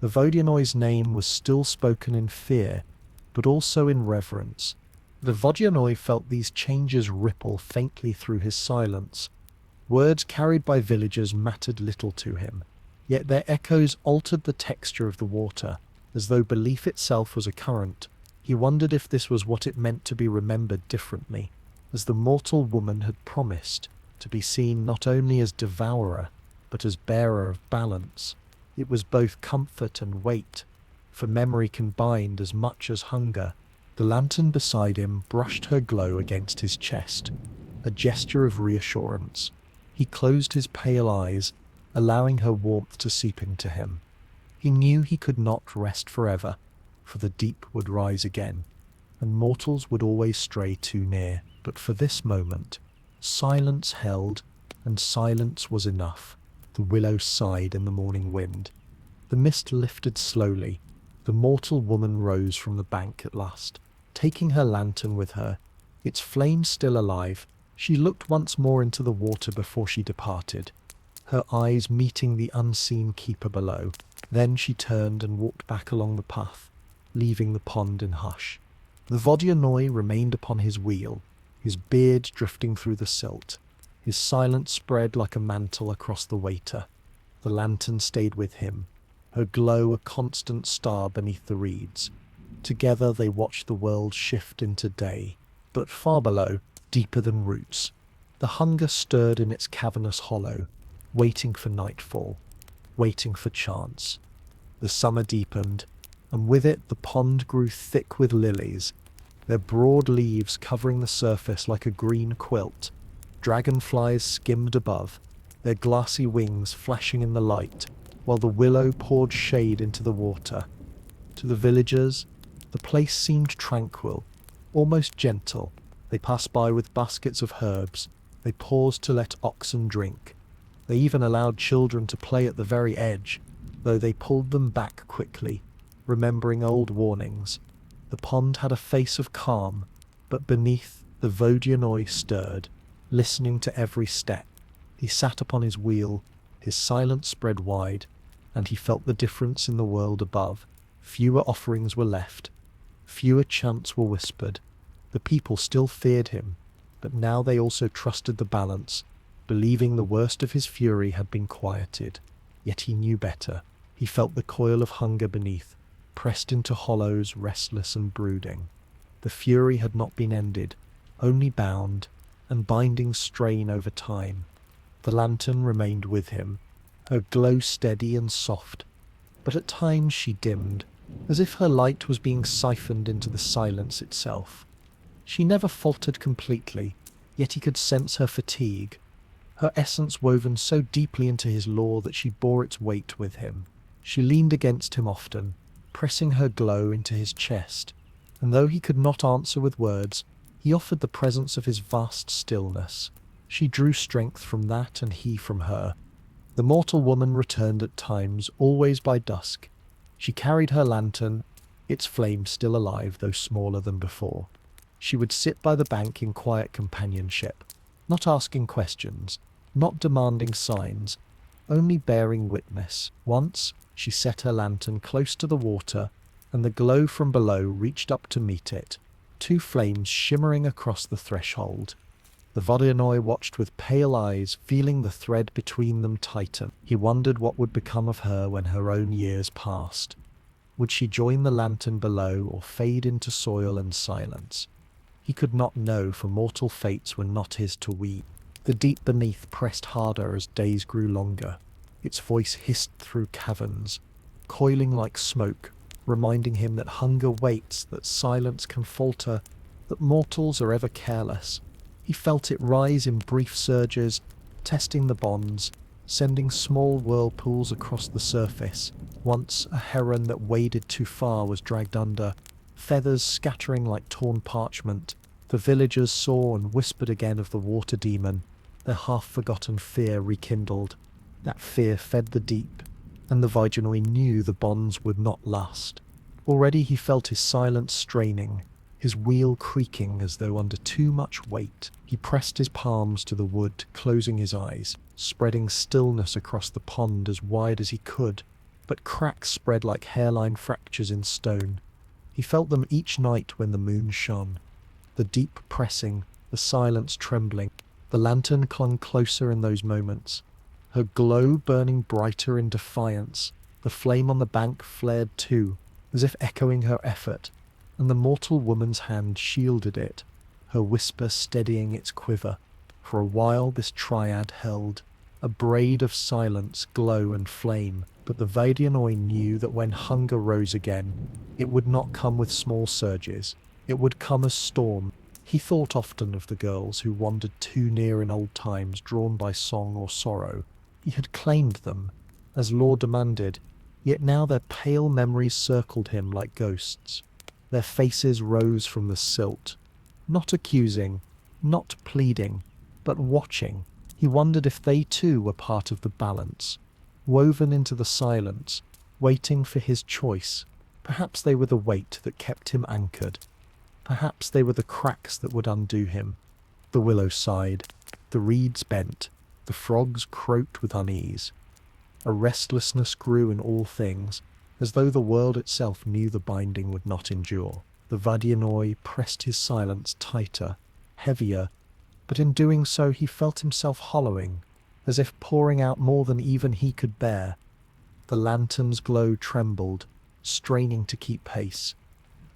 The Vodyanoy's name was still spoken in fear, but also in reverence. The Vodyanoy felt these changes ripple faintly through his silence. Words carried by villagers mattered little to him, yet their echoes altered the texture of the water, as though belief itself was a current. He He wondered if this was what it meant to be remembered differently, as the mortal woman had promised, to be seen not only as devourer, but as bearer of balance. It was both comfort and weight, for memory can bind as much as hunger. The lantern beside him brushed her glow against his chest, a gesture of reassurance. He closed his pale eyes, allowing her warmth to seep into him. He knew he could not rest forever, for the deep would rise again, and mortals would always stray too near. But for this moment, silence held, and silence was enough. The willow sighed in the morning wind. The mist lifted slowly. The mortal woman rose from the bank at last, taking her lantern with her, its flame still alive. She looked once more into the water before she departed, her eyes meeting the unseen keeper below. Then she turned and walked back along the path, leaving the pond in hush. The Vodyanoy remained upon his wheel, his beard drifting through the silt. His silence spread like a mantle across the waiter. The lantern stayed with him, her glow a constant star beneath the reeds. Together they watched the world shift into day. But far below, deeper than roots, the hunger stirred in its cavernous hollow, waiting for nightfall, waiting for chance. The summer deepened, and with it the pond grew thick with lilies, their broad leaves covering the surface like a green quilt. Dragonflies skimmed above, their glassy wings flashing in the light, while the willow poured shade into the water. To the villagers, the place seemed tranquil, almost gentle. They passed by with baskets of herbs. They paused to let oxen drink. They even allowed children to play at the very edge, though they pulled them back quickly, remembering old warnings. The pond had a face of calm, but beneath, the Vodyanoy stirred, listening to every step. He sat upon his wheel, his silence spread wide, and he felt the difference in the world above. Fewer offerings were left, fewer chants were whispered. The people still feared him, but now they also trusted the balance, believing the worst of his fury had been quieted. Yet he knew better. He felt the coil of hunger beneath, pressed into hollows, restless and brooding. The fury had not been ended, only bound, and binding strain over time. The lantern remained with him, her glow steady and soft, but at times she dimmed, as if her light was being siphoned into the silence itself. She never faltered completely, yet he could sense her fatigue, her essence woven so deeply into his lore that she bore its weight with him. She leaned against him often, pressing her glow into his chest, and though he could not answer with words, he offered the presence of his vast stillness. She drew strength from that, and he from her. The mortal woman returned at times, always by dusk. She carried her lantern, its flame still alive, though smaller than before. She would sit by the bank in quiet companionship, not asking questions, not demanding signs, only bearing witness. Once, she set her lantern close to the water, and the glow from below reached up to meet it, two flames shimmering across the threshold. The Vodyanoy watched with pale eyes, feeling the thread between them tighten. He wondered what would become of her when her own years passed. Would she join the lantern below or fade into soil and silence? He could not know, for mortal fates were not his to weave. The deep beneath pressed harder as days grew longer. Its voice hissed through caverns, coiling like smoke, reminding him that hunger waits, that silence can falter, that mortals are ever careless. He felt it rise in brief surges, testing the bonds, sending small whirlpools across the surface. Once a heron that waded too far was dragged under, feathers scattering like torn parchment. The villagers saw and whispered again of the water demon, their half-forgotten fear rekindled. That fear fed the deep, and the Vodyanoy knew the bonds would not last. Already he felt his silence straining, his wheel creaking as though under too much weight. He pressed his palms to the wood, closing his eyes, spreading stillness across the pond as wide as he could, but cracks spread like hairline fractures in stone. He felt them each night when the moon shone, the deep pressing, the silence trembling. The lantern clung closer in those moments, her glow burning brighter in defiance. The flame on the bank flared too, as if echoing her effort, and the mortal woman's hand shielded it, her whisper steadying its quiver. For a while this triad held, a braid of silence, glow and flame, but the Vodyanoy knew that when hunger rose again, it would not come with small surges, it would come as storm. He thought often of the girls who wandered too near in old times, drawn by song or sorrow. He had claimed them, as law demanded, yet now their pale memories circled him like ghosts. Their faces rose from the silt, not accusing, not pleading, but watching. He wondered if they too were part of the balance, woven into the silence, waiting for his choice. Perhaps they were the weight that kept him anchored. Perhaps they were the cracks that would undo him. The willow sighed, the reeds bent, the frogs croaked with unease. A restlessness grew in all things, as though the world itself knew the binding would not endure. The Vodyanoy pressed his silence tighter, heavier, but in doing so he felt himself hollowing, as if pouring out more than even he could bear. The lantern's glow trembled, straining to keep pace.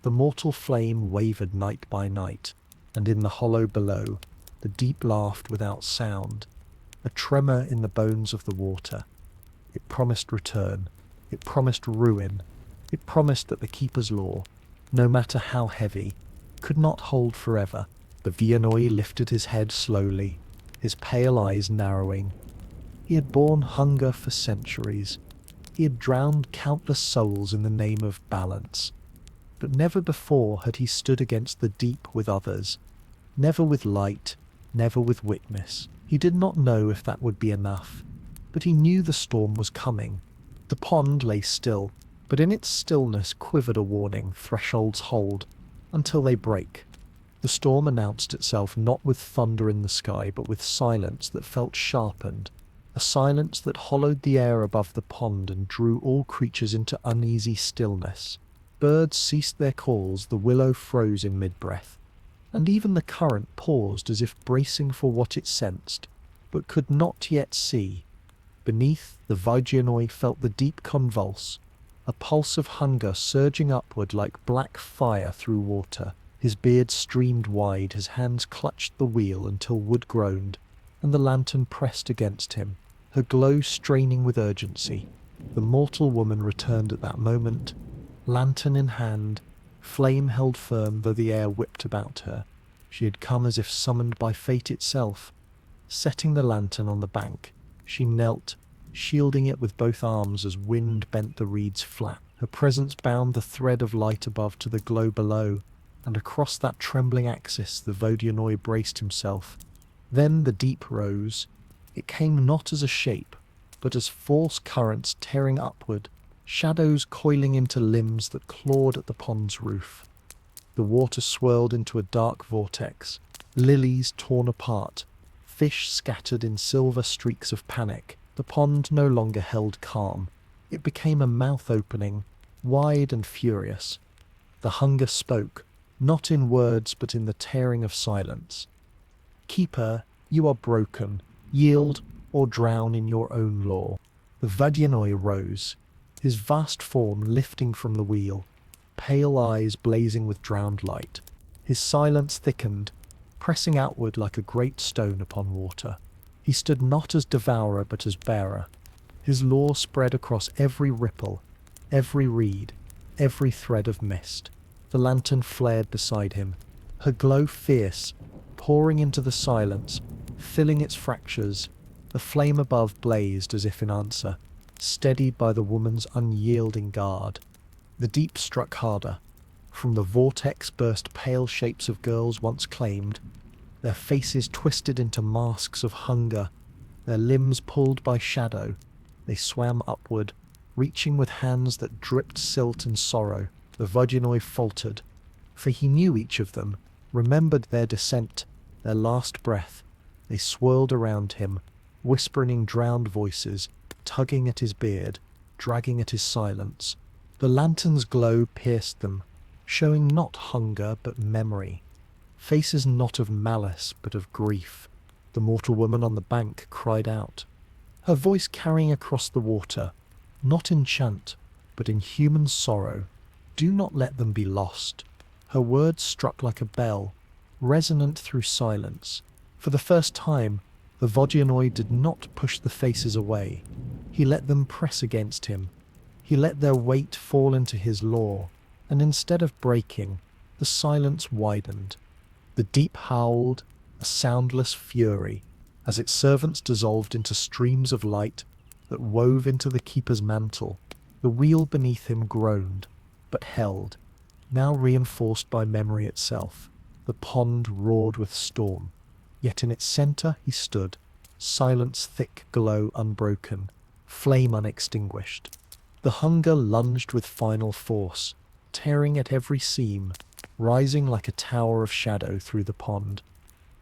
The mortal flame wavered night by night, and in the hollow below, the deep laughed without sound, a tremor in the bones of the water. It promised return, it promised ruin, it promised that the keeper's law, no matter how heavy, could not hold forever. The Vodyanoy lifted his head slowly, his pale eyes narrowing. He had borne hunger for centuries. He had drowned countless souls in the name of balance. But never before had he stood against the deep with others, never with light, never with witness. He did not know if that would be enough, but he knew the storm was coming. The pond lay still, but in its stillness quivered a warning: thresholds hold until they break. The storm announced itself not with thunder in the sky, but with silence that felt sharpened, a silence that hollowed the air above the pond and drew all creatures into uneasy stillness. Birds ceased their calls, the willow froze in mid-breath, and even the current paused as if bracing for what it sensed, but could not yet see. Beneath, the Vodyanoy felt the deep convulse, a pulse of hunger surging upward like black fire through water. His beard streamed wide, his hands clutched the wheel until wood groaned, and the lantern pressed against him, her glow straining with urgency. The mortal woman returned at that moment, lantern in hand, flame held firm though the air whipped about her. She had come as if summoned by fate itself. Setting the lantern on the bank, she knelt, shielding it with both arms as wind bent the reeds flat. Her presence bound the thread of light above to the glow below, and across that trembling axis the Vodyanoy braced himself. Then the deep rose. It came not as a shape, but as false currents tearing upward, shadows coiling into limbs that clawed at the pond's roof. The water swirled into a dark vortex, lilies torn apart, fish scattered in silver streaks of panic. The pond no longer held calm. It became a mouth opening, wide and furious. The hunger spoke, not in words but in the tearing of silence. "Keeper, you are broken. Yield or drown in your own law." The Vodyanoy rose, his vast form lifting from the wheel, pale eyes blazing with drowned light. His silence thickened, pressing outward like a great stone upon water. He stood not as devourer but as bearer. His law spread across every ripple, every reed, every thread of mist. The lantern flared beside him, her glow fierce, pouring into the silence, filling its fractures. The flame above blazed as if in answer, steadied by the woman's unyielding guard. The deep struck harder. From the vortex burst pale shapes of girls once claimed, their faces twisted into masks of hunger, their limbs pulled by shadow. They swam upward, reaching with hands that dripped silt and sorrow. The Vodyanoy faltered, for he knew each of them, remembered their descent, their last breath. They swirled around him, whispering in drowned voices, tugging at his beard, dragging at his silence. The lantern's glow pierced them, showing not hunger but memory, faces not of malice but of grief. The mortal woman on the bank cried out, her voice carrying across the water, not in chant, but in human sorrow. "Do not let them be lost. Her words struck like a bell, resonant through silence. For the first time, the Vodyanoy did not push the faces away. He let them press against him. He let their weight fall into his law, and instead of breaking, the silence widened. The deep howled, a soundless fury, as its servants dissolved into streams of light that wove into the keeper's mantle. The wheel beneath him groaned, but held, now reinforced by memory itself. The pond roared with storm, yet in its centre he stood, silence thick glow unbroken, flame unextinguished. The hunger lunged with final force, tearing at every seam, rising like a tower of shadow through the pond.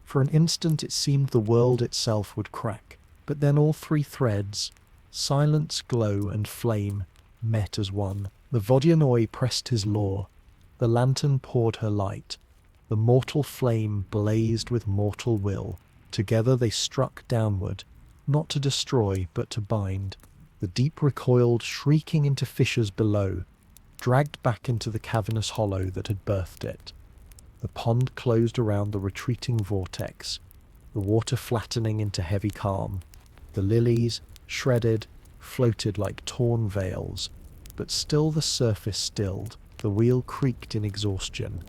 For an instant it seemed the world itself would crack, but then all three threads, silence, glow, and flame, met as one. The Vodyanoy pressed his law, the lantern poured her light, the mortal flame blazed with mortal will. Together they struck downward, not to destroy, but to bind. The deep recoiled, shrieking into fissures below, dragged back into the cavernous hollow that had birthed it. The pond closed around the retreating vortex, the water flattening into heavy calm. The lilies, shredded, floated like torn veils, but still the surface stilled. The wheel creaked in exhaustion,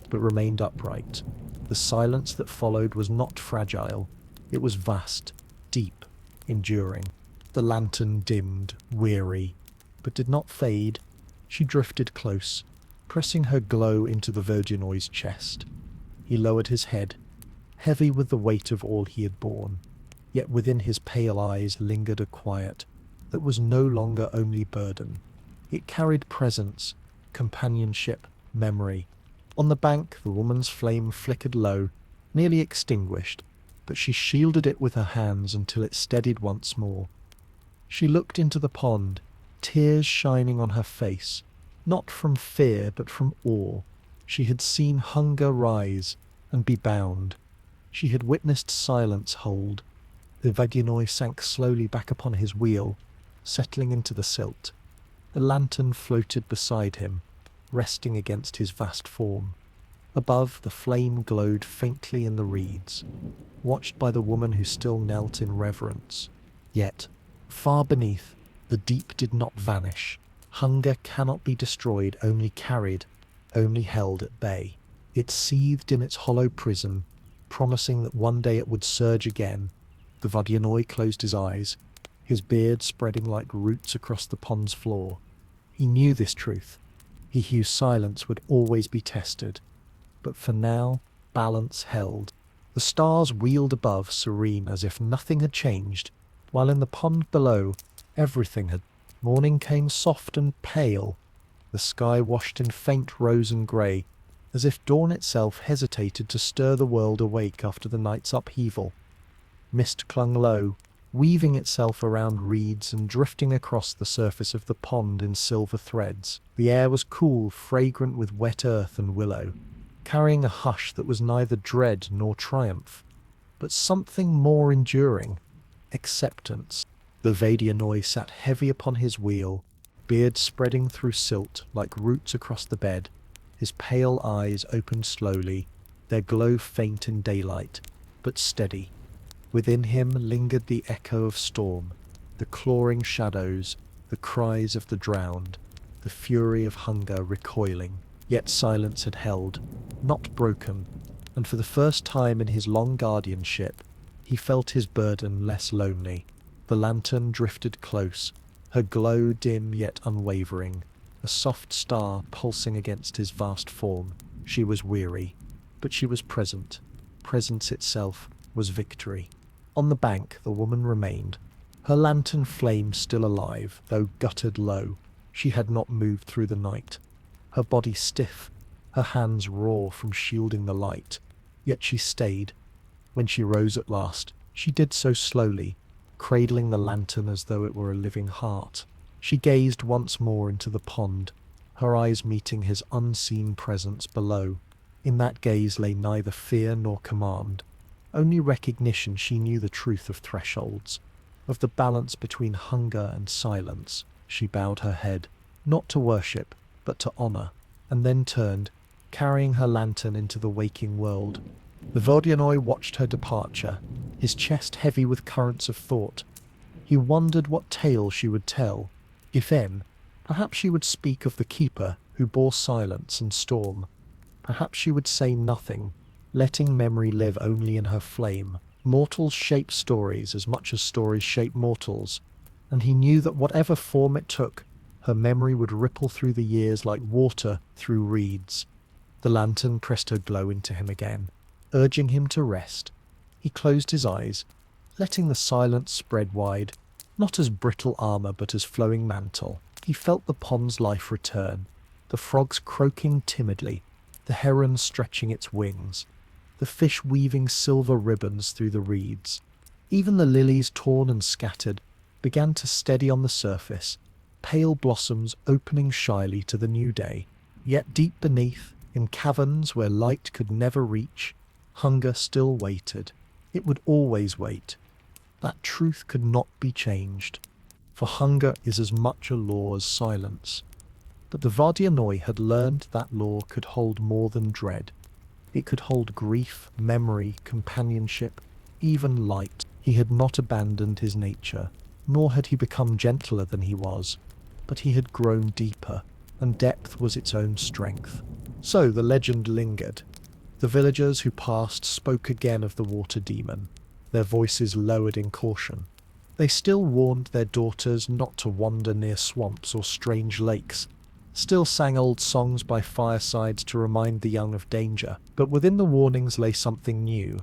but remained upright. The silence that followed was not fragile. It was vast, deep, enduring. The lantern dimmed, weary, but did not fade. She drifted close, pressing her glow into the Vodyanoy's chest. He lowered his head, heavy with the weight of all he had borne. Yet within his pale eyes lingered a quiet that was no longer only burden. It carried presence, companionship, memory. On the bank, the woman's flame flickered low, nearly extinguished, but she shielded it with her hands until it steadied once more. She looked into the pond, tears shining on her face, not from fear but from awe. She had seen hunger rise and be bound. She had witnessed silence hold. The Vodyanoy sank slowly back upon his wheel, settling into the silt. The lantern floated beside him, resting against his vast form. Above, the flame glowed faintly in the reeds, watched by the woman who still knelt in reverence. Yet, far beneath, the deep did not vanish. Hunger cannot be destroyed, only carried, only held at bay. It seethed in its hollow prison, promising that one day it would surge again. The Vodyanoy closed his eyes, his beard spreading like roots across the pond's floor. He knew this truth. He whose silence would always be tested. But for now, balance held. The stars wheeled above, serene, as if nothing had changed, while in the pond below, everything had. Morning came soft and pale, the sky washed in faint rose and grey, as if dawn itself hesitated to stir the world awake after the night's upheaval. Mist clung low, weaving itself around reeds and drifting across the surface of the pond in silver threads. The air was cool, fragrant with wet earth and willow, carrying a hush that was neither dread nor triumph, but something more enduring, acceptance. The Vodyanoy sat heavy upon his wheel, beard spreading through silt like roots across the bed. His pale eyes opened slowly, their glow faint in daylight, but steady. Within him lingered the echo of storm, the clawing shadows, the cries of the drowned, the fury of hunger recoiling. Yet silence had held, not broken, and for the first time in his long guardianship, he felt his burden less lonely. The lantern drifted close, her glow dim yet unwavering, a soft star pulsing against his vast form. She was weary, but she was present. Presence itself was victory. On the bank the woman remained, her lantern flame still alive, though guttered low. She had not moved through the night, her body stiff, her hands raw from shielding the light. Yet she stayed. When she rose at last, she did so slowly, cradling the lantern as though it were a living heart. She gazed once more into the pond, her eyes meeting his unseen presence below. In that gaze lay neither fear nor command, only recognition. She knew the truth of thresholds, of the balance between hunger and silence. She bowed her head, not to worship, but to honor, and then turned, carrying her lantern into the waking world. The Vodyanoy watched her departure, his chest heavy with currents of thought. He wondered what tale she would tell. If perhaps she would speak of the keeper who bore silence and storm. Perhaps she would say nothing, letting memory live only in her flame. Mortals shape stories as much as stories shape mortals, and he knew that whatever form it took, her memory would ripple through the years like water through reeds. The lantern pressed her glow into him again, urging him to rest. He closed his eyes, letting the silence spread wide, not as brittle armor but as flowing mantle. He felt the pond's life return, the frogs croaking timidly, the heron stretching its wings, the fish weaving silver ribbons through the reeds. Even the lilies, torn and scattered, began to steady on the surface, pale blossoms opening shyly to the new day. Yet deep beneath, in caverns where light could never reach, hunger still waited. It would always wait. That truth could not be changed, for hunger is as much a law as silence. But the Vodyanoy had learned that law could hold more than dread. It could hold grief, memory, companionship, even light. He had not abandoned his nature, nor had he become gentler than he was, but he had grown deeper, and depth was its own strength. So the legend lingered. The villagers who passed spoke again of the water demon, their voices lowered in caution. They still warned their daughters not to wander near swamps or strange lakes, still sang old songs by firesides to remind the young of danger. But within the warnings lay something new,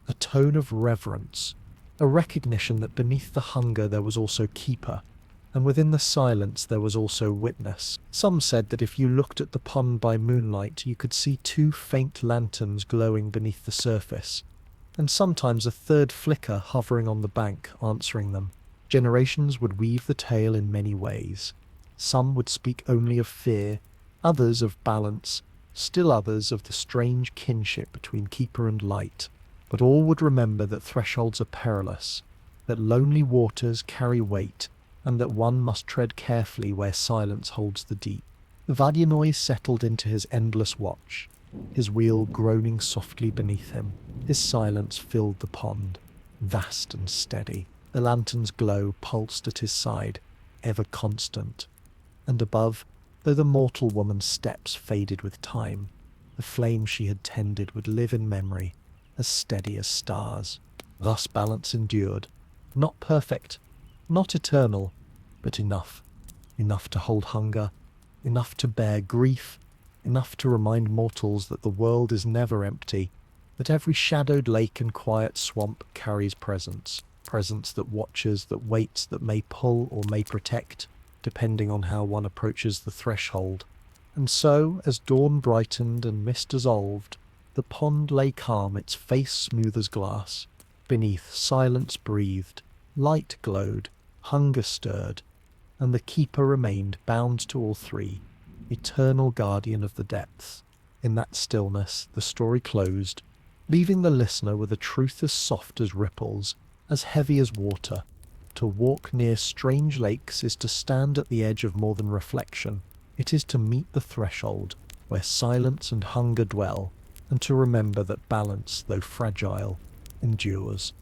a tone of reverence, a recognition that beneath the hunger there was also keeper, and within the silence there was also witness. Some said that if you looked at the pond by moonlight you could see two faint lanterns glowing beneath the surface, and sometimes a third flicker hovering on the bank answering them. Generations would weave the tale in many ways. Some would speak only of fear, others of balance, still others of the strange kinship between keeper and light. But all would remember that thresholds are perilous, that lonely waters carry weight, and that one must tread carefully where silence holds the deep. Vodyanoy settled into his endless watch, his wheel groaning softly beneath him. His silence filled the pond, vast and steady. The lantern's glow pulsed at his side, ever constant. And above, though the mortal woman's steps faded with time, the flame she had tended would live in memory, as steady as stars. Thus balance endured, not perfect, not eternal, but enough. Enough to hold hunger, enough to bear grief, enough to remind mortals that the world is never empty, that every shadowed lake and quiet swamp carries presence that watches, that waits, that may pull or may protect, depending on how one approaches the threshold. And so, as dawn brightened and mist dissolved, the pond lay calm, its face smooth as glass. Beneath, silence breathed, light glowed, hunger stirred, and the keeper remained bound to all three, eternal guardian of the depths. In that stillness, the story closed, leaving the listener with a truth as soft as ripples, as heavy as water. To walk near strange lakes is to stand at the edge of more than reflection. It is to meet the threshold, where silence and hunger dwell, and to remember that balance, though fragile, endures.